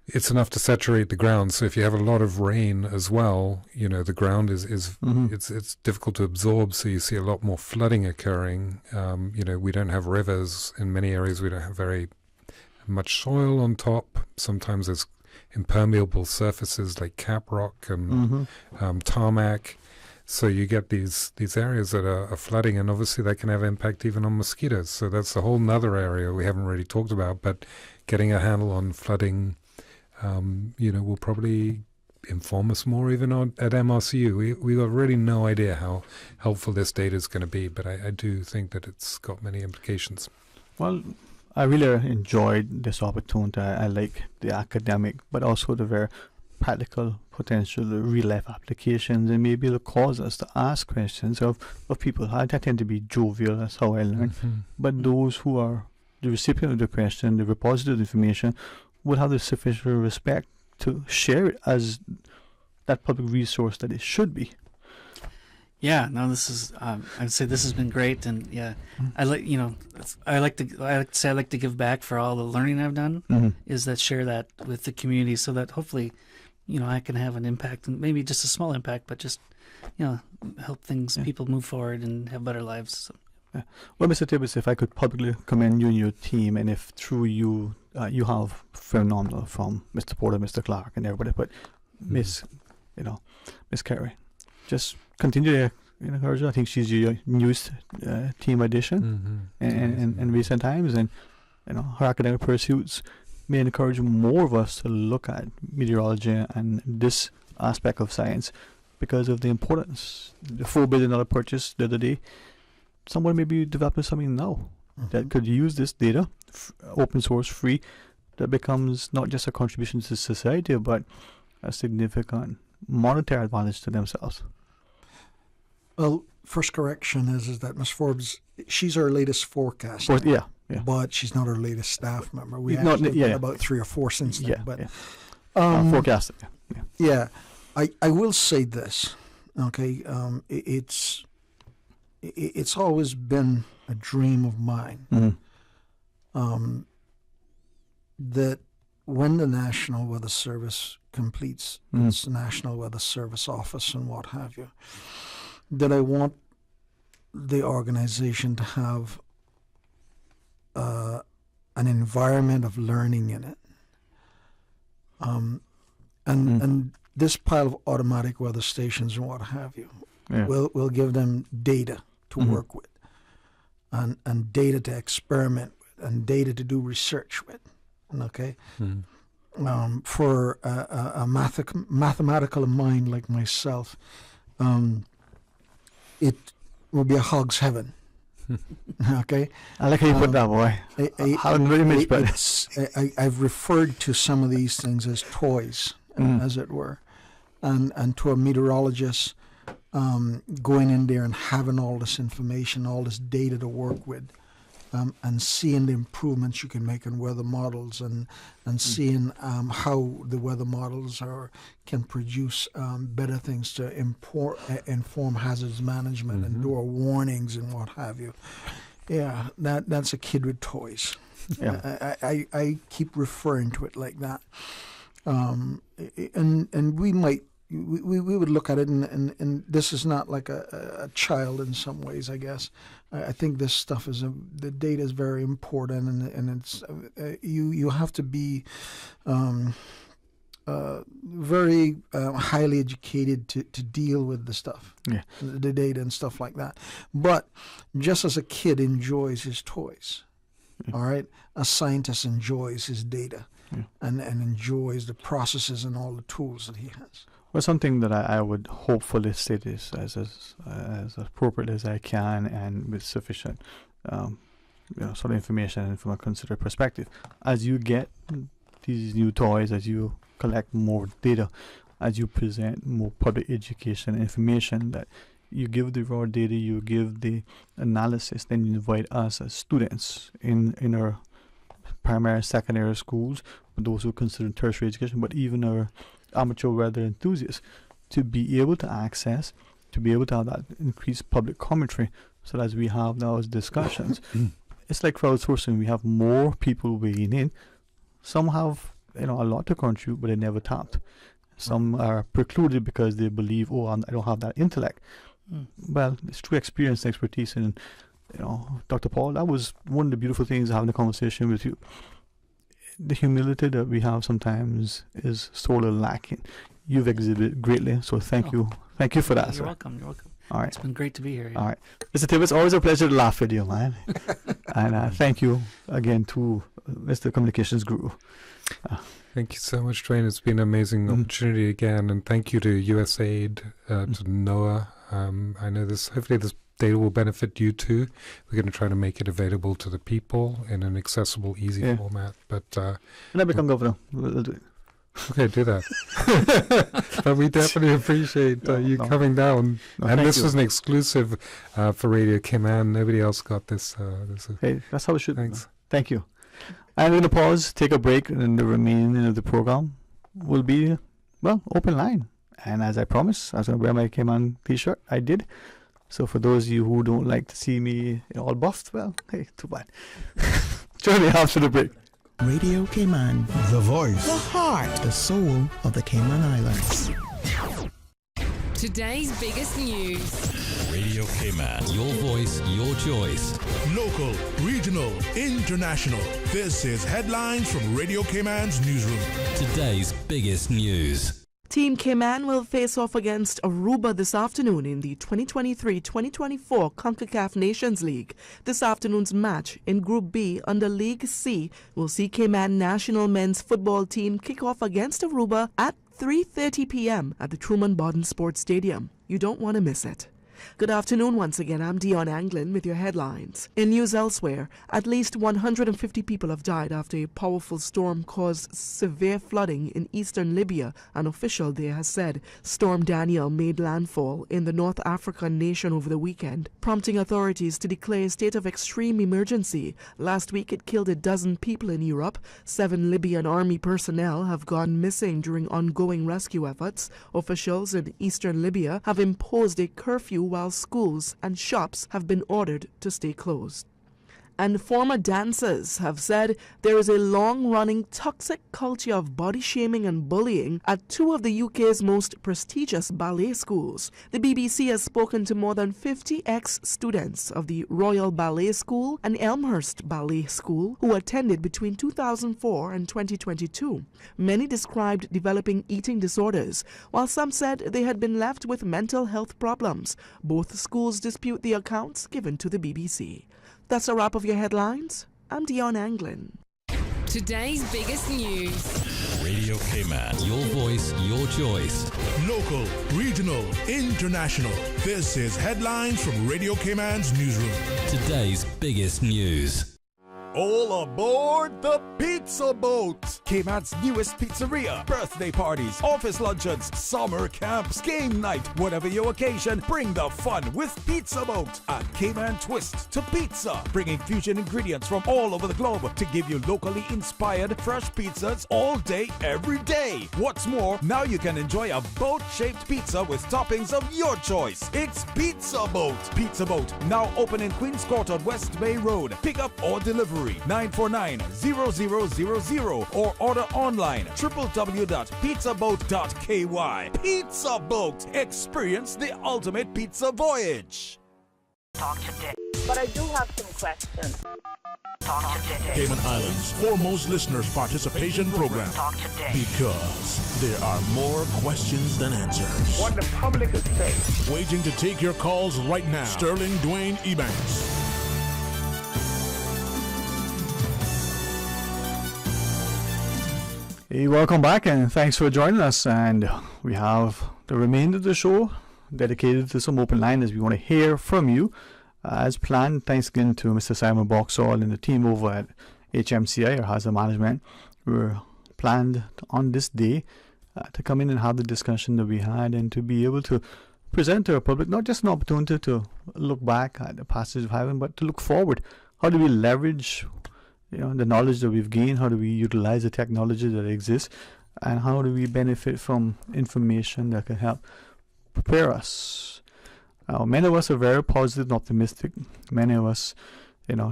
it's enough to saturate the ground. So if you have a lot of rain as well, the ground is it's difficult to absorb. So you see a lot more flooding occurring. We don't have rivers in many areas. We don't have very much soil on top. Sometimes there's impermeable surfaces like caprock and tarmac. So you get these areas that are flooding, and obviously that can have impact even on mosquitoes. So that's a whole nother area we haven't really talked about. But getting a handle on flooding, will probably inform us more even at MRCU. We have really no idea how helpful this data is going to be, but I do think that it's got many implications. Well, I really enjoyed this opportunity. I like the academic, but also the very practical potential, the real-life applications, and maybe it'll cause us to ask questions of people. I tend to be jovial, that's how I learn. But those who are the recipient of the question, the repository of information, will have the sufficient respect to share it as that public resource that it should be. Yeah, no, this is. I'd say this has been great, and yeah, I like to give back for all the learning I've done. Is that share that with the community, so that hopefully, I can have an impact, and maybe just a small impact, but just, help people move forward and have better lives. So. Yeah. Well, Mr. Tibbetts, if I could publicly commend you and your team, and if through you, you have phenomenal from Mr. Porter, Mr. Clark, and everybody, but Miss Carey, just continue to encourage her. I think she's your newest team addition in recent times, and her academic pursuits may encourage more of us to look at meteorology and this aspect of science because of the importance. The $4 billion purchase the other day, someone may be developing something now that could use this data, open source, free, that becomes not just a contribution to society, but a significant monetary advantage to themselves. Well, first correction is that Ms. Forbes, she's our latest forecaster. Yeah. But she's not our latest staff member. We Not- actually yeah, got yeah. about 3 or 4 since then. Yeah, But yeah. Forecasting. Yeah, I will say this. Okay, it's always been a dream of mine that when the National Weather Service completes its National Weather Service office and what have you, that I want the organization to have an environment of learning in it. And this pile of automatic weather stations and what have you will give them data to work with and data to experiment with and data to do research with. Okay? For a mathematical mind like myself, it will be a hog's heaven. Okay, I like how you put that, boy. I've referred to some of these things as toys, as it were, and to a meteorologist going in there and having all this information, all this data to work with, and seeing the improvements you can make in weather models, and seeing how the weather models can produce better things to inform hazards management and do warnings and what have you. Yeah, that's a kid with toys. Yeah. I keep referring to it like that, and we might. We would look at it, and this is not like a child in some ways, I guess. I think this stuff the data is very important, and it's you have to be very highly educated to deal with the stuff, the data and stuff like that. But just as a kid enjoys his toys, all right, a scientist enjoys his data and enjoys the processes and all the tools that he has. Well, something that I would hopefully say this as appropriate as I can and with sufficient sort of information from a considered perspective. As you get these new toys, as you collect more data, as you present more public education information, that you give the raw data, you give the analysis, then you invite us as students in our primary, secondary schools, those who consider tertiary education, but even our amateur weather enthusiasts, to be able to access, to be able to have that increased public commentary, so that as we have those discussions, it's like crowdsourcing. We have more people weighing in. Some have a lot to contribute, but they never tapped. Some are precluded because they believe, I don't have that intellect. Well, it's true experience and expertise. And, Dr. Paul, that was one of the beautiful things having a conversation with you. The humility that we have sometimes is sorely lacking. You've exhibited greatly, so thank you. Thank you for that. You're welcome. You're welcome. All right. It's been great to be here. Yeah. All right. Mr. Tibbetts, always a pleasure to laugh with you, man. And thank you again to Mr. Communications Guru. Thank you so much, Dwayne. It's been an amazing opportunity again, and thank you to USAID, to NOAA. I know hopefully this data will benefit you too. We're going to try to make it available to the people in an accessible, easy format. But when I become governor, we'll do it. Okay, do that. But we definitely appreciate you coming down. And this was an exclusive for Radio Cayman. Nobody else got this. Hey, that's how it should be. Thanks. Thank you. I'm going to pause, take a break, and the remaining of the program will be, open line. And as I promised, I was going to wear my Cayman t-shirt. I did. So for those of you who don't like to see me all buffed, hey, too bad. Join me after the break. Radio Cayman, the voice, the heart, the soul of the Cayman Islands. Today's biggest news. Radio Cayman, your voice, your choice. Local, regional, international. This is Headlines from Radio Cayman's newsroom. Today's biggest news. Team Cayman will face off against Aruba this afternoon in the 2023-2024 CONCACAF Nations League. This afternoon's match in Group B under League C will see Cayman national men's football team kick off against Aruba at 3:30 p.m. at the Truman Bodden Sports Stadium. You don't want to miss it. Good afternoon once again. I'm Dion Anglin with your headlines. In news elsewhere, at least 150 people have died after a powerful storm caused severe flooding in eastern Libya. An official there has said Storm Daniel made landfall in the North African nation over the weekend, prompting authorities to declare a state of extreme emergency. Last week it killed a dozen people in Europe. 7 Libyan army personnel have gone missing during ongoing rescue efforts. Officials in eastern Libya have imposed a curfew while schools and shops have been ordered to stay closed. And former dancers have said there is a long-running toxic culture of body shaming and bullying at 2 of the UK's most prestigious ballet schools. The BBC has spoken to more than 50 ex-students of the Royal Ballet School and Elmhurst Ballet School who attended between 2004 and 2022. Many described developing eating disorders, while some said they had been left with mental health problems. Both schools dispute the accounts given to the BBC. That's a wrap of your headlines. I'm Dion Anglin. Today's biggest news. Radio Cayman, your voice, your choice. Local, regional, international. This is Headlines from Radio Cayman's newsroom. Today's biggest news. All aboard the Pizza Boat! Cayman's newest pizzeria. Birthday parties, office luncheons, summer camps, game night. Whatever your occasion, bring the fun with Pizza Boat. A Cayman twist to pizza. Bringing fusion ingredients from all over the globe to give you locally inspired fresh pizzas all day, every day. What's more, now you can enjoy a boat-shaped pizza with toppings of your choice. It's Pizza Boat. Pizza Boat, now open in Queens Court on West Bay Road. Pick up or delivery 949-0000 or order online www.pizzaboat.ky. Pizza Boat. Experience the ultimate pizza voyage. Talk today. But I do have some questions. Talk today. Cayman Islands' foremost listeners participation program. Talk today. Because there are more questions than answers. What the public is saying. Waiting to take your calls right now. Sterling Dwayne Ebanks. Hey, welcome back and thanks for joining us. And we have the remainder of the show dedicated to some open line as we want to hear from you. As planned, thanks again to Mr. Simon Boxall and the team over at HMCI, or Hazard Management. We're planned on this day to come in and have the discussion that we had, and to be able to present to our public not just an opportunity to look back at the passage of heaven, but to look forward. How do we leverage the knowledge that we've gained? How do we utilize the technology that exists? And how do we benefit from information that can help prepare us? Many of us are very positive and optimistic. Many of us,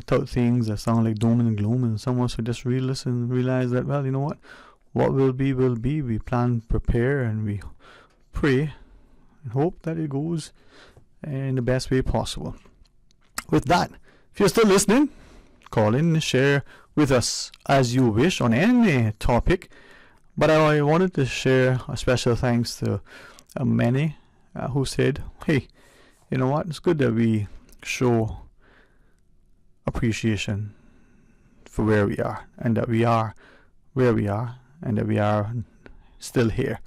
tout things that sound like doom and gloom, and some of us are just realists and realize that, well, you know what will be will be. We plan, prepare, and we pray and hope that it goes in the best way possible. With that, if you're still listening, call in and share with us as you wish on any topic. But I wanted to share a special thanks to many who said, hey, you know what, it's good that we show appreciation for where we are, and that we are where we are, and that we are still here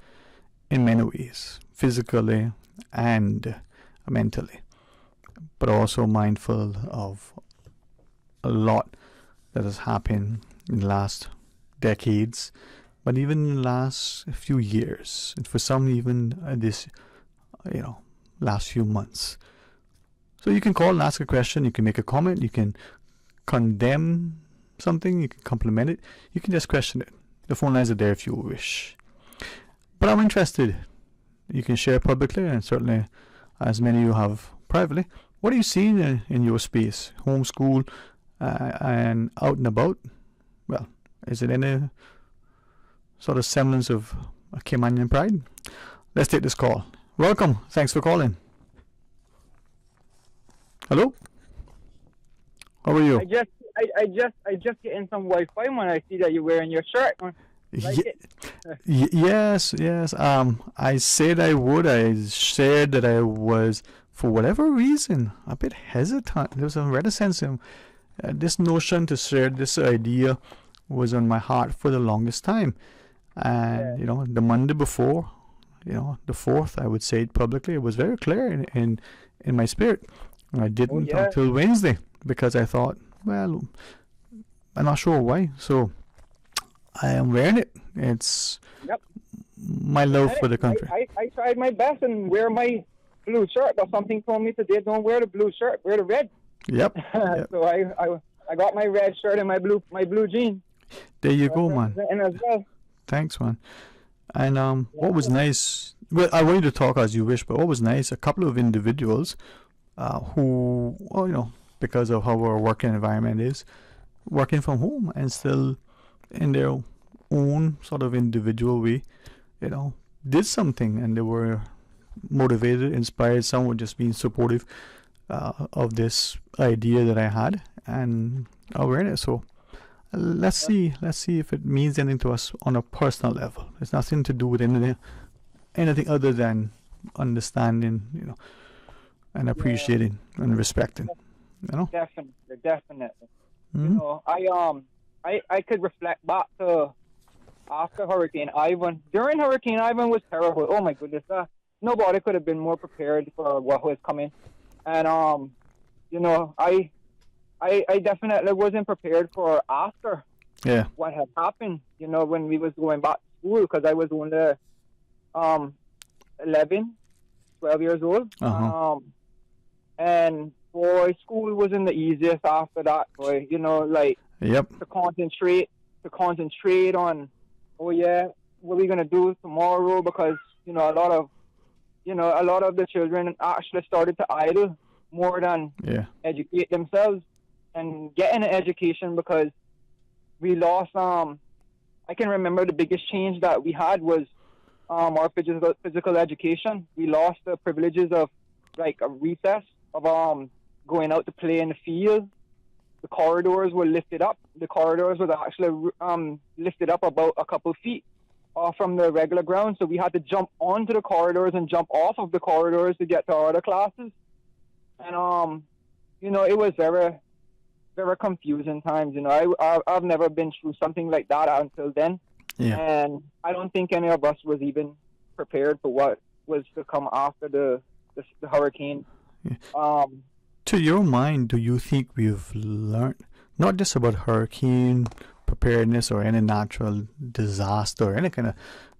in many ways, physically and mentally, but also mindful of a lot that has happened in the last decades, but even in the last few years, and for some even this last few months. So you can call and ask a question, you can make a comment, you can condemn something, you can compliment it, you can just question it. The phone lines are there if you wish. But I'm interested. You can share publicly, and certainly as many of you have privately. What are you seeing in your space? Homeschool and out and about? Well, is it any sort of semblance of a Caymanian pride? Let's take this call. Welcome. Thanks for calling. Hello? How are you? I just get in some Wi-Fi when I see that you're wearing your shirt. Yes. I said I would. I shared that I was, for whatever reason, a bit hesitant. There was a reticence. This notion to share this idea was on my heart for the longest time. And, the Monday before, the 4th, I would say it publicly. It was very clear in my spirit. And I didn't until Wednesday, because I thought, well, I'm not sure why. So I am wearing it. It's my love for the country. I tried my best and wear my blue shirt, but something told me today, don't wear the blue shirt, wear the red. Yep. So I got my red shirt and my blue jeans. There you go, man. And as well. Thanks, man. And what was nice, well, I want you to talk as you wish, but what was nice, a couple of individuals who, because of how our working environment is, working from home and still in their own sort of individual way, did something, and they were motivated, inspired. Some were just being supportive of this idea that I had and awareness. So let's see if it means anything to us on a personal level. It's nothing to do with anything other than understanding, and appreciating and respecting. Definitely. Mm-hmm. I could reflect back to after Hurricane Ivan. During Hurricane Ivan was terrible. Oh my goodness, nobody could have been more prepared for what was coming. And I definitely wasn't prepared for after what had happened. When we was going back to school, because I was only 11, 12 years old. And boy, school wasn't the easiest after that. Boy, to concentrate on, what are we gonna do tomorrow? Because a lot of the children actually started to idle more than educate themselves and get an education, because we lost. I can remember the biggest change that we had was our physical education. We lost the privileges of like a recess, of going out to play in the field. The corridors were lifted up. The corridors were actually lifted up about a couple feet from the regular ground. So we had to jump onto the corridors and jump off of the corridors to get to our other classes. And, it was very, very confusing times. I've never been through something like that until then. Yeah. And I don't think any of us was even prepared for what was to come after the hurricane. Yeah. To your mind, do you think we've learned not just about hurricane preparedness or any natural disaster or any kind of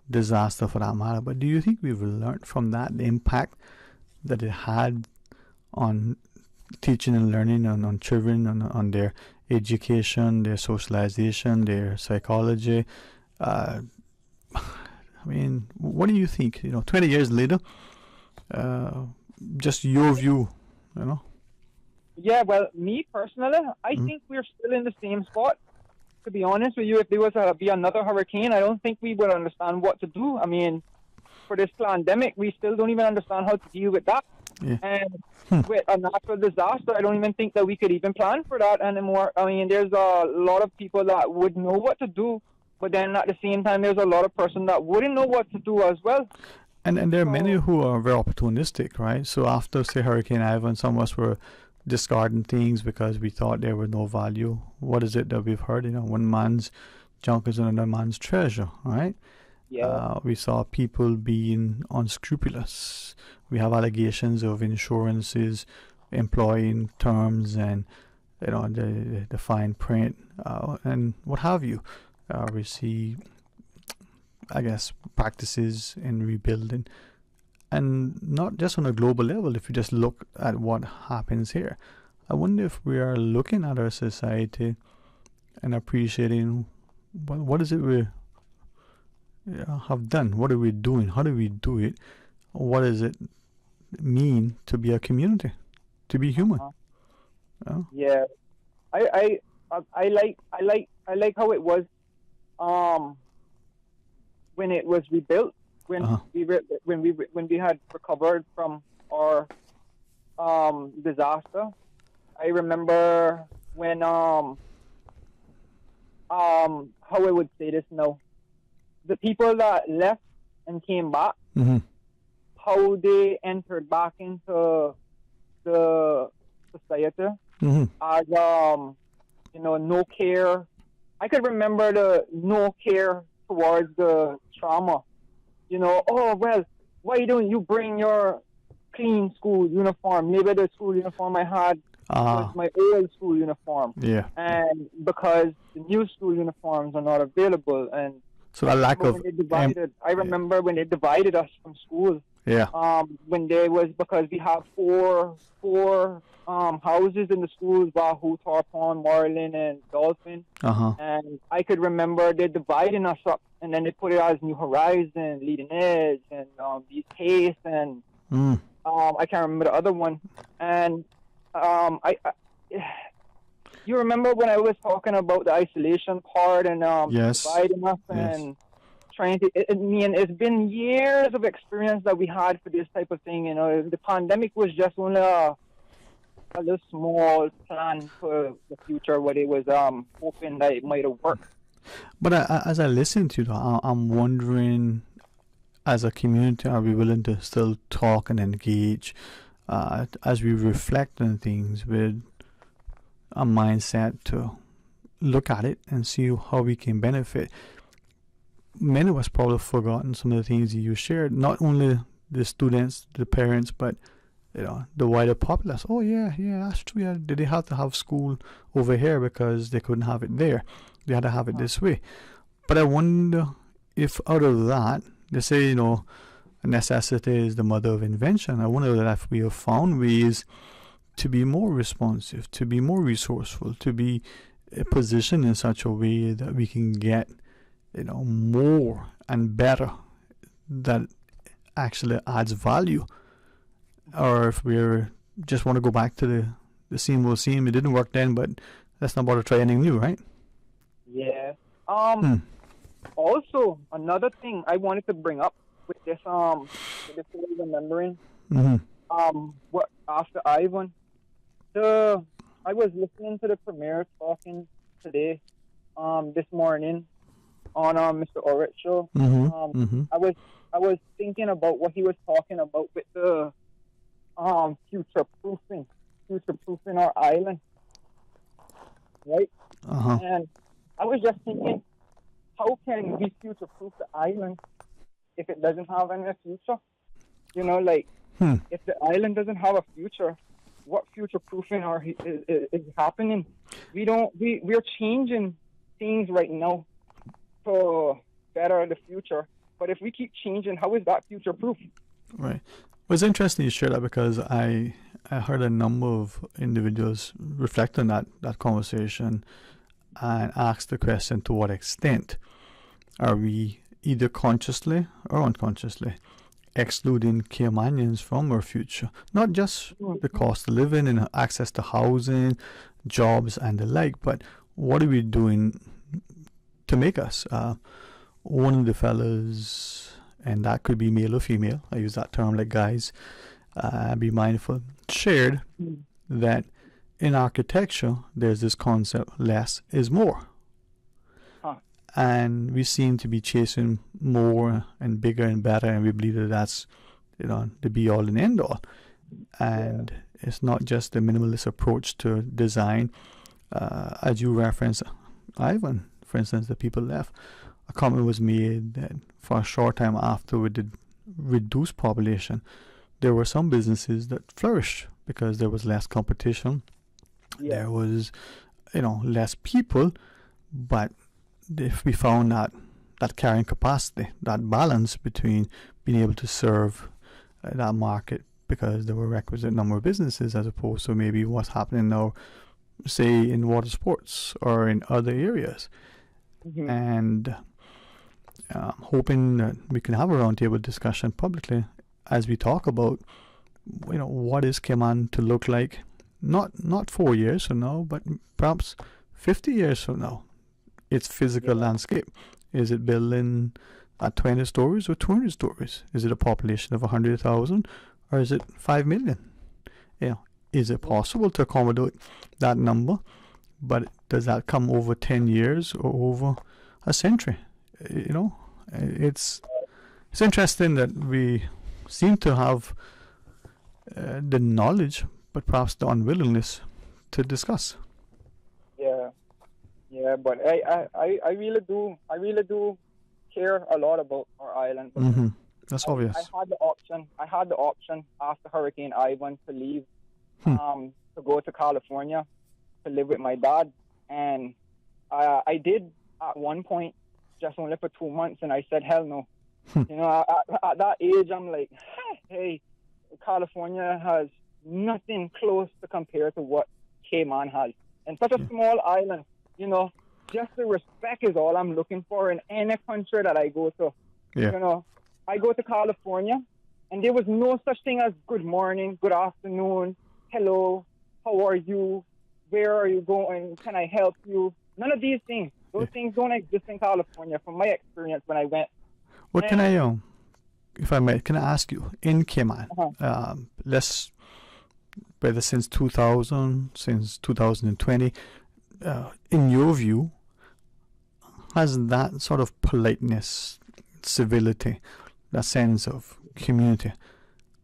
disaster for that matter, but do you think we've learned from that the impact that it had on teaching and learning on children, on their education, their socialization, their psychology? I mean, what do you think? 20 years later, just your view, Yeah, well, me personally, I think we're still in the same spot. To be honest with you, if there was to be another hurricane, I don't think we would understand what to do. I mean, for this pandemic, we still don't even understand how to deal with that. Yeah. And with a natural disaster, I don't even think that we could even plan for that anymore. I mean, there's a lot of people that would know what to do, but then at the same time, there's a lot of person that wouldn't know what to do as well. And there are many who are very opportunistic, right? So after, say, Hurricane Ivan, some of us were discarding things because we thought there were no value. What is it that we've heard? One man's junk is another man's treasure, right? Yeah. We saw people being unscrupulous. We have allegations of insurances employing terms and the fine print and what have you. We see, I guess, practices in rebuilding, and not just on a global level. If you just look at what happens here, I wonder if we are looking at our society and appreciating what is it we have done, what are we doing, how do we do it, what does it mean to be a community, to be human. Yeah, I like how it was when it was rebuilt, when we had recovered from our disaster. I remember when how I would say this now, the people that left and came back, how they entered back into the society as no care. I could remember the no care towards the trauma. Oh well, why don't you bring your clean school uniform? Maybe the school uniform I had was my old school uniform. Yeah. And because the new school uniforms are not available, and so a lack of I remember when they divided us from school. Yeah. When there was, because we have four houses in the schools: Wahoo, Tarpon, Marlin, and Dolphin. And I could remember they dividing us up, and then they put it as New Horizon, Leading Edge, and East Pace, and I can't remember the other one. And you remember when I was talking about the isolation part and dividing us and trying to. It's been years of experience that we had for this type of thing. The pandemic was just only a little small plan for the future, what it was hoping that it might have worked. But as I listen to you, I'm wondering, as a community, are we willing to still talk and engage as we reflect on things with a mindset to look at it and see how we can benefit? Many of us probably have forgotten some of the things you shared, not only the students, the parents, but the wider populace. Oh yeah, that's true. Yeah, did they have to have school over here because they couldn't have it there? They had to have it this way. But I wonder if out of that, they say necessity is the mother of invention. I wonder that if we have found ways to be more responsive, to be more resourceful, to be positioned in such a way that we can get more and better that actually adds value, or if we're just want to go back to the same old same. It didn't work then, but let's not bother to try anything new, right? Yeah. Also, another thing I wanted to bring up with this remembering what after Ivan, I was listening to the premier talking today, this morning on Mr. Orritt's show. I was thinking about what he was talking about with the future proofing our island, right? And I was just thinking, how can we future proof the island if it doesn't have any future? If the island doesn't have a future, what future proofing is happening. We're changing things right now to better the future. But if we keep changing, how is that future proof? Right. Well, it's interesting you share that, because I heard a number of individuals reflect on that conversation and ask the question, to what extent are we either consciously or unconsciously excluding Caymanians from our future? Not just the cost of living and access to housing, jobs and the like, but what are we doing to make us? One of the fellas, and that could be male or female, I use that term like guys, be mindful, shared that in architecture there's this concept, less is more. And we seem to be chasing more and bigger and better, and we believe that that's, the be all and end all. And it's not just the minimalist approach to design. As you referenced, Ivan, for instance, the people left. A comment was made that for a short time after we did reduce population, there were some businesses that flourished because there was less competition. Yeah. There was, less people, but if we found that carrying capacity, that balance between being able to serve that market, because there were requisite number of businesses, as opposed to maybe what's happening now, say in water sports or in other areas. Mm-hmm. And hoping that we can have a roundtable discussion publicly as we talk about, what is Cayman to look like, not 4 years from now, but perhaps 50 years from now. Its physical landscape. Is it building at 20 stories or 200 stories? Is it a population of 100,000 or is it 5 million? Is it possible to accommodate that number? But does that come over 10 years or over a century? It's interesting that we seem to have the knowledge, but perhaps the unwillingness to discuss. Yeah, but I really do care a lot about our island. Mm-hmm. That's obvious. I had the option after Hurricane Ivan to leave, to go to California to live with my dad, and I did at one point, just only for 2 months, and I said hell no. At that age, I'm like, hey, California has nothing close to compare to what Cayman has, and such a small island. Just the respect is all I'm looking for in any country that I go to. Yeah. I go to California, and there was no such thing as good morning, good afternoon, hello, how are you, where are you going, can I help you? None of these things. Those things don't exist in California from my experience when I went. What can I, if I may, can I ask you, in Cayman, whether since 2000, since 2020, in your view, has that sort of politeness, civility, that sense of community,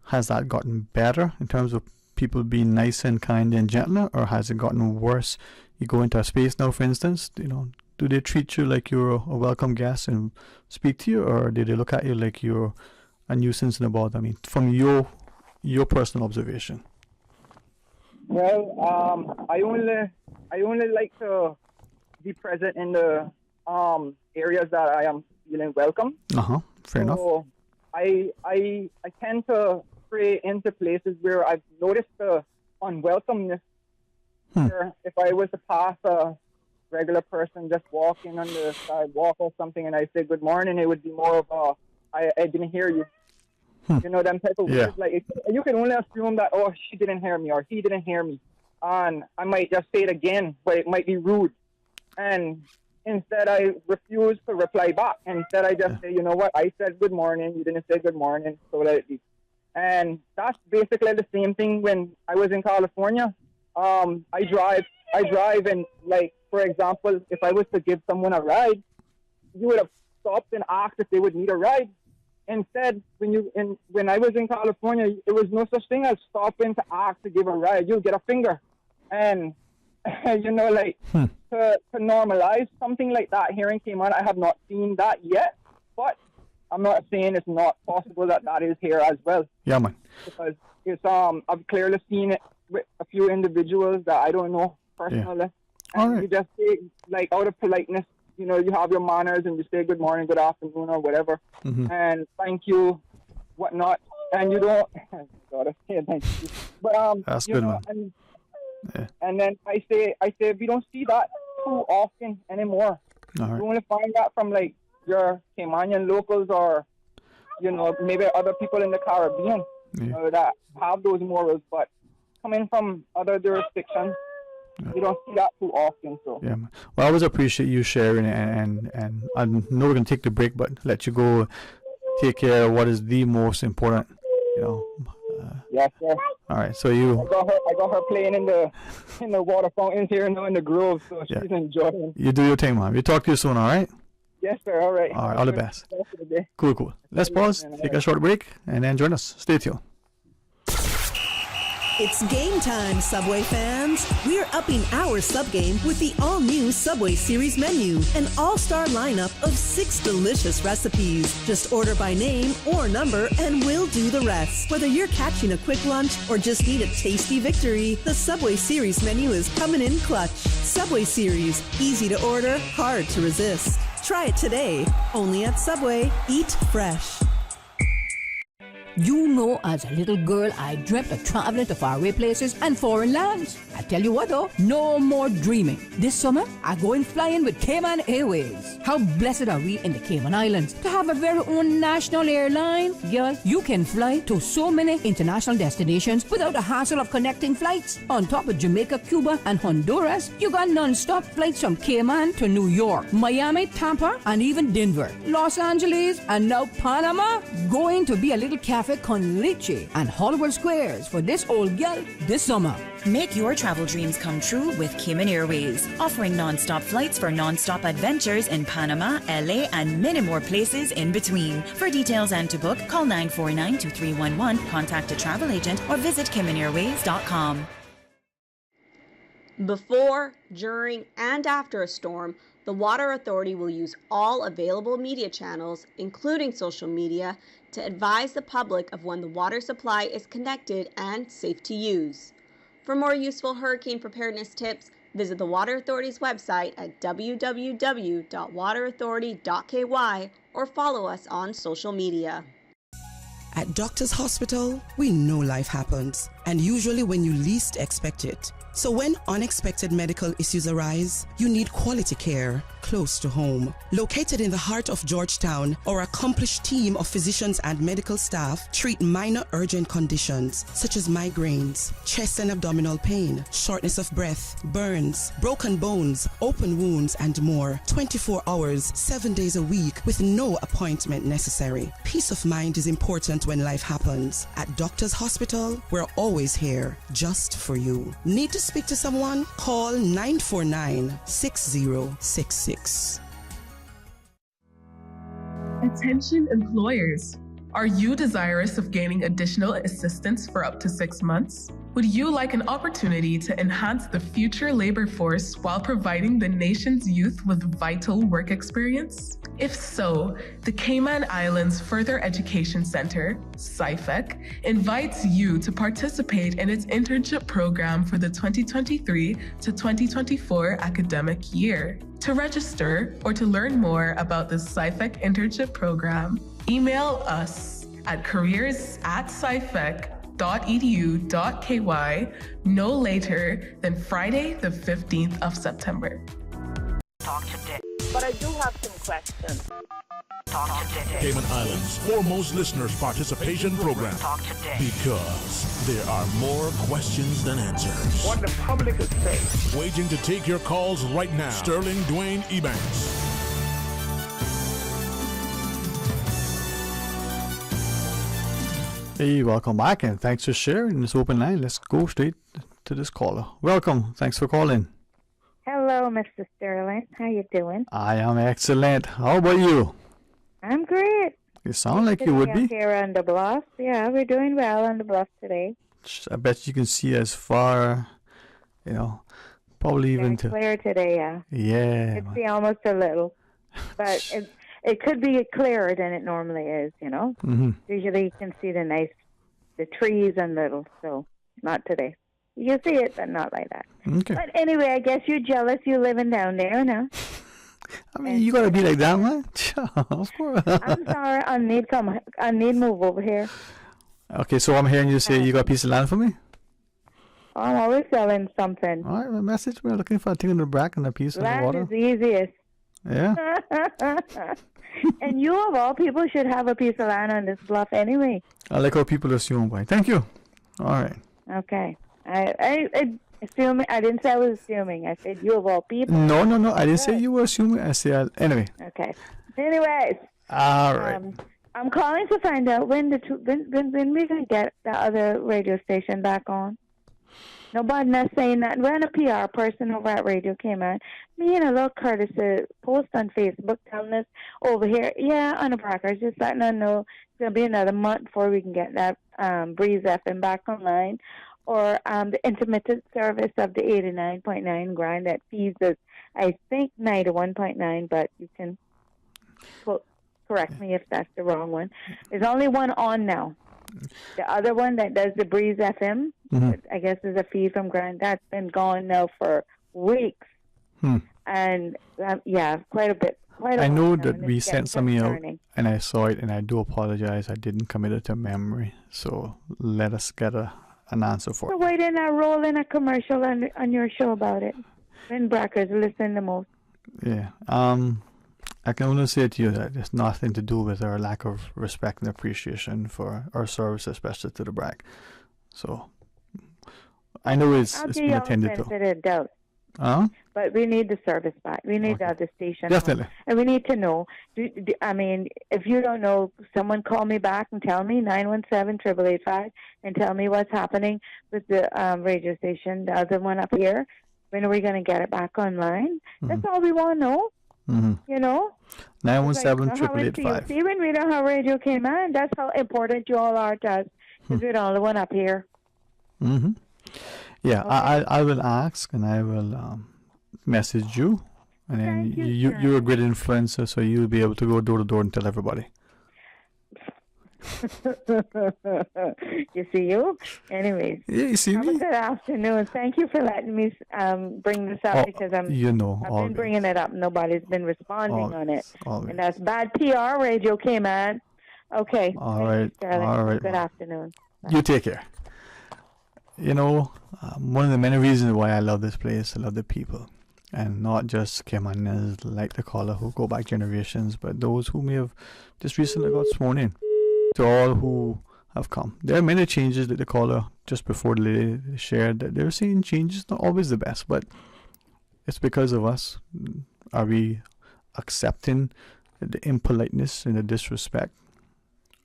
has that gotten better in terms of people being nicer and kind and gentler, or has it gotten worse? You go into a space now, for instance, do they treat you like you're a welcome guest and speak to you, or do they look at you like you're a nuisance and a bother? I mean, from your personal observation. Well, I only like to be present in the areas that I am feeling welcome. Fair enough. I tend to stray into places where I've noticed the unwelcomeness. Where if I was to pass a regular person just walking on the sidewalk or something, and I say good morning, it would be more of I didn't hear you. Them type of words. Like you can only assume that, oh, she didn't hear me or he didn't hear me, and I might just say it again, but it might be rude. And instead, I refuse to reply back. Instead, I just say, you know what? I said good morning. You didn't say good morning. So let it be. And that's basically the same thing when I was in California. I drive, and like, for example, if I was to give someone a ride, you would have stopped and asked if they would need a ride. Instead, when I was in California, there was no such thing as stopping to ask to give a ride. You get a finger. And, to normalize something like that here in Cayman, I have not seen that yet. But I'm not saying it's not possible that is here as well. Yeah, man. Because it's I've clearly seen it with a few individuals that I don't know personally. Yeah. And you just say, like, out of politeness, you know, you have your manners and you say good morning, good afternoon, or whatever, and thank you, whatnot, and you don't. God, I say thank you, but that's you good, know, man. and then I say we don't see that too often anymore. All right. You only find that from like your Caymanian locals, or you know, maybe other people in the Caribbean that have those morals, but coming from other jurisdictions, you don't see that too often. So Yeah, man. Well, I always appreciate you sharing, and I know we're gonna take the break, but let you go take care of what is the most important, you know. Yes, sir. All right, so you. I got her playing in the water fountains here in the grove, so she's enjoying. You do your thing, man. We'll talk to you soon. All right. Yes, sir. All right. All right. All the best. Cool. Let's pause, take a short break, and then join us. Stay tuned. It's game time, Subway fans. We're upping our sub game with the all-new Subway Series menu, an all-star lineup of 6 delicious recipes. Just order by name or number and we'll do the rest. Whether you're catching a quick lunch or just need a tasty victory, the Subway Series menu is coming in clutch. Subway Series, easy to order, hard to resist. Try it today, only at Subway. Eat fresh. You know, as a little girl, I dreamt of traveling to faraway places and foreign lands. I tell you what though, no more dreaming. This summer, I going flying with Cayman Airways. How blessed are we in the Cayman Islands to have a very own national airline? Girl, you can fly to so many international destinations without the hassle of connecting flights. On top of Jamaica, Cuba, and Honduras, you got non-stop flights from Cayman to New York, Miami, Tampa, and even Denver, Los Angeles, and now Panama. Going to be a little cafe con leche and Hollywood Squares for this old gal this summer. Make your travel dreams come true with Cayman Airways, offering non-stop flights for non-stop adventures in Panama, LA, and many more places in between. For details and to book, call 949-2311, contact a travel agent, or visit CaymanAirways.com. Before, during, and after a storm, the Water Authority will use all available media channels, including social media, to advise the public of when the water supply is connected and safe to use. For more useful hurricane preparedness tips, visit the Water Authority's website at www.waterauthority.ky or follow us on social media. At Doctors Hospital, we know life happens, and usually when you least expect it. So when unexpected medical issues arise, you need quality care close to home. Located in the heart of Georgetown, our accomplished team of physicians and medical staff treat minor urgent conditions such as migraines, chest and abdominal pain, shortness of breath, burns, broken bones, open wounds, and more. 24 hours, 7 days a week with no appointment necessary. Peace of mind is important when life happens. At Doctors Hospital, we're always here just for you. Need to speak to someone? Call 949-6066. Attention employers. Are you desirous of gaining additional assistance for up to 6 months? Would you like an opportunity to enhance the future labor force while providing the nation's youth with vital work experience? If so, the Cayman Islands Further Education Center, CIFEC, invites you to participate in its internship program for the 2023 to 2024 academic year. To register or to learn more about the CIFEC internship program, email us at careers@cifec.edu.ky no later than Friday, the 15th of September. Talk today. But I do have some questions. Talk today. Cayman Islands' foremost listeners participation program. Talk today. Because there are more questions than answers. What the public is saying. Waiting to take your calls right now. Sterling Dwayne Ebanks. Hey, welcome back, and thanks for sharing this open line. Let's go straight to this caller. Welcome. Thanks for calling. Hello, Mr. Sterling. How you doing? I am excellent. How about you? I'm great. You sound like you would be. Here on the bluff. Yeah, we're doing well on the bluff today. I bet you can see as far, probably even to... clear today, yeah. Yeah. It's almost a little. But it could be clearer than it normally is, Mm-hmm. Usually you can see the trees and little, so not today. You see it, but not like that. Okay. But anyway, I guess you're jealous you living down there, no? I mean, you gotta be like that, man. Of course. I'm sorry, I need move over here. Okay, so I'm hearing you say you got a piece of land for me? I'm always selling something. All right, my message, we're looking for a thing in the brack and a piece of the Land water. is the easiest. Yeah. And you, of all people, should have a piece of land on this bluff anyway. I like how people assume, boy. Thank you. All right. Okay. I assuming. I didn't say I was assuming. I said you, of all people. No. I didn't say you were assuming. I said, anyway. Okay. Anyways. All right. I'm calling to find out when we can get the other radio station back on. Nobody not saying that. When a PR person over at Radio came on, me and a little Curtis post on Facebook telling us over here, on the Brockers, just letting us know it's going to be another month before we can get that Breeze FM back online, or the intermittent service of the 89.9 grind that feeds us, I think, 91.9, but you can correct me if that's the wrong one. There's only one on now. The other one that does the Breeze FM, I guess is a feed from Grand. That's been gone now for weeks. And, quite a bit. I know that we sent something out, and I saw it, and I do apologize. I didn't commit it to memory. So let us get an answer for So it. why didn't I roll in a commercial on your show about it? When Brackers listen the most. Yeah. I can only say to you that it's nothing to do with our lack of respect and appreciation for our service, especially to the BRAC. So I know it's been attended to. But we need the service back. We need the other station. Definitely. And we need to know. I mean, if you don't know, someone call me back and tell me, 917-8885, and tell me what's happening with the radio station, the other one up here. When are we going to get it back online? That's all we want to know. You know? 917-8885. See, when we don't have Radio came on, that's how important you all are to us, because we're the only one up here. Yeah, okay. I will ask, and I will message you, and then you're a great influencer, so you'll be able to go door to door and tell everybody. You see you? Anyways. Yeah, you see have me? a good afternoon. Thank you for letting me bring this up, because I've been bringing it up. Nobody's been responding on it. And that's bad PR. Radio came on. Okay. All right. All right. Good afternoon. Bye. You take care. You know, one of the many reasons why I love this place, I love the people. And not just Caymaners like the caller who go back generations, but those who may have just recently got sworn in. To all who have come. There are many changes that the caller just before they shared that they're seeing changes, not always the best, but it's because of us. Are we accepting the impoliteness and the disrespect?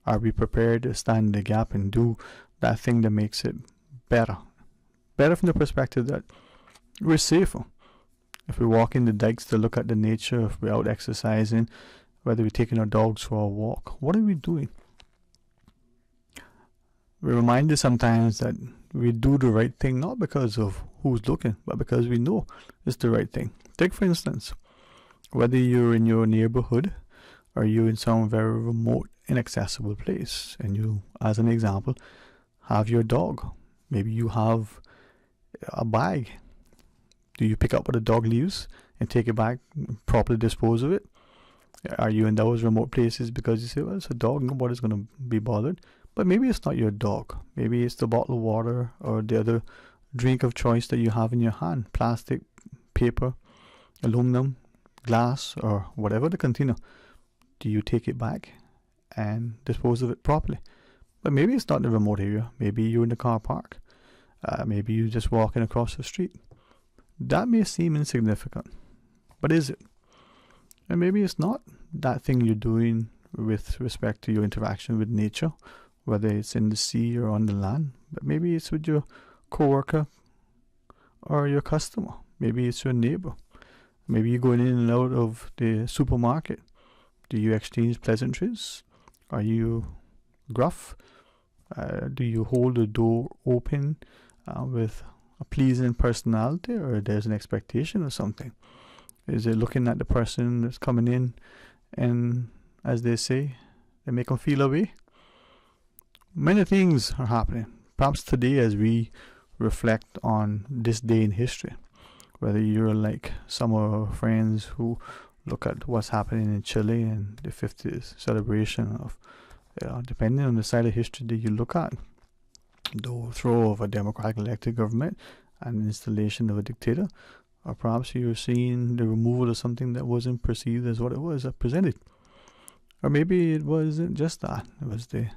Are we prepared to stand in the gap and do that thing that makes it better? Better from the perspective that we're safer. If we walk in the dikes to look at the nature, if we're out exercising, whether we're taking our dogs for a walk, what are we doing? We're reminded sometimes that we do the right thing not because of who's looking, but because we know it's the right thing. Take, for instance, whether you're in your neighborhood or you're in some very remote, inaccessible place, and you, as an example, have your dog. Maybe you have a bag. Do you pick up what the dog leaves and take it back, properly dispose of it? Are you in those remote places because you say, well, it's a dog, nobody's going to be bothered? But maybe it's not your dog. Maybe it's the bottle of water or the other drink of choice that you have in your hand. Plastic, paper, aluminum, glass, or whatever the container. Do you take it back and dispose of it properly? But maybe it's not in the remote area. Maybe you're in the car park. Maybe you're just walking across the street. That may seem insignificant. But is it? And maybe it's not that thing you're doing with respect to your interaction with nature, whether it's in the sea or on the land, but maybe it's with your coworker or your customer. Maybe it's your neighbor. Maybe you're going in and out of the supermarket. Do you exchange pleasantries? Are you gruff? Do you hold the door open with a pleasing personality, or there's an expectation or something? Is it looking at the person that's coming in and, as they say, they make them feel away? Many things are happening. Perhaps today, as we reflect on this day in history. Whether you're like some of our friends who look at what's happening in Chile and the 50th celebration of, depending on the side of history that you look at, the overthrow of a democratic elected government and the installation of a dictator, or perhaps you're seeing the removal of something that wasn't perceived as what it was presented. Or maybe it wasn't just that. It was the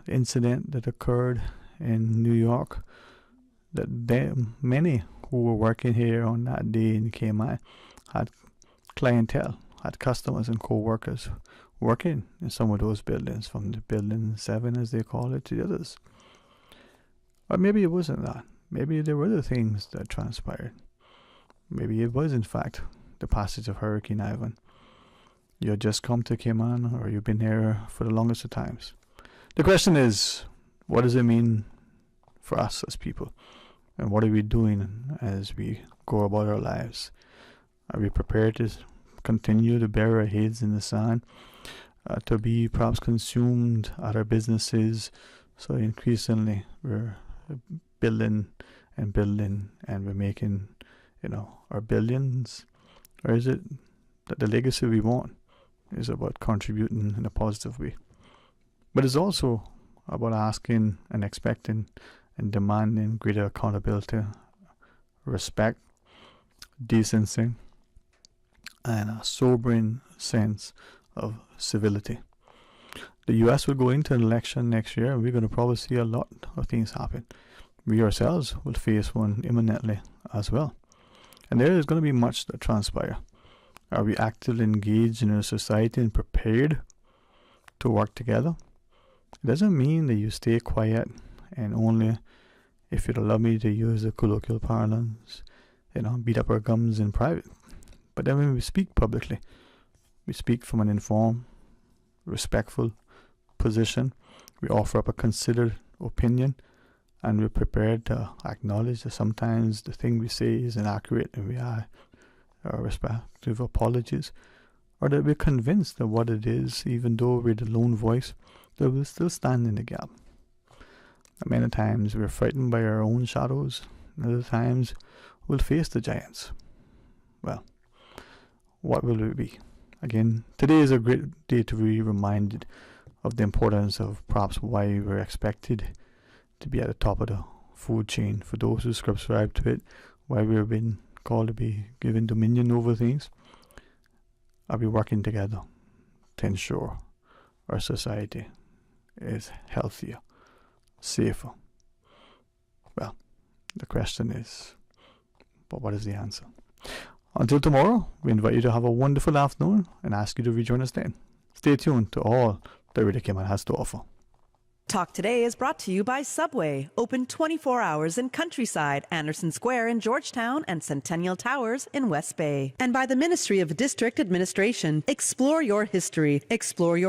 incident that occurred in New York that many who were working here on that day in Cayman had clientele, had customers and co-workers working in some of those buildings, from the building 7 as they call it to the others. Or maybe it wasn't that. Maybe there were other things that transpired. Maybe it was in fact the passage of Hurricane Ivan. You had just come to Cayman, or you've been here for the longest of times. The question is, what does it mean for us as people? And what are we doing as we go about our lives? Are we prepared to continue to bury our heads in the sand, to be perhaps consumed at our businesses, so increasingly we're building and we're making, our billions? Or is it that the legacy we want is about contributing in a positive way? But it's also about asking and expecting and demanding greater accountability, respect, decency, and a sobering sense of civility. The U.S. will go into an election next year, and we're going to probably see a lot of things happen. We ourselves will face one imminently as well. And there is going to be much that transpire. Are we actively engaged in our society and prepared to work together? It doesn't mean that you stay quiet and only, if you'd allow me to use the colloquial parlance, beat up our gums in private. But then when we speak publicly, we speak from an informed, respectful position. We offer up a considered opinion, and we're prepared to acknowledge that sometimes the thing we say is inaccurate, and we are our respective apologies, or that we're convinced that what it is, even though we're the lone voice, that we'll still stand in the gap. And many times we're frightened by our own shadows, and other times we'll face the giants. Well, what will we be? Again, today is a great day to be reminded of the importance of perhaps why we're expected to be at the top of the food chain. For those who subscribe to it, why we've been called to be given dominion over things. Are we working together to ensure our society is healthier, safer? Well, the question is, but what is the answer? Until tomorrow, we invite you to have a wonderful afternoon and ask you to rejoin us then. Stay tuned to all that Radio Cayman has to offer. Talk Today is brought to you by Subway, open 24 hours in Countryside, Anderson Square in Georgetown, and Centennial Towers in West Bay. And by the Ministry of District Administration. Explore your history. Explore your